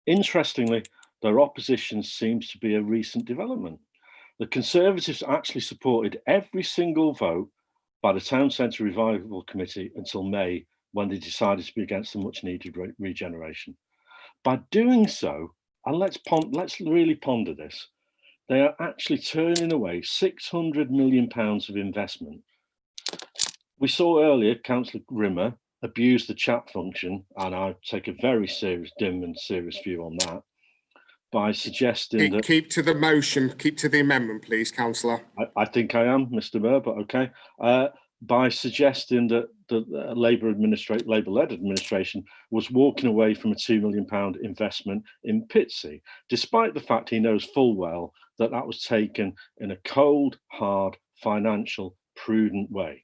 Interestingly, their opposition seems to be a recent development. The Conservatives actually supported every single vote by the Town Centre Revival Committee until May, when they decided to be against the much needed regeneration. By doing so, and let's really ponder this, they are actually turning away £600 million of investment. We saw earlier Councillor Rimmer abuse the chat function, and I take a very dim and serious view on that, by suggesting that... Keep to the motion, keep to the amendment, please, Councillor. I think I am, Mr. Mayor, but okay. By suggesting that the Labour-led administration was walking away from a £2 million investment in Pitsea, despite the fact he knows full well that that was taken in a cold, hard, financial, prudent way.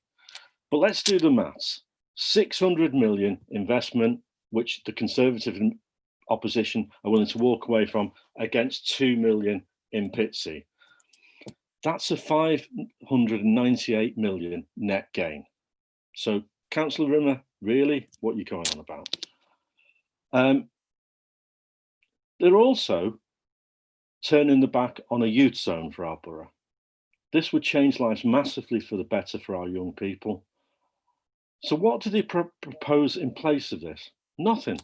But let's do the maths. 600 million investment, which the Conservative opposition are willing to walk away from, against 2 million in Pitsea. That's a 598 million net gain. So, Councillor Rimmer, really, what are you going on about? They're also turning the back on a youth zone for our borough. This would change lives massively for the better for our young people. So what do they propose in place of this? Nothing.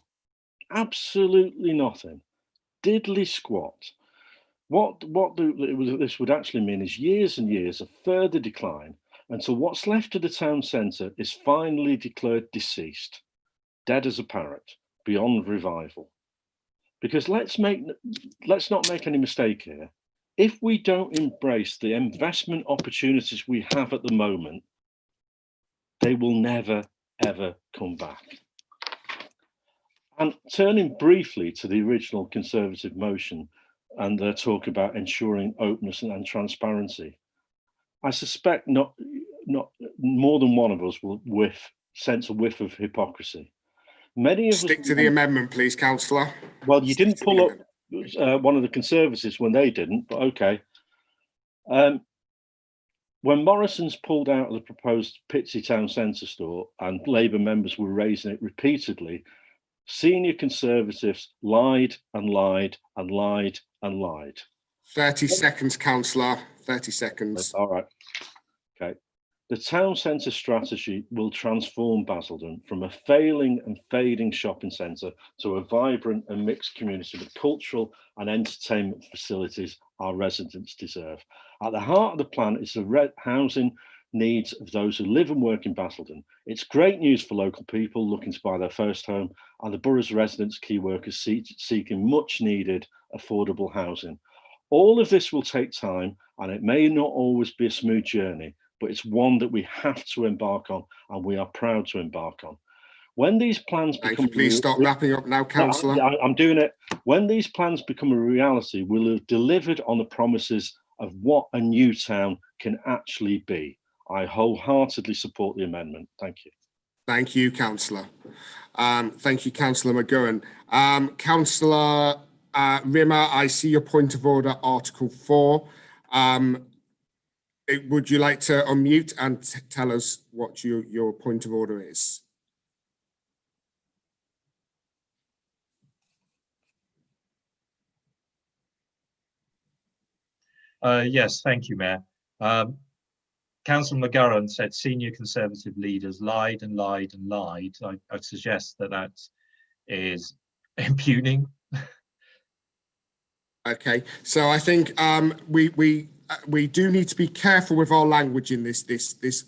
Absolutely nothing. Diddly squat. What this would actually mean is years and years of further decline until what's left of the town centre is finally declared deceased, dead as a parrot, beyond revival. Because let's not make any mistake here. If we don't embrace the investment opportunities we have at the moment, they will never, ever come back. And turning briefly to the original Conservative motion and their talk about ensuring openness and transparency, I suspect not more than one of us will sense a whiff of hypocrisy. Many of Stick us to the amendment, please, Councillor. Well, you didn't pull up one of the Conservatives when they didn't, but okay. When Morrison's pulled out of the proposed Pitsea Town Centre store and Labour members were raising it repeatedly, senior Conservatives lied and lied and lied and lied. 30 seconds, Councillor. 30 seconds. All right. Okay. The town centre strategy will transform Basildon from a failing and fading shopping centre to a vibrant and mixed community with cultural and entertainment facilities our residents deserve. At the heart of the plan is the housing needs of those who live and work in Basildon. It's great news for local people looking to buy their first home and the borough's residents, key workers seeking much needed affordable housing. All of this will take time and it may not always be a smooth journey, but it's one that we have to embark on and we are proud to embark on. When these plans become— Please stop wrapping up now, Councillor. No, I'm doing it. When these plans become a reality, we'll have delivered on the promises of what a new town can actually be. I wholeheartedly support the amendment. Thank you. Thank you, Councillor. Thank you, Councillor McGowan. Councillor Rimmer, I see your point of order, Article 4. Would you like to unmute and tell us what your point of order is? Yes, thank you, Mayor. Councillor McGurran said senior Conservative leaders lied and lied and lied. I'd suggest that is impugning. Okay, so I think we do need to be careful with our language in this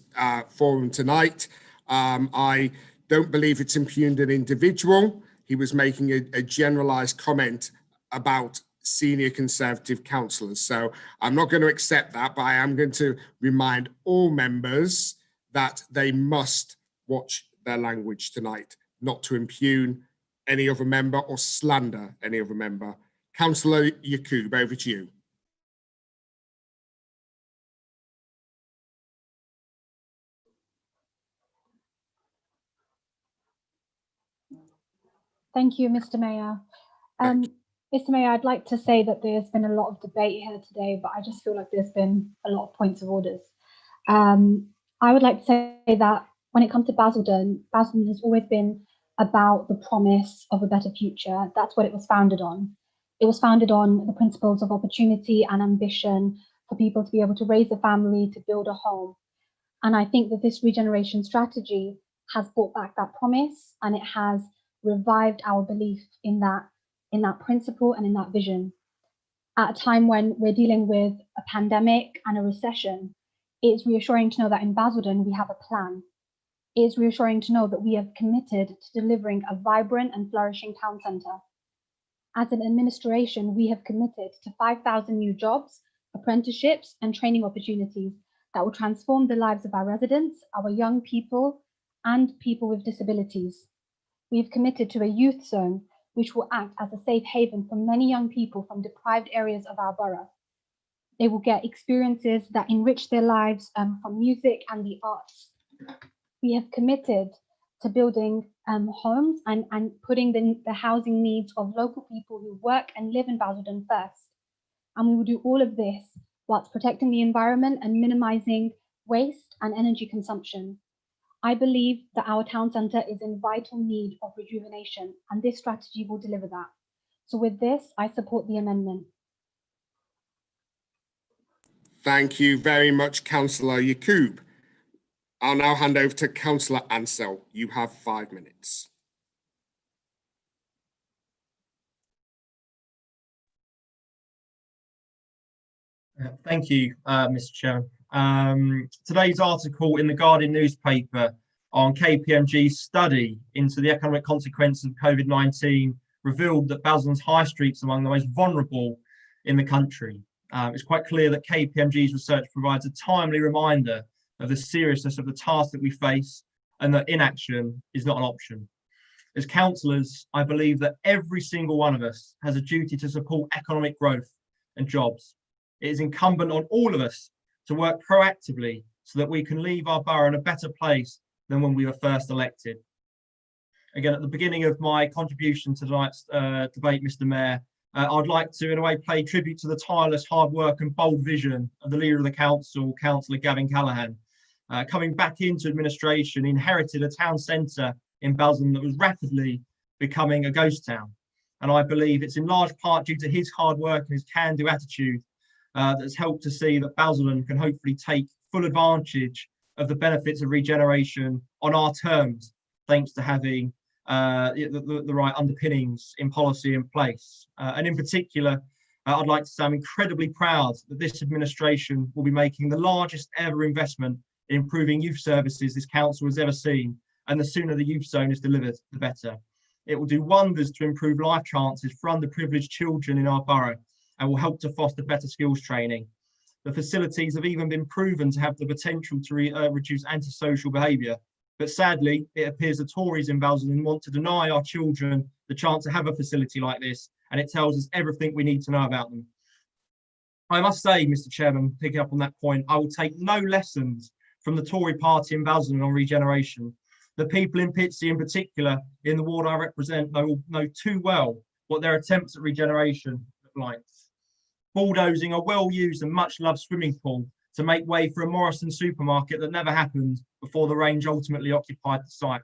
forum tonight. I don't believe it's impugned an individual. He was making a generalised comment about senior Conservative councillors. So I'm not going to accept that, but I am going to remind all members that they must watch their language tonight, not to impugn any other member or slander any other member. Councillor Yacoub, over to you. Thank you, Mr. Mayor. Mr. Mayor, I'd like to say that there's been a lot of debate here today, but I just feel like there's been a lot of points of orders. I would like to say that when it comes to Basildon, Basildon has always been about the promise of a better future. That's what it was founded on. It was founded on the principles of opportunity and ambition for people to be able to raise a family, to build a home. And I think that this regeneration strategy has brought back that promise, and it has revived our belief in that principle and in that vision. At a time when we're dealing with a pandemic and a recession, it's reassuring to know that in Basildon we have a plan. It's reassuring to know that we have committed to delivering a vibrant and flourishing town centre. As an administration, we have committed to 5,000 new jobs, apprenticeships and training opportunities that will transform the lives of our residents, our young people and people with disabilities. We have committed to a youth zone which will act as a safe haven for many young people from deprived areas of our borough. They will get experiences that enrich their lives from music and the arts. We have committed to building homes and putting the housing needs of local people who work and live in Basildon first. And we will do all of this whilst protecting the environment and minimising waste and energy consumption. I believe that our town centre is in vital need of rejuvenation, and this strategy will deliver that. So with this, I support the amendment. Thank you very much, Councillor Yacoub. I'll now hand over to Councillor Ansell. You have 5 minutes. Thank you, Mr. Chairman. Today's article in the Guardian newspaper on KPMG's study into the economic consequences of COVID-19 revealed that Basildon's high streets are among the most vulnerable in the country. It's quite clear that KPMG's research provides a timely reminder of the seriousness of the task that we face and that inaction is not an option. As councillors, I believe that every single one of us has a duty to support economic growth and jobs. It is incumbent on all of us to work proactively so that we can leave our borough in a better place than when we were first elected. Again, at the beginning of my contribution to tonight's debate, Mr. Mayor, I'd like to, in a way, pay tribute to the tireless hard work and bold vision of the leader of the council, Councillor Gavin Callaghan. Coming back into administration, he inherited a town centre in Basildon that was rapidly becoming a ghost town. And I believe it's in large part due to his hard work and his can-do attitude that's helped to see that Basildon can hopefully take full advantage of the benefits of regeneration on our terms, thanks to having the right underpinnings in policy in place. And in particular, I'd like to say I'm incredibly proud that this administration will be making the largest ever investment in improving youth services this council has ever seen. And the sooner the youth zone is delivered, the better. It will do wonders to improve life chances for underprivileged children in our borough and will help to foster better skills training. The facilities have even been proven to have the potential to reduce antisocial behaviour. But sadly, it appears the Tories in Basildon want to deny our children the chance to have a facility like this, and it tells us everything we need to know about them. I must say, Mr. Chairman, picking up on that point, I will take no lessons from the Tory party in Basildon on regeneration. The people in Pitsea in particular, in the ward I represent, know too well what their attempts at regeneration look like. Bulldozing a well-used and much-loved swimming pool to make way for a Morrison supermarket that never happened before the range ultimately occupied the site.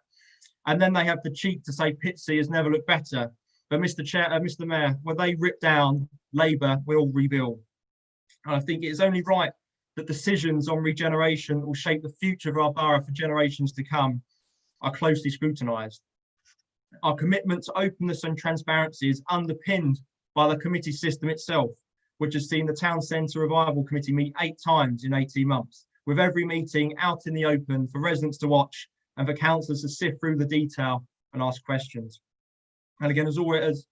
And then they have the cheek to say Pitsea has never looked better. But Mr. Mayor, when they rip down, Labour will rebuild. And I think it is only right that decisions on regeneration will shape the future of our borough for generations to come are closely scrutinised. Our commitment to openness and transparency is underpinned by the committee system itself, which has seen the Town Centre Revival Committee meet 8 times in 18 months, with every meeting out in the open for residents to watch and for councillors to sift through the detail and ask questions. And again, as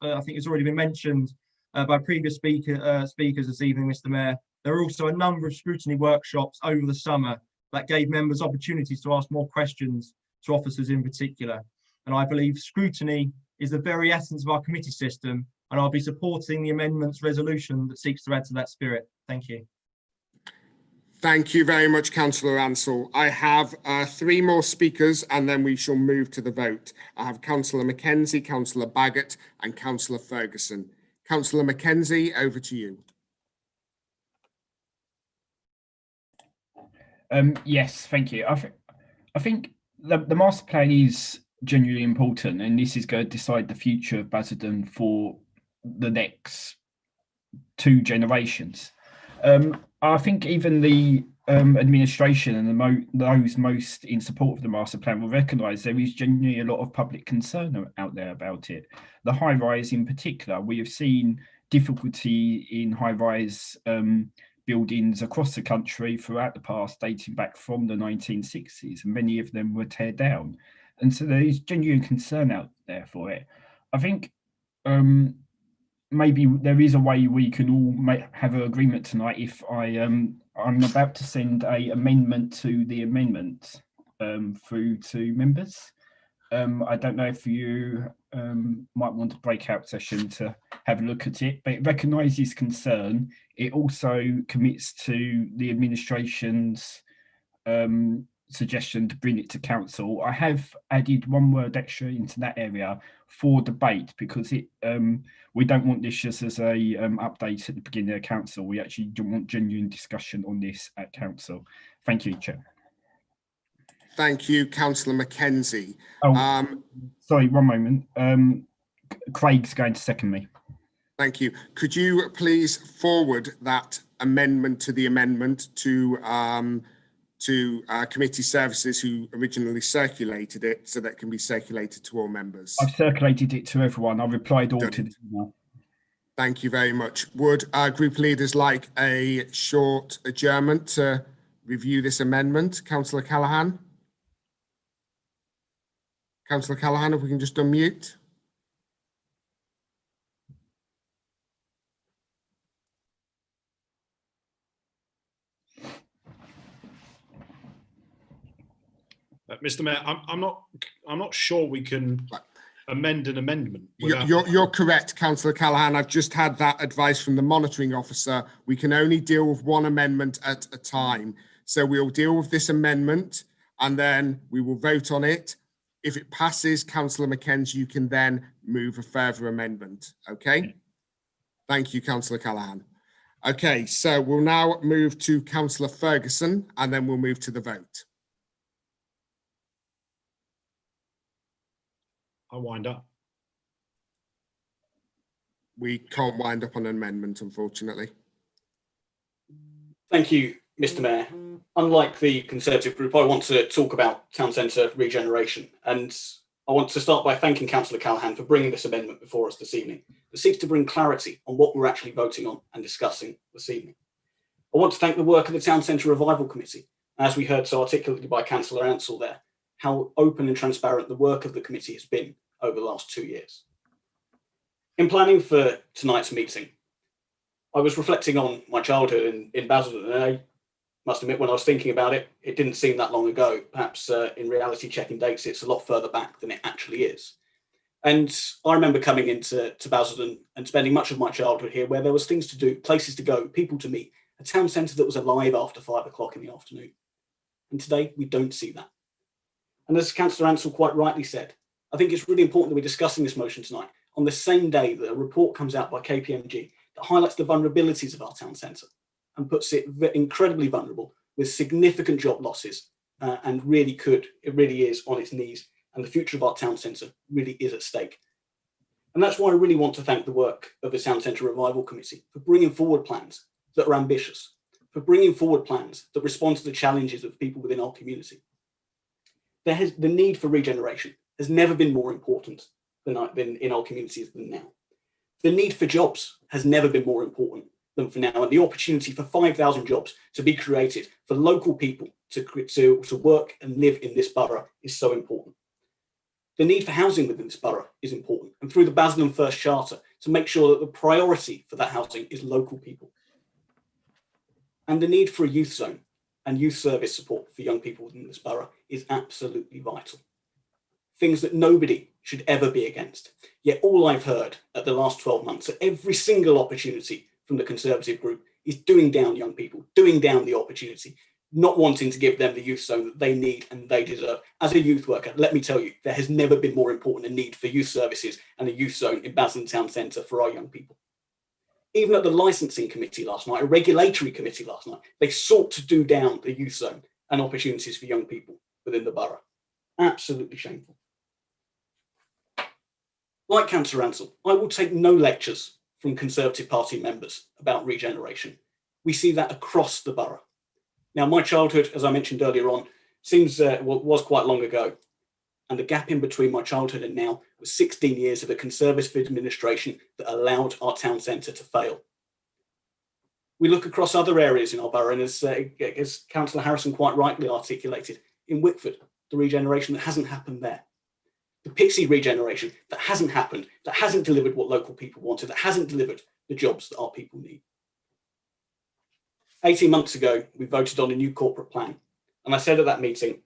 I think it's already been mentioned by previous speakers this evening, Mr. Mayor, there are also a number of scrutiny workshops over the summer that gave members opportunities to ask more questions to officers in particular. And I believe scrutiny is the very essence of our committee system, and I'll be supporting the amendments resolution that seeks to add to that spirit. Thank you. Thank you very much, Councillor Ansell. I have 3 more speakers and then we shall move to the vote. I have Councillor Mackenzie, Councillor Baggott and Councillor Ferguson. Councillor Mackenzie, over to you. Yes, thank you. I think the master plan is genuinely important, and this is going to decide the future of Basildon for the next 2 generations. I think even the administration and those most in support of the master plan will recognise there is genuinely a lot of public concern out there about it. The high rise in particular, we have seen difficulty in high rise buildings across the country throughout the past, dating back from the 1960s, and many of them were teared down. And so there is genuine concern out there for it. I think maybe there is a way we can all have an agreement tonight if I'm about to send an amendment to the amendment through to members. I don't know if you might want a breakout session to have a look at it, but it recognises concern. It also commits to the administration's suggestion to bring it to council. I have added one word extra into that area for debate, because it we don't want this just as a update at the beginning of council. We actually want genuine discussion on this at council. Thank you, Chair. Thank you, Councillor Mackenzie. Sorry, one moment. Craig's going to second me. Thank you. Could you please forward that amendment to the amendment to committee services who originally circulated it, so that it can be circulated to all members? I've circulated it to everyone. I've replied all to the email. Thank you very much. Would our group leaders like a short adjournment to review this amendment? Councillor Callaghan? Councillor Callaghan, if we can just unmute. Mr. Mayor, I'm not sure we can amend an amendment. You're correct, Councillor Callaghan. I've just had that advice from the monitoring officer. We can only deal with one amendment at a time. So we'll deal with this amendment and then we will vote on it. If it passes, Councillor Mackenzie, you can then move a further amendment. Okay. Thank you, Councillor Callaghan. Okay, so we'll now move to Councillor Ferguson and then we'll move to the vote. I'll wind up. We can't wind up on an amendment, unfortunately. Thank you, Mr. Mayor. Unlike the Conservative group, I want to talk about town centre regeneration, and I want to start by thanking Councillor Callaghan for bringing this amendment before us this evening. It seeks to bring clarity on what we're actually voting on and discussing this evening. I want to thank the work of the Town Centre Revival Committee, as we heard so articulately by Councillor Ansell there, how open and transparent the work of the committee has been over the last 2 years. In planning for tonight's meeting, I was reflecting on my childhood in Basildon, and I must admit, when I was thinking about it, it didn't seem that long ago. Perhaps in reality, checking dates, it's a lot further back than it actually is. And I remember coming into Basildon and spending much of my childhood here, where there was things to do, places to go, people to meet, a town centre that was alive after 5 o'clock in the afternoon. And today, we don't see that. And as Councillor Ansell quite rightly said, I think it's really important that we're discussing this motion tonight on the same day that a report comes out by KPMG that highlights the vulnerabilities of our town centre and puts it incredibly vulnerable with significant job losses and it really is on its knees, and the future of our town centre really is at stake. And that's why I really want to thank the work of the Town Centre Revival Committee for bringing forward plans that are ambitious, for bringing forward plans that respond to the challenges of people within our community. The need for regeneration has never been more important than in our communities than now. The need for jobs has never been more important than for now, and the opportunity for 5,000 jobs to be created for local people to work and live in this borough is so important. The need for housing within this borough is important, and through the Basildon First Charter to make sure that the priority for that housing is local people. And the need for a youth zone and youth service support for young people within this borough is absolutely vital. Things that nobody should ever be against. Yet all I've heard at the last 12 months at every single opportunity from the Conservative group is doing down young people, doing down the opportunity, not wanting to give them the youth zone that they need and they deserve. As a youth worker, let me tell you, there has never been more important a need for youth services and a youth zone in Basildon Town Centre for our young people. Even at the licensing committee last night, a regulatory committee last night, they sought to do down the youth zone and opportunities for young people within the borough. Absolutely shameful. Like Councillor Ansell, I will take no lectures from Conservative Party members about regeneration. We see that across the borough. Now, my childhood, as I mentioned earlier on, was quite long ago. And the gap in between my childhood and now was 16 years of a Conservative administration that allowed our town centre to fail. We look across other areas in our borough, and as Councillor Harrison quite rightly articulated, in Wickford, the regeneration that hasn't happened there. The Pixie regeneration that hasn't happened, that hasn't delivered what local people wanted, that hasn't delivered the jobs that our people need. 18 months ago, we voted on a new corporate plan. And I said at that meeting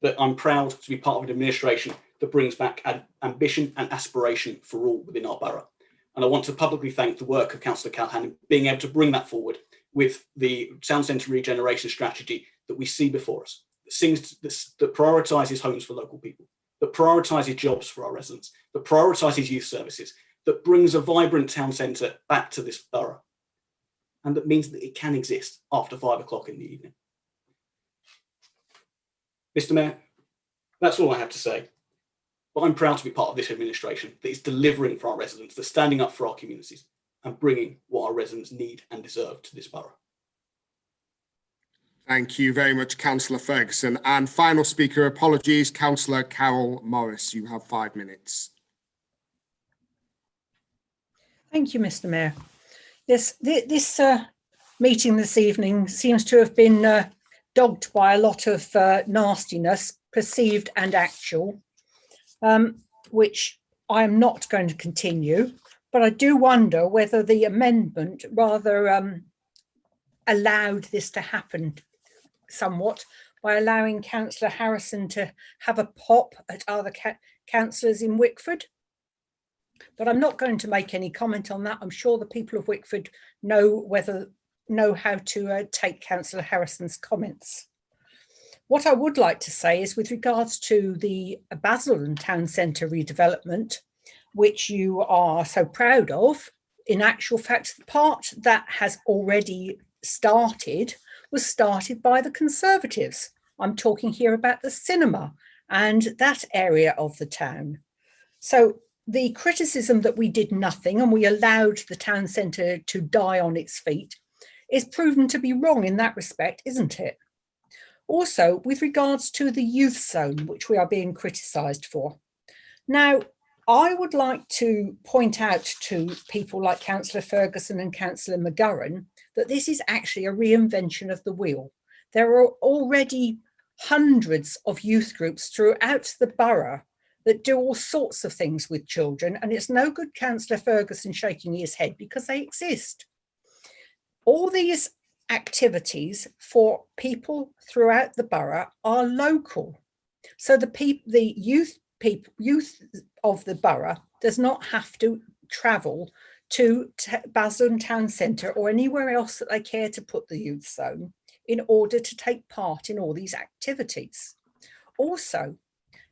that I'm proud to be part of an administration that brings back ambition and aspiration for all within our borough. And I want to publicly thank the work of Councillor Callaghan in being able to bring that forward with the town centre regeneration strategy that we see before us. that prioritises homes for local people, that prioritises jobs for our residents, that prioritises youth services, that brings a vibrant town centre back to this borough, and that means that it can exist after 5 o'clock in the evening. Mr. Mayor, that's all I have to say. But I'm proud to be part of this administration that is delivering for our residents, that's standing up for our communities and bringing what our residents need and deserve to this borough. Thank you very much, Councillor Ferguson. And final speaker, apologies, Councillor Carol Morris. You have 5 minutes. Thank you, Mr. Mayor. Yes, this meeting this evening seems to have been dogged by a lot of nastiness, perceived and actual, which I am not going to continue. But I do wonder whether the amendment rather allowed this to happen somewhat by allowing Councillor Harrison to have a pop at other councillors in Wickford. But I'm not going to make any comment on that. I'm sure the people of Wickford know how to take Councillor Harrison's comments. What I would like to say is with regards to the Basildon Town Centre redevelopment, which you are so proud of, in actual fact, the part that has already started was started by the Conservatives. I'm talking here about the cinema and that area of the town. So the criticism that we did nothing and we allowed the town centre to die on its feet is proven to be wrong in that respect, isn't it? Also, with regards to the youth zone, which we are being criticised for. Now, I would like to point out to people like Councillor Ferguson and Councillor McGurran that this is actually a reinvention of the wheel. There are already hundreds of youth groups throughout the borough that do all sorts of things with children, and it's no good Councillor Ferguson shaking his head because they exist. All these activities for people throughout the borough are local. So the youth of the borough does not have to travel to Basildon Town Centre or anywhere else that they care to put the youth zone in order to take part in all these activities. Also,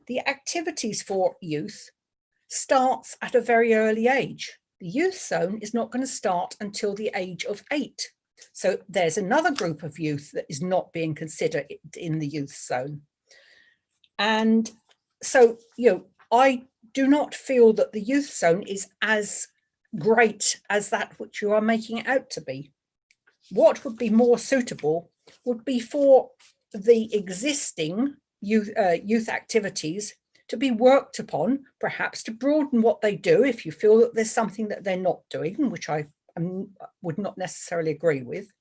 the activities for youth starts at a very early age. The youth zone is not going to start until the age of 8. So there's another group of youth that is not being considered in the youth zone. And so, I do not feel that the youth zone is as great as that which you are making it out to be. What would be more suitable would be for the existing youth activities to be worked upon, perhaps to broaden what they do if you feel that there's something that they're not doing, which I would not necessarily agree with.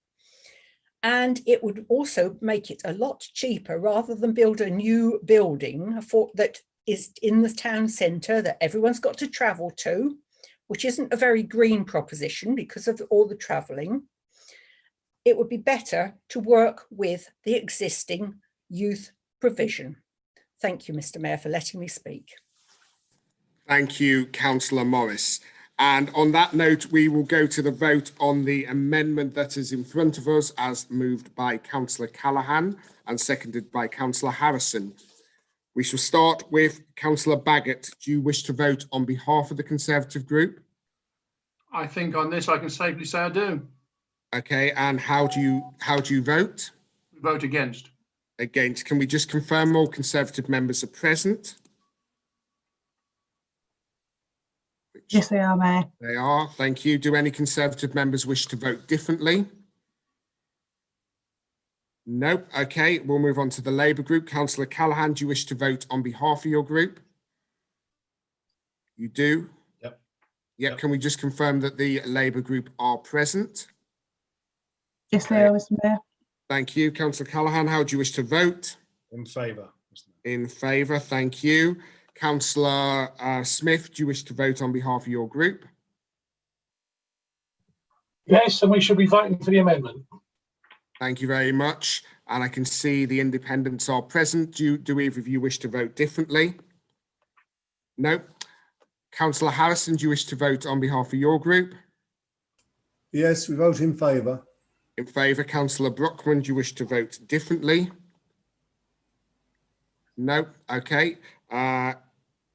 And it would also make it a lot cheaper rather than build a new building that is in the town centre that everyone's got to travel to, which isn't a very green proposition because of all the travelling. It would be better to work with the existing youth provision. Thank you, Mr. Mayor, for letting me speak. Thank you, Councillor Morris. And on that note, we will go to the vote on the amendment that is in front of us as moved by Councillor Callaghan and seconded by Councillor Harrison. We shall start with Councillor Baggott. Do you wish to vote on behalf of the Conservative group? I think on this I can safely say I do. Okay, and how do you vote? Vote against. Against. Can we just confirm all Conservative members are present? Yes, they are, Mayor. They are. Thank you. Do any Conservative members wish to vote differently? No. Okay, we'll move on to the Labour group. Councillor Callaghan, do you wish to vote on behalf of your group? You do? Yep. Yep. Can we just confirm that the Labour group are present? Yes, they are, Mr. Mayor. Thank you. Councillor Callaghan, how do you wish to vote? In favour. In favour, thank you. Councillor Smith, do you wish to vote on behalf of your group? Yes, and we should be voting for the amendment. Thank you very much. And I can see the independents are present. Do either of you wish to vote differently? No. Councillor Harrison, do you wish to vote on behalf of your group? Yes, we vote in favour. In favour. Councillor Brockman, do you wish to vote differently? No. Okay.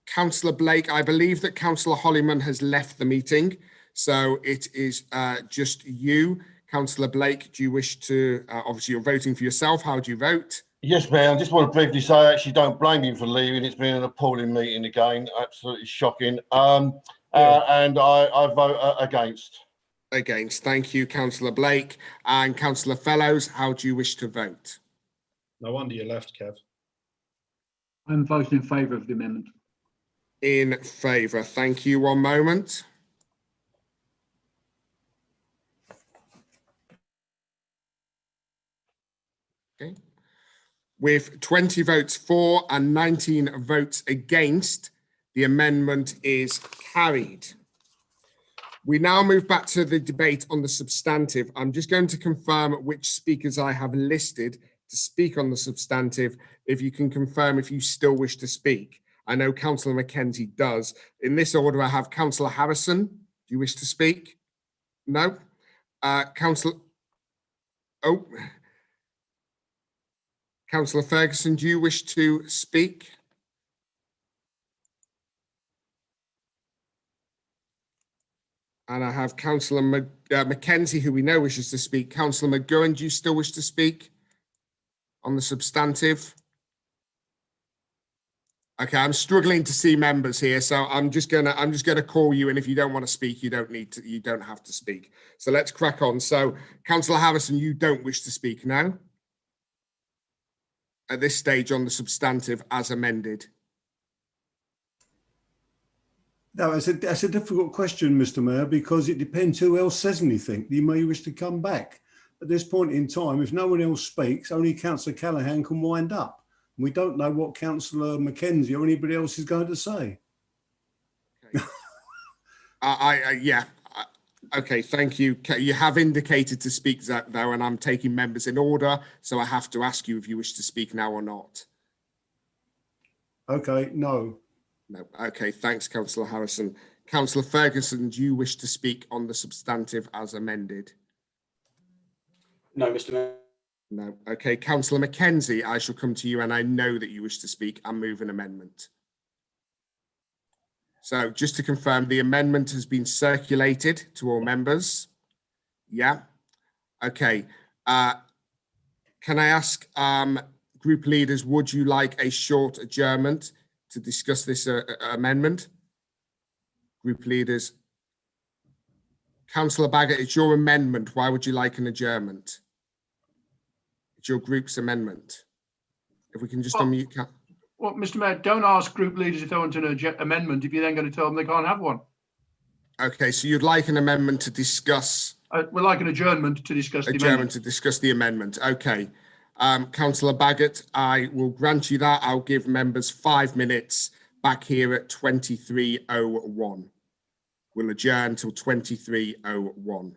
Councillor Blake, I believe that Councillor Hollyman has left the meeting. So it is just you. Councillor Blake, do you wish to, obviously you're voting for yourself. How do you vote? Yes, Mayor. I just want to briefly say I actually don't blame him for leaving. It's been an appalling meeting again. Absolutely shocking. And I vote against. Against. Thank you, Councillor Blake. And Councillor Fellows, how do you wish to vote? No wonder you left, Kev. I'm voting in favour of the amendment. In favour. Thank you. One moment. Okay. With 20 votes for and 19 votes against, the amendment is carried. We now move back to the debate on the substantive. I'm just going to confirm which speakers I have listed to speak on the substantive. If you can confirm if you still wish to speak. I know Councillor Mackenzie does. In this order, I have Councillor Harrison. Do you wish to speak? No. Councillor Ferguson, do you wish to speak? And I have Councillor Mackenzie, who we know wishes to speak. Councillor McGowan, do you still wish to speak on the substantive? Okay, I'm struggling to see members here, so I'm just gonna call you, and if you don't want to speak, you don't have to speak. So let's crack on. So, Councillor Harrison, you don't wish to speak now? At this stage on the substantive as amended? No, that's a difficult question, Mr. Mayor, because it depends who else says anything. You may wish to come back. At this point in time, if no one else speaks, only Councillor Callaghan can wind up. We don't know what Councillor Mackenzie or anybody else is going to say. Okay. Yeah. Okay, thank you. You have indicated to speak, though, and I'm taking members in order, so I have to ask you if you wish to speak now or not. Okay, no. No. Okay, thanks, Councillor Harrison. Councillor Ferguson, do you wish to speak on the substantive as amended? No, Mr. Mayor. No. Okay, Councillor Mackenzie, I shall come to you, and I know that you wish to speak and move an amendment. So just to confirm, the amendment has been circulated to all members. Yeah. Okay. Can I ask group leaders, would you like a short adjournment to discuss this amendment? Group leaders. Councillor Baggott, it's your amendment. Why would you like an adjournment? It's your group's amendment. If we can just unmute. Well, Mr. Mayor, don't ask group leaders if they want an amendment if you're then going to tell them they can't have one. Okay, so you'd like an amendment to discuss. We'd like an adjournment to discuss the amendment. Adjournment to discuss the amendment. Okay. Councillor Baggott, I will grant you that. I'll give members 5 minutes back here at 23:01. We'll adjourn till 23:01.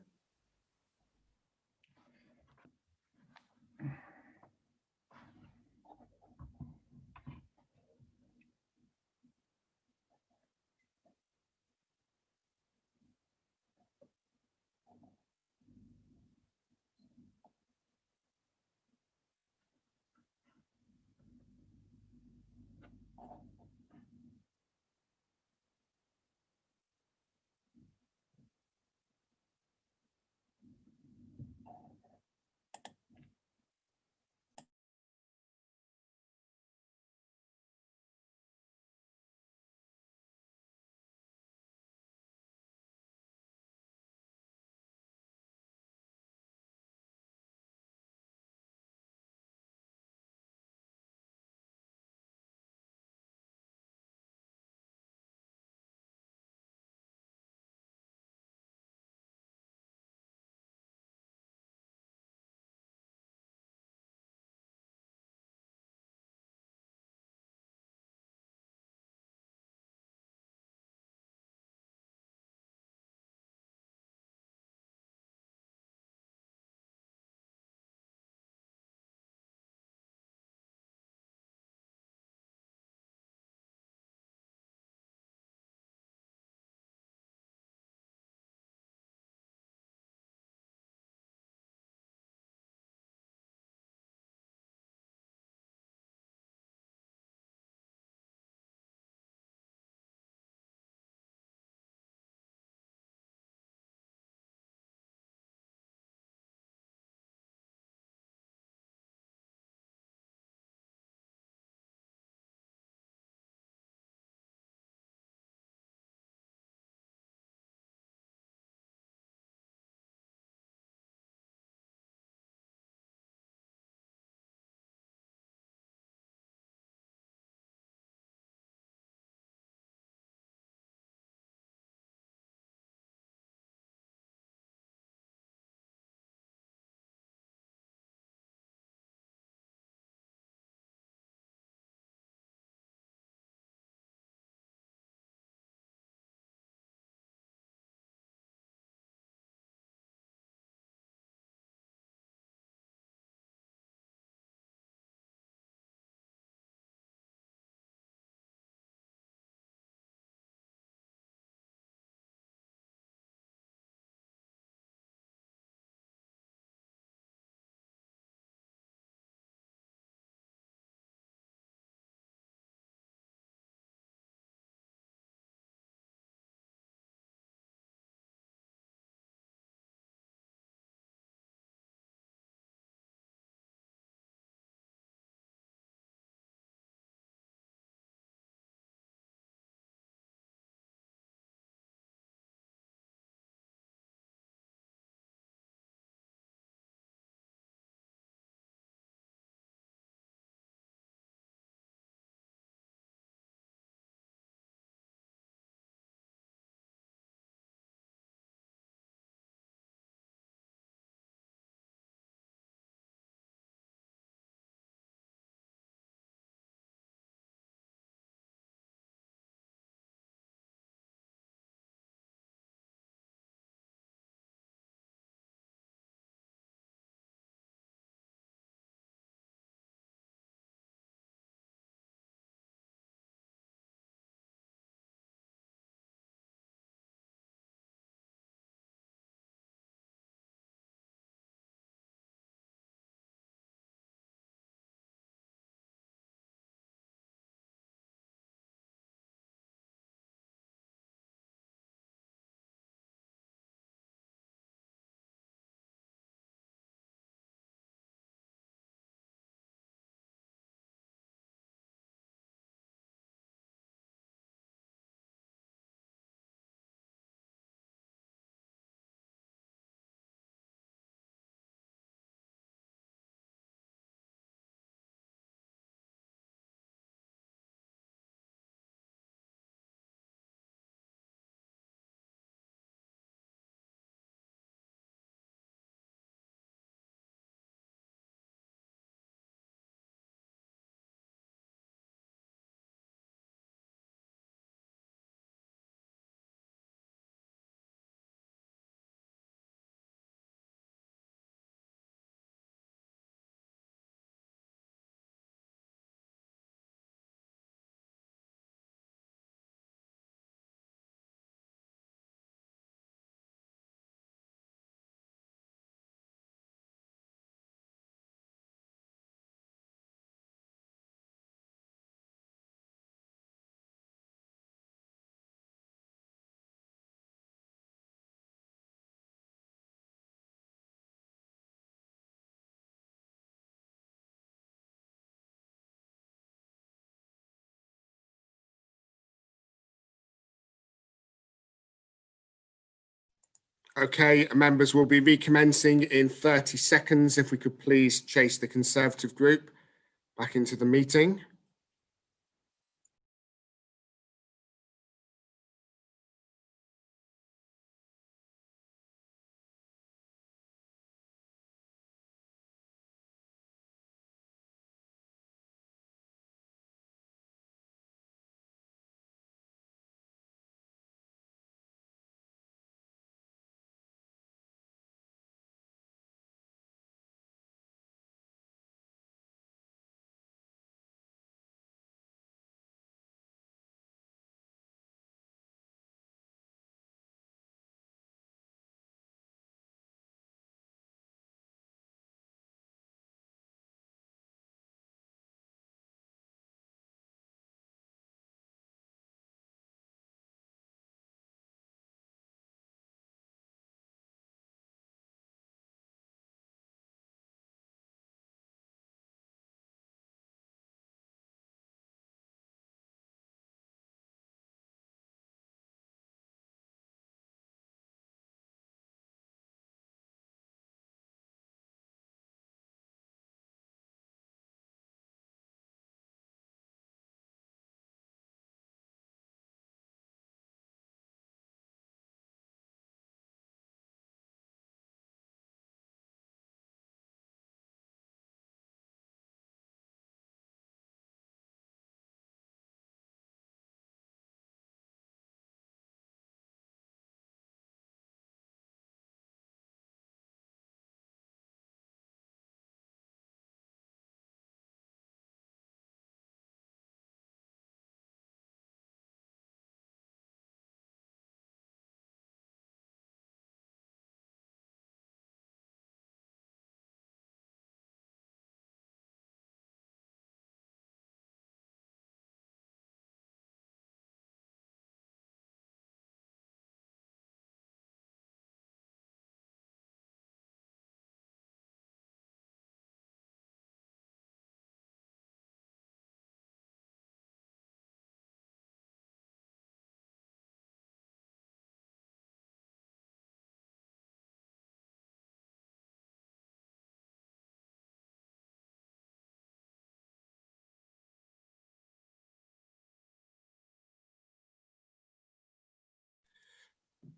Okay, members will be recommencing in 30 seconds. If we could please chase the Conservative group back into the meeting.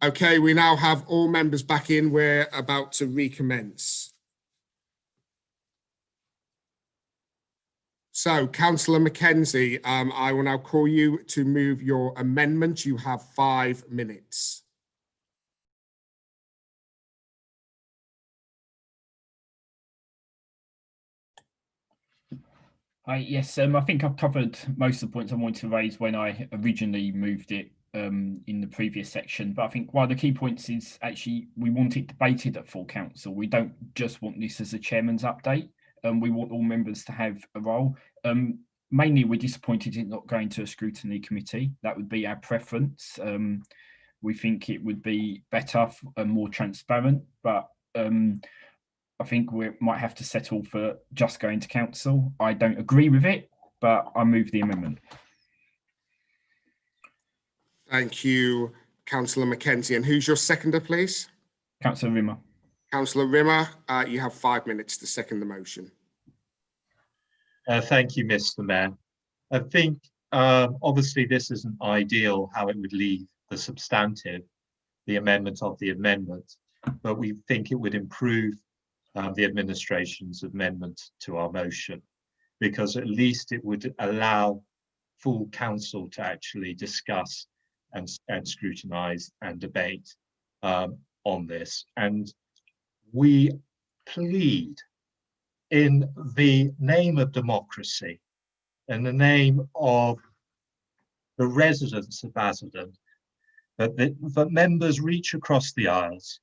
Okay, we now have all members back in. We're about to recommence. So, Councillor Mackenzie, I will now call you to move your amendment. You have 5 minutes. Yes, I think I've covered most of the points I wanted to raise when I originally moved it in the previous section. But I think one of the key points is actually we want it debated at full council. We don't just want this as a chairman's update. We want all members to have a role. Mainly, we're disappointed in not going to a scrutiny committee. That would be our preference. We think it would be better and more transparent, but I think we might have to settle for just going to council. I don't agree with it, but I move the amendment. Thank you, Councillor Mackenzie. And who's your seconder, please? Councillor Rimmer. Councillor Rimmer, you have 5 minutes to second the motion. Thank you, Mr. Mayor. I think obviously this isn't ideal how it would leave the substantive, the amendment of the amendment, but we think it would improve the administration's amendment to our motion, because at least it would allow full council to actually discuss and scrutinise and debate on this. And we plead in the name of democracy, in the name of the residents of Basildon, that members reach across the aisles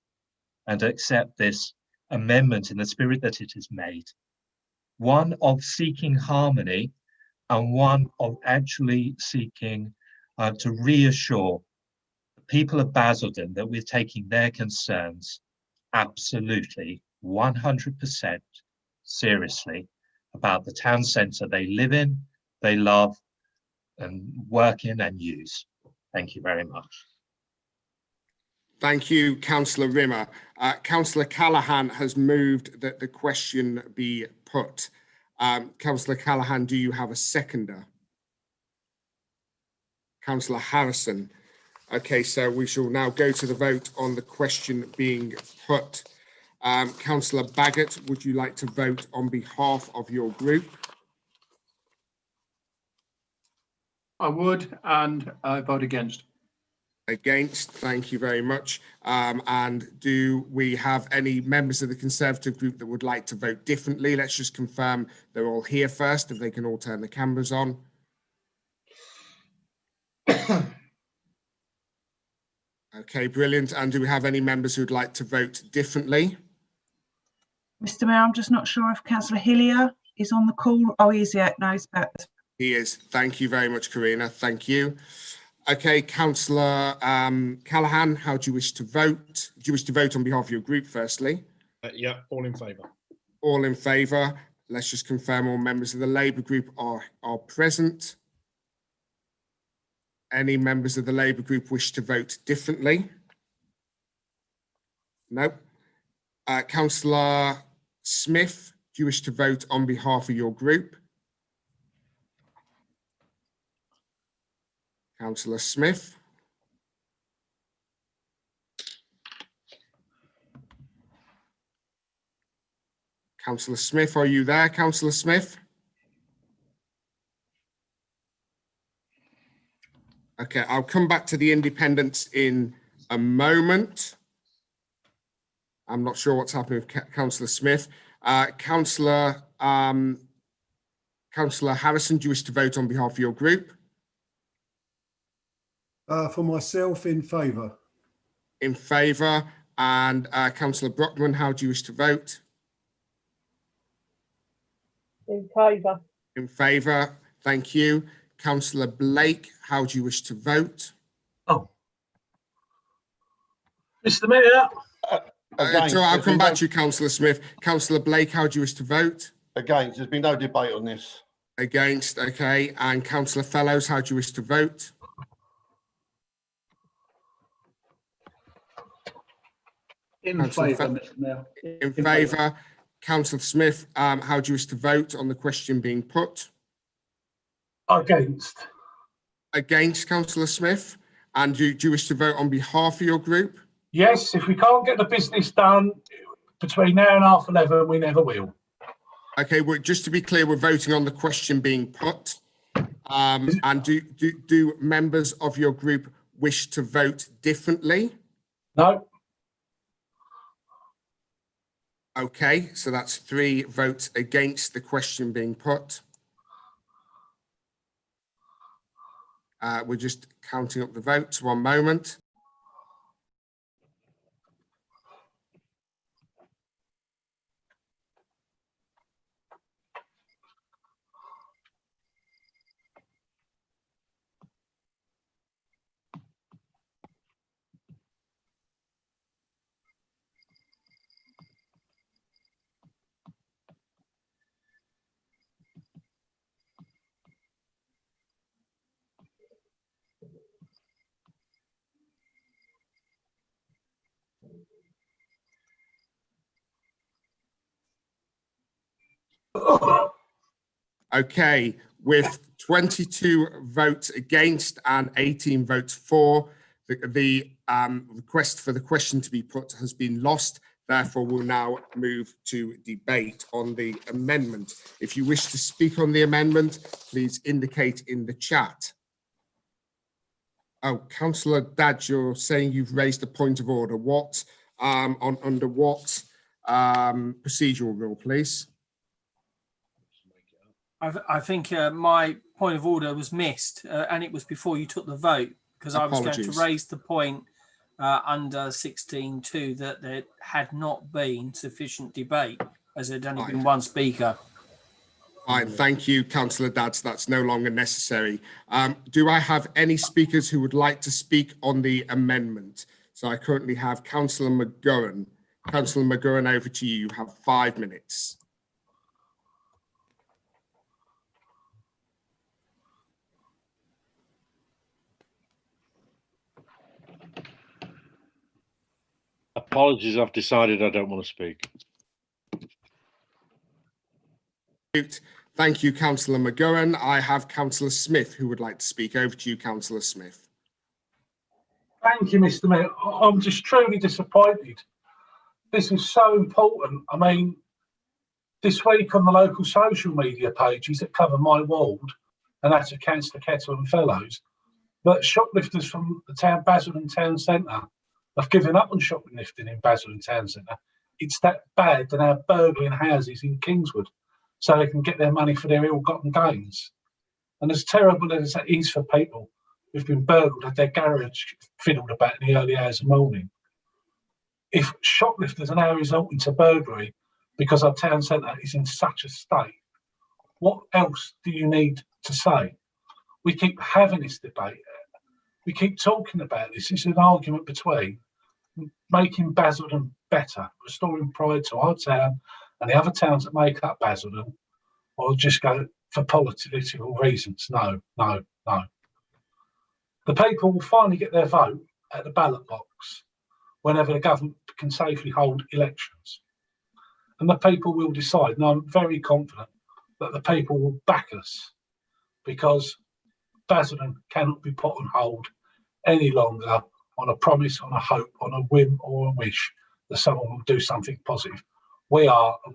and accept this amendment in the spirit that it is made. One of seeking harmony and one of actually seeking to reassure the people of Basildon that we're taking their concerns absolutely 100% seriously about the town centre they live in, they love and work in and use. Thank you very much. Thank you, Councillor Rimmer. Councillor Callaghan has moved that the question be put. Councillor Callaghan, do you have a seconder? Councillor Harrison. Okay, so we shall now go to the vote on the question being put. Councillor Baggott, would you like to vote on behalf of your group? I would, and I vote against. Against, thank you very much. And do we have any members of the Conservative group that would like to vote differently? Let's just confirm they're all here first, if they can all turn the cameras on. Okay, brilliant. And do we have any members who'd like to vote differently? Mr. Mayor, I'm just not sure if Councillor Hillier is on the call. Oh, he is, yeah, no, he's back. He is. Thank you very much, Karina. Thank you. Okay, Councillor Callaghan, how do you wish to vote? Do you wish to vote on behalf of your group, firstly? Yeah, all in favour. All in favour. Let's just confirm all members of the Labour group are present. Any members of the Labour group wish to vote differently? No. Councillor Smith, do you wish to vote on behalf of your group? Councillor Smith. Councillor Smith, are you there, Councillor Smith? Okay, I'll come back to the independents in a moment. I'm not sure what's happening with Councillor Smith. Councillor Harrison, do you wish to vote on behalf of your group? For myself, in favour. In favour. And Councillor Brockman, how do you wish to vote? In favour. In favour. Thank you. Councillor Blake, how do you wish to vote? Oh. Mr. Mayor. I'll come back to you, Councillor Smith. Councillor Blake, how do you wish to vote? Against. There's been no debate on this. Against, okay. And Councillor Fellows, how do you wish to vote? In favour, Mr. Mayor. In favour. Councillor Smith, how do you wish to vote on the question being put? Against. Against, Councillor Smith. And do you wish to vote on behalf of your group? Yes, if we can't get the business done between now and 11:30, we never will. Okay, well, just to be clear, we're voting on the question being put. And do members of your group wish to vote differently? No. Okay, so that's 3 votes against the question being put. We're just counting up the votes. One moment. Okay, with 22 votes against and 18 votes for, the request for the question to be put has been lost. Therefore, we'll now move to debate on the amendment. If you wish to speak on the amendment, please indicate in the chat. Oh, Councillor Dadge, you're saying you've raised a point of order. What, under what procedural rule, please? I think my point of order was missed, and it was before you took the vote, because I was going to raise the point under 16.2 that there had not been sufficient debate, as there had only been one speaker. Fine, thank you, Councillor Dadds. That's no longer necessary. Do I have any speakers who would like to speak on the amendment? So I currently have Councillor McGowan. Councillor McGowan, over to you. You have 5 minutes. Apologies, I've decided I don't want to speak. Thank you, Councillor McGowan. I have Councillor Smith who would like to speak. Over to you, Councillor Smith. Thank you, Mr. Mayor. I'm just truly disappointed. This is so important. I mean, this week on the local social media pages that cover my ward, and that's at Councillor Kettle and Fellows, but shoplifters from the town Basildon Town Centre have given up on shoplifting in Basildon Town Centre. It's that bad they're now burgling houses in Kingswood so they can get their money for their ill-gotten gains. And as terrible as that is for people who've been burgled, had their garage fiddled about in the early hours of the morning, if shoplifters are now resorting to burglary because our town centre is in such a state, what else do you need to say? We keep having this debate. We keep talking about this. It's an argument between making Basildon better, restoring pride to our town and the other towns that make up Basildon, or just go for political reasons. No, no, no. The people will finally get their vote at the ballot box whenever the government can safely hold elections. And the people will decide, and I'm very confident that the people will back us, because Basildon cannot be put on hold any longer on a promise, on a hope, on a whim or a wish that someone will do something positive. We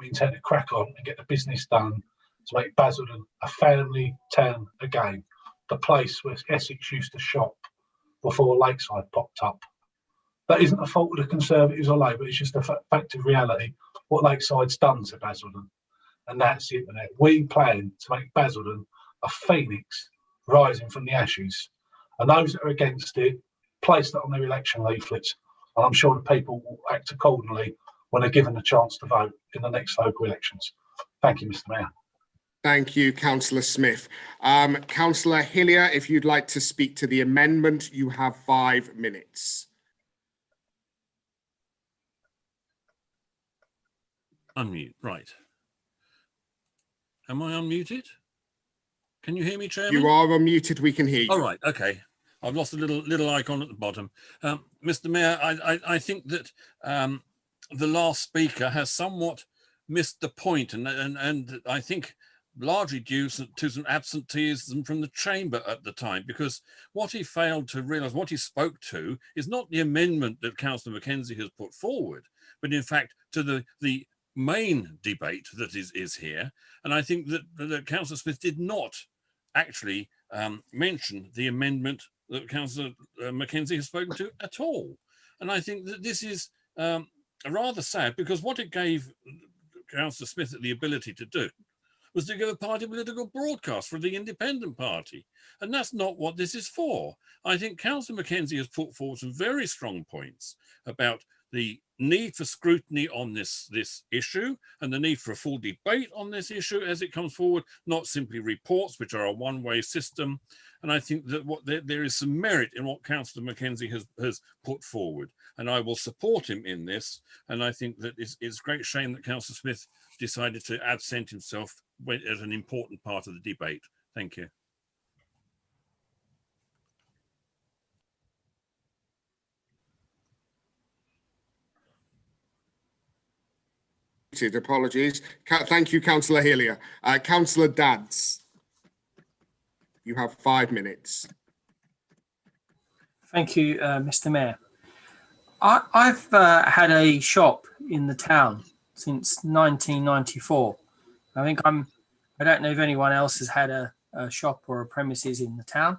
intend to crack on and get the business done to make Basildon a family town again, the place where Essex used to shop before Lakeside popped up. That isn't a fault of the Conservatives or Labour, it's just a fact of reality, what Lakeside's done to Basildon. And that's it. We plan to make Basildon a phoenix rising from the ashes. And those that are against it, place that on their election leaflets. And I'm sure the people will act accordingly when they're given a chance to vote in the next local elections. Thank you, Mr. Mayor. Thank you, Councillor Smith. Councillor Hillier, if you'd like to speak to the amendment, you have 5 minutes. Unmute, right. Am I unmuted? Can you hear me, Chairman? You are unmuted, we can hear you. All right, okay. I've lost a little icon at the bottom. Mr. Mayor, I think that the last speaker has somewhat missed the point, and I think largely due to some absenteeism from the chamber at the time, because what he failed to realise, what he spoke to, is not the amendment that Councillor Mackenzie has put forward, but in fact to the main debate that is here. And I think that Councillor Smith did not actually mention the amendment that Councillor Mackenzie has spoken to at all. And I think that this is rather sad, because what it gave Councillor Smith the ability to do was to give a party political broadcast for the independent party. And that's not what this is for. I think Councillor Mackenzie has put forward some very strong points about the need for scrutiny on this issue and the need for a full debate on this issue as it comes forward, not simply reports, which are a one-way system. And I think that there is some merit in what Councillor Mackenzie has put forward, and I will support him in this. And I think that it's a great shame that Councillor Smith decided to absent himself as an important part of the debate. Thank you. Apologies. Thank you, Councillor Hillier. Councillor Dadds, you have 5 minutes. Thank you, Mr. Mayor. I've had a shop in the town since 1994. I don't know if anyone else has had a shop or a premises in the town.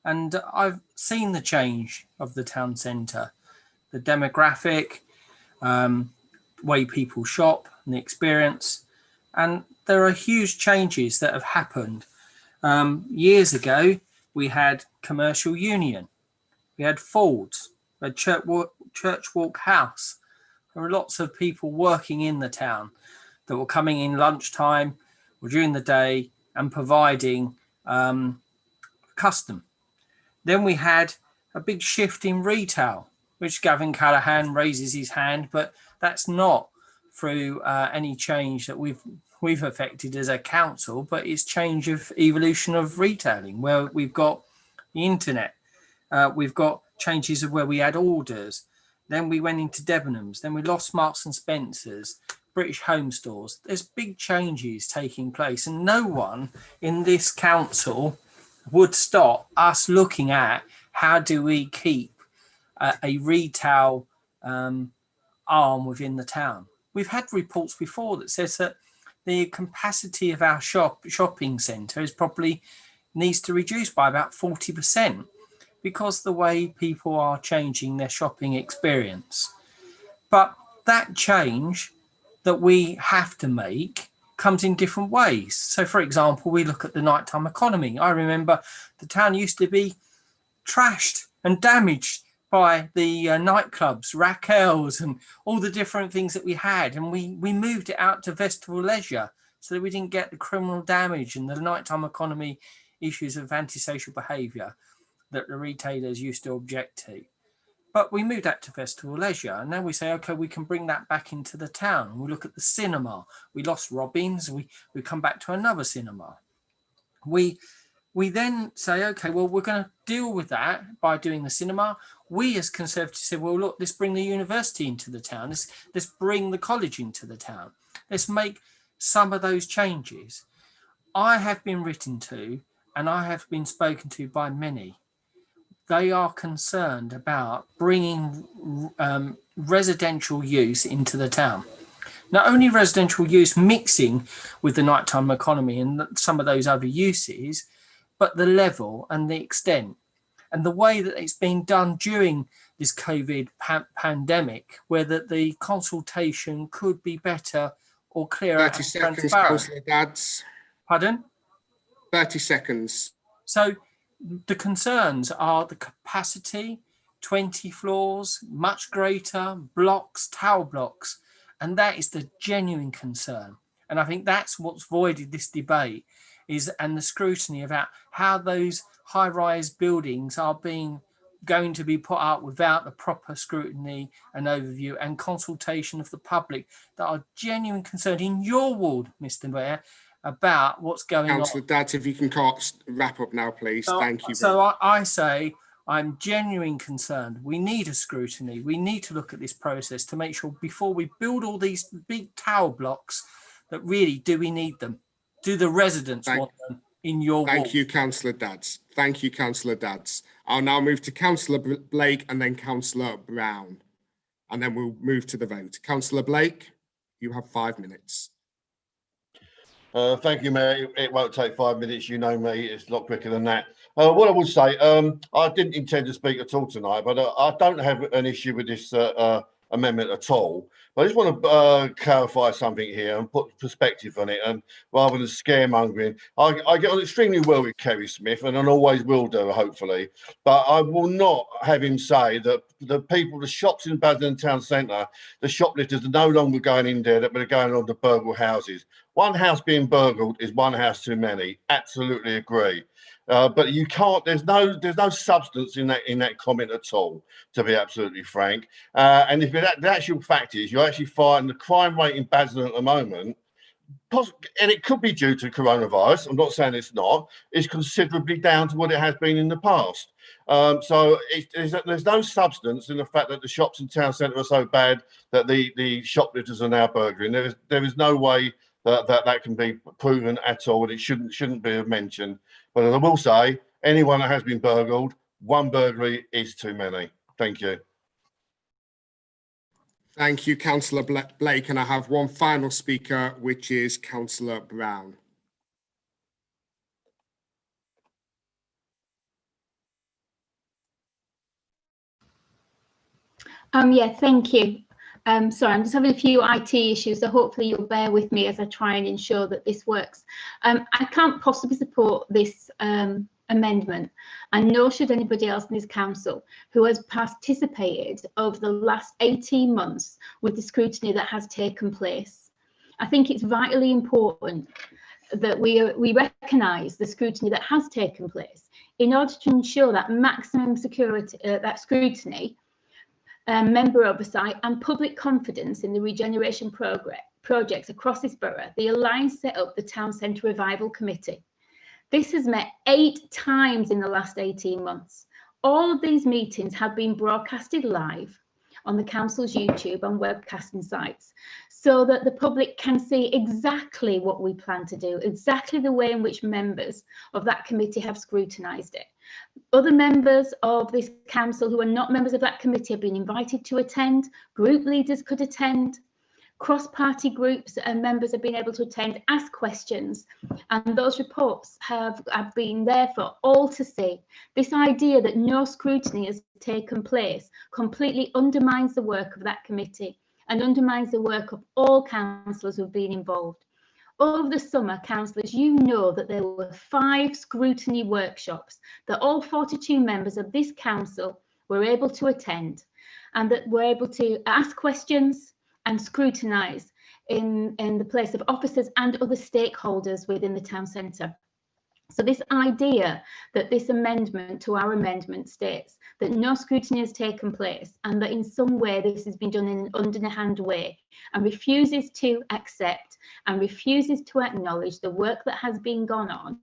And I've seen the change of the town centre, the demographic, way people shop and the experience. And there are huge changes that have happened. Years ago, we had Commercial Union, we had Ford's, we had Church Walk House. There were lots of people working in the town that were coming in lunchtime or during the day and providing custom. Then we had a big shift in retail, which Gavin Callaghan raises his hand, but that's not through any change that we've affected as a council, but it's change of evolution of retailing, where we've got the internet, we've got changes of where we add orders. Then we went into Debenhams. Then we lost Marks and Spencer's, British Home Stores. There's big changes taking place, and no one in this council would stop us looking at how do we keep a retail arm within the town. We've had reports before that says that the capacity of our shopping centre is probably needs to reduce by about 40% because the way people are changing their shopping experience. But that change that we have to make comes in different ways. So, for example, we look at the nighttime economy. I remember the town used to be trashed and damaged by the nightclubs, Raquel's, and all the different things that we had. And we moved it out to Festival Leisure so that we didn't get the criminal damage and the nighttime economy issues of antisocial behaviour that the retailers used to object to. But we moved that to Festival Leisure, and now we say, okay, we can bring that back into the town. We look at the cinema. We lost Robbins. We come back to another cinema. We then say, okay, well, we're going to deal with that by doing the cinema. We as Conservatives said, well, look, let's bring the university into the town. Let's bring the college into the town. Let's make some of those changes. I have been written to, and I have been spoken to by many. They are concerned about bringing residential use into the town. Not only residential use mixing with the nighttime economy and some of those other uses, but the level and the extent and the way that it's been done during this COVID pandemic, whether the consultation could be better or clearer. 30 seconds, Councillor Dadds. Pardon? 30 seconds. So the concerns are the capacity, 20 floors, much greater, blocks, tower blocks, and that is the genuine concern. And I think that's what's voided this debate and the scrutiny about how those high-rise buildings are going to be put up without the proper scrutiny and overview and consultation of the public that are genuine concerned in your ward, Mr. Mayor, about what's going on. Councillor Dadds, if you can wrap up now, please. Thank you. So I say I'm genuinely concerned. We need a scrutiny. We need to look at this process to make sure before we build all these big tower blocks that really, do we need them? Do the residents want them in your ward? Thank you, Councillor Dadds. Thank you, Councillor Dadds. I'll now move to Councillor Blake and then Councillor Brown, and then we'll move to the vote. Councillor Blake, you have 5 minutes. Thank you, Mayor. It won't take 5 minutes. You know me, it's a lot quicker than that. What I would say, I didn't intend to speak at all tonight, but I don't have an issue with this amendment at all. But I just want to clarify something here and put perspective on it, and rather than scaremongering. I get on extremely well with Kerry Smith, and I always will do, hopefully. But I will not have him say that the people, the shops in Basildon Town Centre, the shoplifters are no longer going in there, that they're going on to burgle houses. One house being burgled is one house too many. Absolutely agree. But you can't. There's no substance in that comment at all, to be absolutely frank. And if the actual fact is, you're actually finding the crime rate in Basildon at the moment, and it could be due to coronavirus. I'm not saying it's not. It's considerably down to what it has been in the past. So there's no substance in the fact that the shops in town centre are so bad that the shoplifters are now burgling. There is no way that can be proven at all, and it shouldn't be mentioned. But as I will say, anyone that has been burgled, one burglary is too many. Thank you. Thank you, Councillor Blake. And I have one final speaker, which is Councillor Brown. Yeah, thank you. Sorry, I'm just having a few IT issues, so hopefully you'll bear with me as I try and ensure that this works. I can't possibly support this amendment, and nor should anybody else in this council who has participated over the last 18 months with the scrutiny that has taken place. I think it's vitally important that we recognise the scrutiny that has taken place in order to ensure that maximum security, that scrutiny, member oversight and public confidence in the regeneration projects across this borough. The Alliance set up the Town Centre Revival Committee. This has met 8 times in the last 18 months. All of these meetings have been broadcasted live. on the council's YouTube and webcasting sites, so that the public can see exactly what we plan to do, exactly the way in which members of that committee have scrutinised it. Other members of this council who are not members of that committee have been invited to attend. Group leaders could attend. Cross-party groups and members have been able to attend, ask questions, and those reports have been there for all to see. This idea that no scrutiny has taken place completely undermines the work of that committee and undermines the work of all councillors who have been involved. Over the summer, councillors, you know that there were 5 scrutiny workshops that all 42 members of this council were able to attend, and that were able to ask questions and scrutinise in the place of officers and other stakeholders within the town centre. So this idea that this amendment to our amendment states that no scrutiny has taken place and that in some way this has been done in an underhand way, and refuses to accept and refuses to acknowledge the work that has been gone on,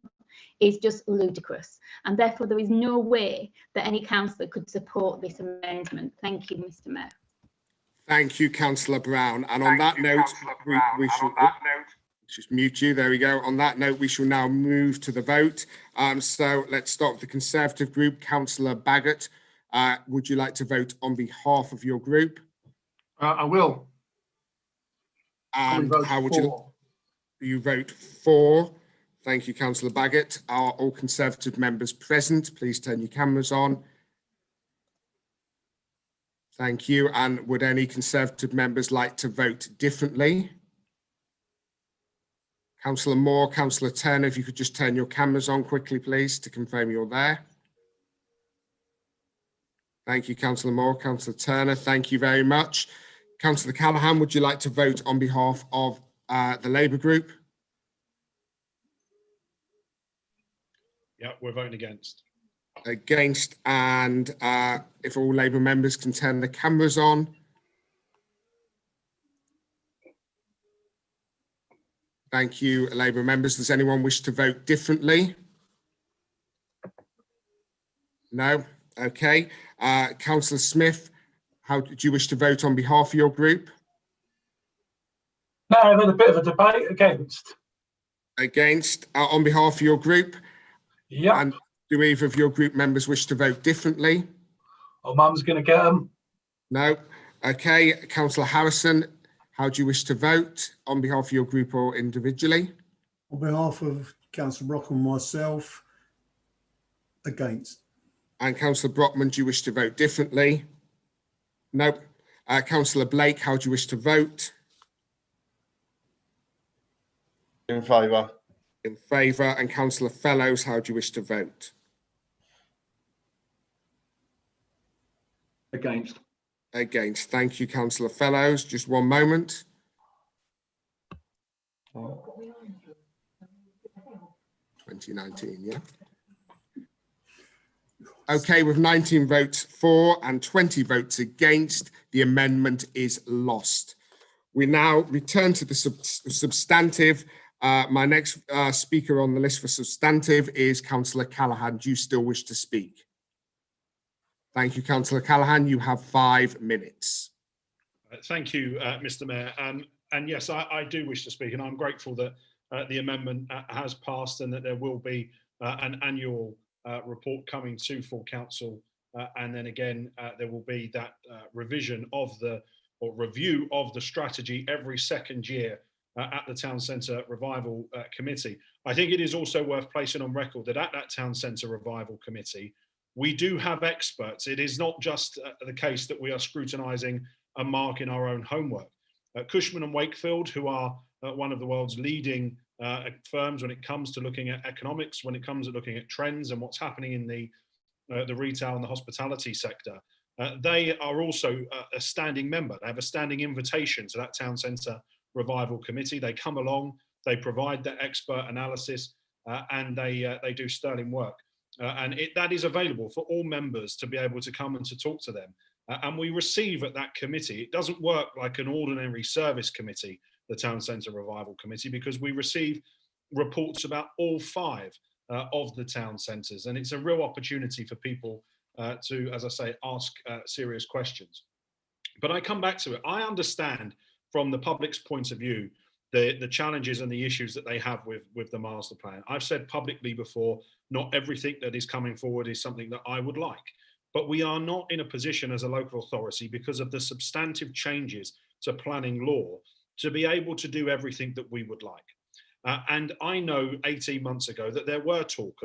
is just ludicrous. And therefore there is no way that any councillor could support this amendment. Thank you, Mr. Mayor. Thank you, Councillor Brown. And on that note, we shall just mute you. There we go. On that note, we shall now move to the vote. So let's start with the Conservative group. Councillor Baggott, would you like to vote on behalf of your group? I will. And how would you vote for? Thank you, Councillor Baggott. Are all Conservative members present? Please turn your cameras on. Thank you. And would any Conservative members like to vote differently? Councillor Moore, Councillor Turner, if you could just turn your cameras on quickly, please, to confirm you're there. Thank you, Councillor Moore. Councillor Turner, thank you very much. Councillor Callaghan, would you like to vote on behalf of the Labour group? Yeah, we're voting against. Against, and if all Labour members can turn the cameras on. Thank you, Labour members. Does anyone wish to vote differently? No? Okay. Councillor Smith, how do you wish to vote on behalf of your group? No, I've had a bit of a debate against. Against, on behalf of your group? Yeah. And do either of your group members wish to vote differently? Oh, Mum's going to get them. No. Okay. Councillor Harrison, how do you wish to vote on behalf of your group or individually? On behalf of Councillor Brockman and myself, against. And Councillor Brockman, do you wish to vote differently? No. Councillor Blake, how do you wish to vote? In favour. In favour. And Councillor Fellows, how do you wish to vote? Against. Against. Thank you, Councillor Fellows. Just one moment. Oh. 2019, yeah. Okay, with 19 votes for and 20 votes against, the amendment is lost. We now return to the substantive. My next speaker on the list for substantive is Councillor Callaghan. Do you still wish to speak? Thank you, Councillor Callaghan. You have 5 minutes. Thank you, Mr. Mayor. And yes, I do wish to speak, and I'm grateful that the amendment has passed and that there will be an annual report coming to full council, and then again there will be that revision of the or review of the strategy every second year at the Town Centre Revival Committee. I think it is also worth placing on record that at that Town Centre Revival Committee, we do have experts. It is not just the case that we are scrutinising and marking our own homework. Cushman & Wakefield, who are one of the world's leading firms when it comes to looking at economics, when it comes to looking at trends and what's happening in the retail and the hospitality sector, they are also a standing member. They have a standing invitation to that Town Centre Revival Committee. They come along, they provide their expert analysis, and they do sterling work. And that is available for all members to be able to come and to talk to them. And we receive at that committee, it doesn't work like an ordinary service committee, the Town Centre Revival Committee, because we receive reports about all 5 of the town centres. And it's a real opportunity for people to, as I say, ask serious questions. But I come back to it. I understand from the public's point of view the challenges and the issues that they have with the master plan. I've said publicly before, not everything that is coming forward is something that I would like. But we are not in a position as a local authority, because of the substantive changes to planning law, to be able to do everything that we would like. And I know 18 months ago that there were talk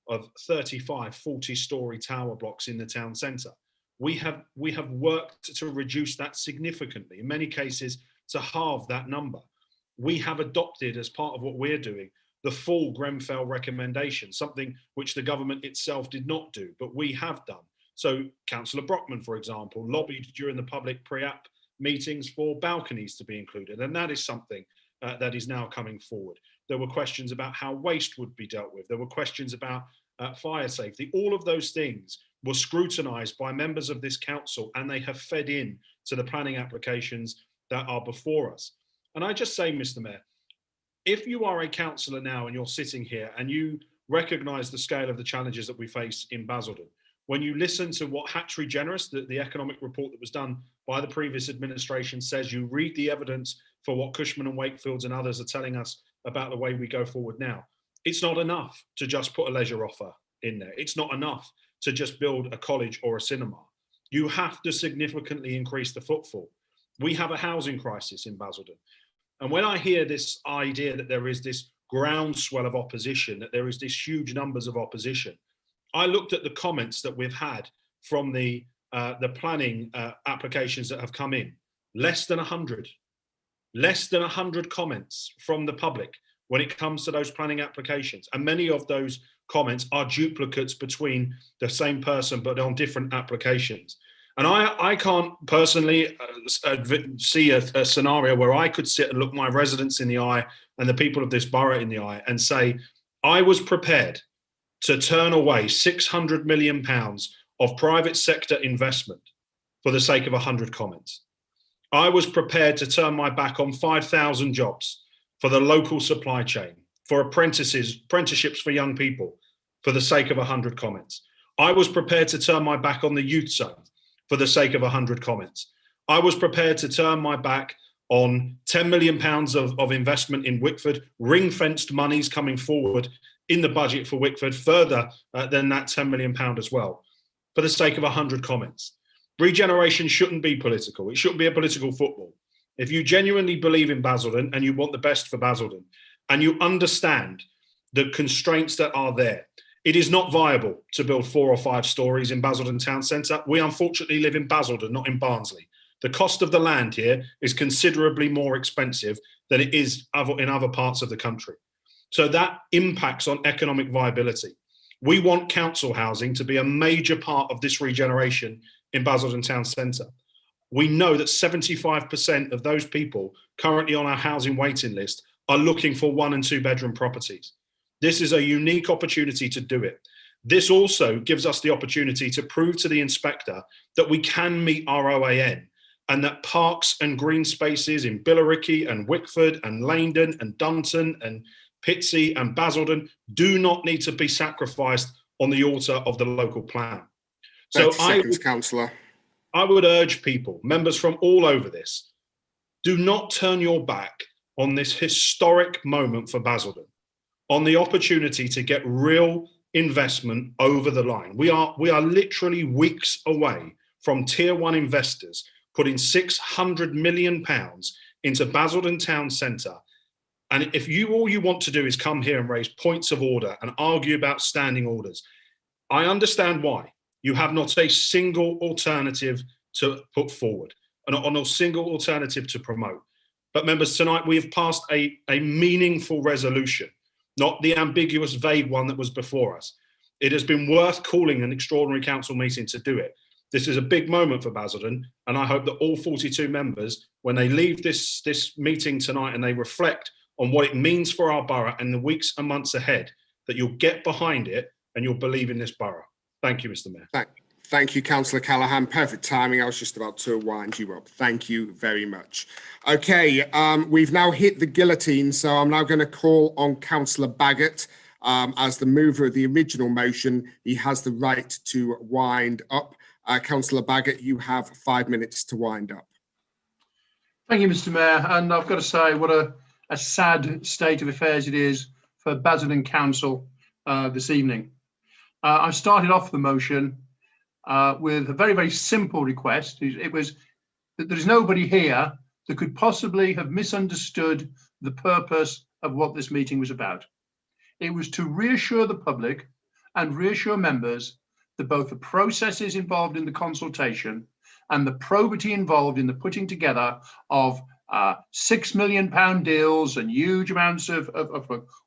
of 35, 40-story tower blocks in the town centre. We have worked to reduce that significantly, in many cases to halve that number. We have adopted, as part of what we're doing, the full Grenfell recommendation, something which the government itself did not do, but we have done. So Councillor Brockman, for example, lobbied during the public pre-app meetings for balconies to be included, and that is something that is now coming forward. There were questions about how waste would be dealt with. There were questions about fire safety. All of those things were scrutinised by members of this council, and they have fed in to the planning applications that are before us. And I just say, Mr. Mayor, if you are a councillor now and you're sitting here and you recognise the scale of the challenges that we face in Basildon, when you listen to what Hatchery Generous, the economic report that was done by the previous administration says, you read the evidence for what Cushman and Wakefields and others are telling us about the way we go forward now, it's not enough to just put a leisure offer in there. It's not enough to just build a college or a cinema. You have to significantly increase the footfall. We have a housing crisis in Basildon. And when I hear this idea that there is this groundswell of opposition, that there is this huge numbers of opposition, I looked at the comments that we've had from the planning applications that have come in. Less than 100 comments from the public when it comes to those planning applications. And many of those comments are duplicates between the same person, but on different applications. And I can't personally see a scenario where I could sit and look my residents in the eye and the people of this borough in the eye and say, I was prepared to turn away £600 million of private sector investment for the sake of 100 comments. I was prepared to turn my back on 5,000 jobs for the local supply chain, for apprenticeships for young people for the sake of 100 comments. I was prepared to turn my back on the youth zone for the sake of 100 comments. I was prepared to turn my back on £10 million of investment in Wickford, ring-fenced monies coming forward in the budget for Wickford, further than that £10 million as well, for the sake of 100 comments. Regeneration shouldn't be political. It shouldn't be a political football. If you genuinely believe in Basildon and you want the best for Basildon, and you understand the constraints that are there, it is not viable to build 4 or 5 stories in Basildon town centre. We unfortunately live in Basildon, not in Barnsley. The cost of the land here is considerably more expensive than it is in other parts of the country. So that impacts on economic viability. We want council housing to be a major part of this regeneration in Basildon town centre. We know that 75% of those people currently on our housing waiting list are looking for 1 and 2 bedroom properties. This is a unique opportunity to do it. This also gives us the opportunity to prove to the inspector that we can meet our OAN, and that parks and green spaces in Billericay and Wickford and Langdon and Dunton and Pitsea and Basildon do not need to be sacrificed on the altar of the local plan. So Councillor. I would urge people, members from all over this, do not turn your back on this historic moment for Basildon, on the opportunity to get real investment over the line. We are literally weeks away from tier 1 investors putting £600 million into Basildon town centre. And if all you want to do is come here and raise points of order and argue about standing orders, I understand why. You have not a single alternative to put forward, and a single alternative to promote. But members, tonight we have passed a meaningful resolution, not the ambiguous, vague one that was before us. It has been worth calling an extraordinary council meeting to do it. This is a big moment for Basildon, and I hope that all 42 members, when they leave this meeting tonight and they reflect on what it means for our borough and the weeks and months ahead, that you'll get behind it and you'll believe in this borough. Thank you, Mr. Mayor. Thank you, Councillor Callaghan. Perfect timing. I was just about to wind you up. Thank you very much. Okay, we've now hit the guillotine, so I'm now going to call on Councillor Baggott. As the mover of the original motion, he has the right to wind up. Councillor Baggott, you have 5 minutes to wind up. Thank you, Mr. Mayor. And I've got to say, what a sad state of affairs it is for Basildon Council this evening. I started off the motion with a very, very simple request. It was that there is nobody here that could possibly have misunderstood the purpose of what this meeting was about. It was to reassure the public and reassure members that both the processes involved in the consultation and the probity involved in the putting together of £6 million deals and huge amounts of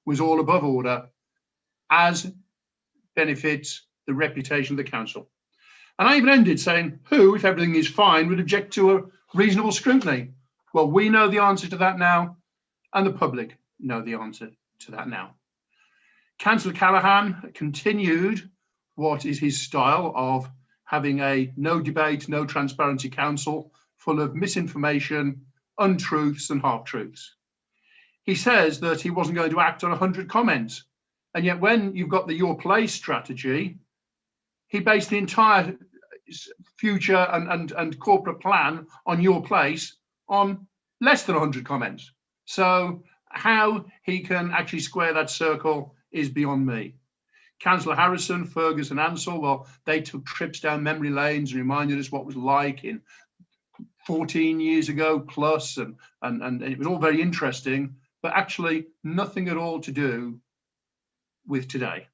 was all above order, as benefits the reputation of the council. And I even ended saying, who, if everything is fine, would object to a reasonable scrutiny? Well, we know the answer to that now, and the public know the answer to that now. Councillor Callaghan continued what is his style of having a no debate, no transparency council full of misinformation, untruths and half-truths. He says that he wasn't going to act on 100 comments. And yet when you've got the Your Place strategy, he based the entire future and corporate plan on Your Place on less than 100 comments. So how he can actually square that circle is beyond me. Councillor Harrison, Ferguson, Ansell, well, they took trips down memory lanes and reminded us what it was like in 14 years ago plus, and it was all very interesting, but actually nothing at all to do with today.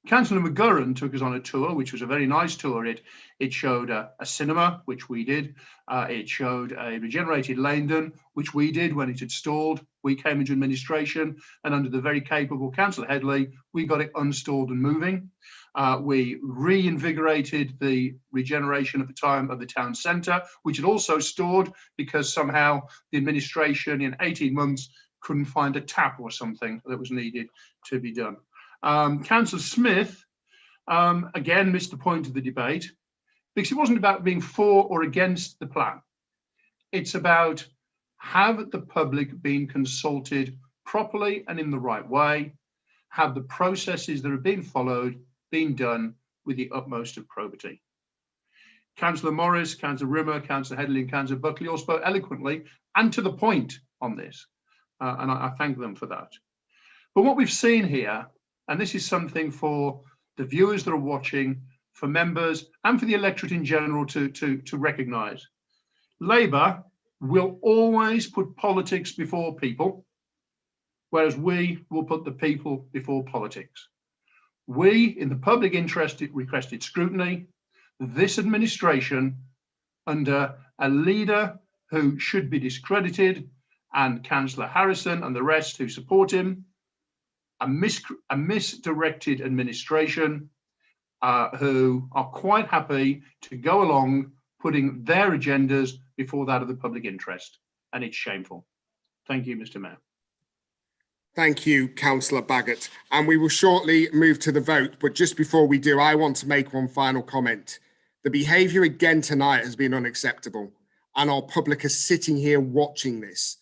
Councillor McGurran took us on a tour, which was a very nice tour. It showed a cinema, which we did. It showed a regenerated Langdon, which we did when it had stalled. We came into administration, and under the very capable Councillor Headley, we got it unstalled and moving. We reinvigorated the regeneration at the time of the town centre, which had also stalled because somehow the administration in 18 months couldn't find a tap or something that was needed to be done. Councillor Smith, again, missed the point of the debate because it wasn't about being for or against the plan. It's about, have the public been consulted properly and in the right way? Have the processes that have been followed been done with the utmost of probity? Councillor Morris, Councillor Rimmer, Councillor Headley and Councillor Buckley all spoke eloquently and to the point on this, and I thank them for that. But what we've seen here, and this is something for the viewers that are watching, for members and for the electorate in general to recognise. Labour will always put politics before people, whereas we will put the people before politics. We, in the public interest, requested scrutiny. This administration, under a leader who should be discredited, and Councillor Harrison and the rest who support him, a misdirected administration who are quite happy to go along putting their agendas before that of the public interest. And it's shameful. Thank you, Mr. Mayor. Thank you, Councillor Baggott. And we will shortly move to the vote. But just before we do, I want to make one final comment. The behaviour again tonight has been unacceptable, and our public are sitting here watching this.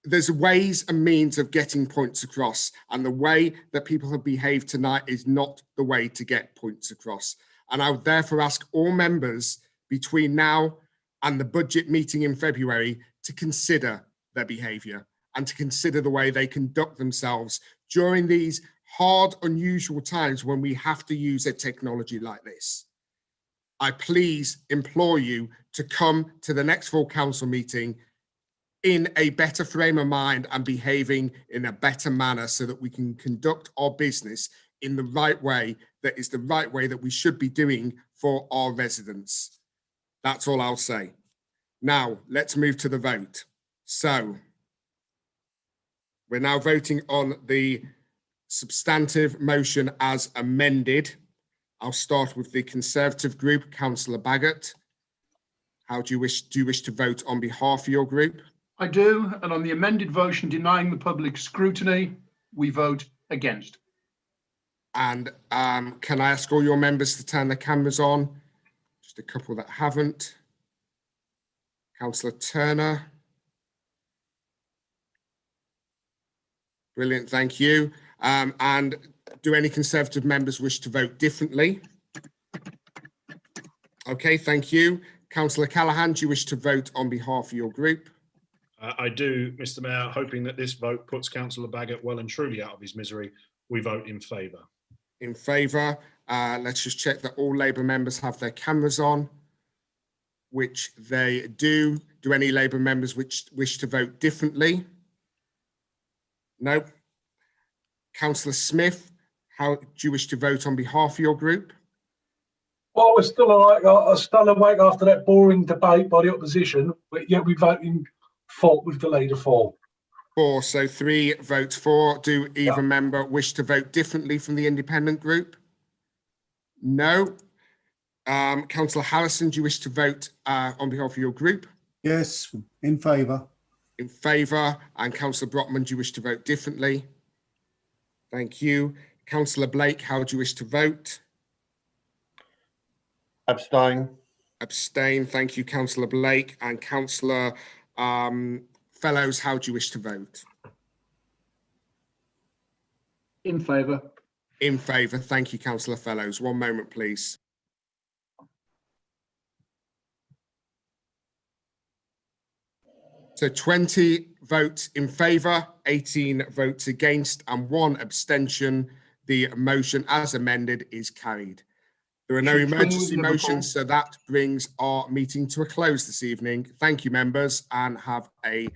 There's ways and means of getting points across, and the way that people have behaved tonight is not the way to get points across. And I would therefore ask all members between now and the budget meeting in February to consider their behaviour and to consider the way they conduct themselves during these hard, unusual times when we have to use a technology like this. I please implore you to come to the next full council meeting in a better frame of mind and behaving in a better manner so that we can conduct our business in the right way, that is the right way that we should be doing for our residents. That's all I'll say. Now, let's move to the vote. So, we're now voting on the substantive motion as amended. I'll start with the Conservative group, Councillor Baggott. How do you wish to vote on behalf of your group? I do, and on the amended motion denying the public scrutiny, we vote against. And can I ask all your members to turn their cameras on? Just a couple that haven't. Councillor Turner. Brilliant, thank you. And do any Conservative members wish to vote differently? Okay, thank you. Councillor Callaghan, do you wish to vote on behalf of your group? I do, Mr. Mayor, hoping that this vote puts Councillor Baggott well and truly out of his misery. We vote in favour. In favour. Let's just check that all Labour members have their cameras on, which they do. Do any Labour members which wish to vote differently? No. Councillor Smith, how do you wish to vote on behalf of your group? Well, we're still awake after that boring debate by the opposition, but yet we vote in fault with the leader for. 4, so 3 votes for. Do either member wish to vote differently from the independent group? No. Councillor Harrison, do you wish to vote on behalf of your group? Yes, in favour. In favour. And Councillor Brockman, do you wish to vote differently? Thank you. Councillor Blake, how do you wish to vote? Abstain. Abstain. Thank you, Councillor Blake. And Councillor Fellows, how do you wish to vote? In favour. In favour. Thank you, Councillor Fellows. One moment, please. So 20 votes in favour, 18 votes against and 1 abstention. The motion as amended is carried. There are no emergency motions, so that brings our meeting to a close this evening. Thank you, members, and have a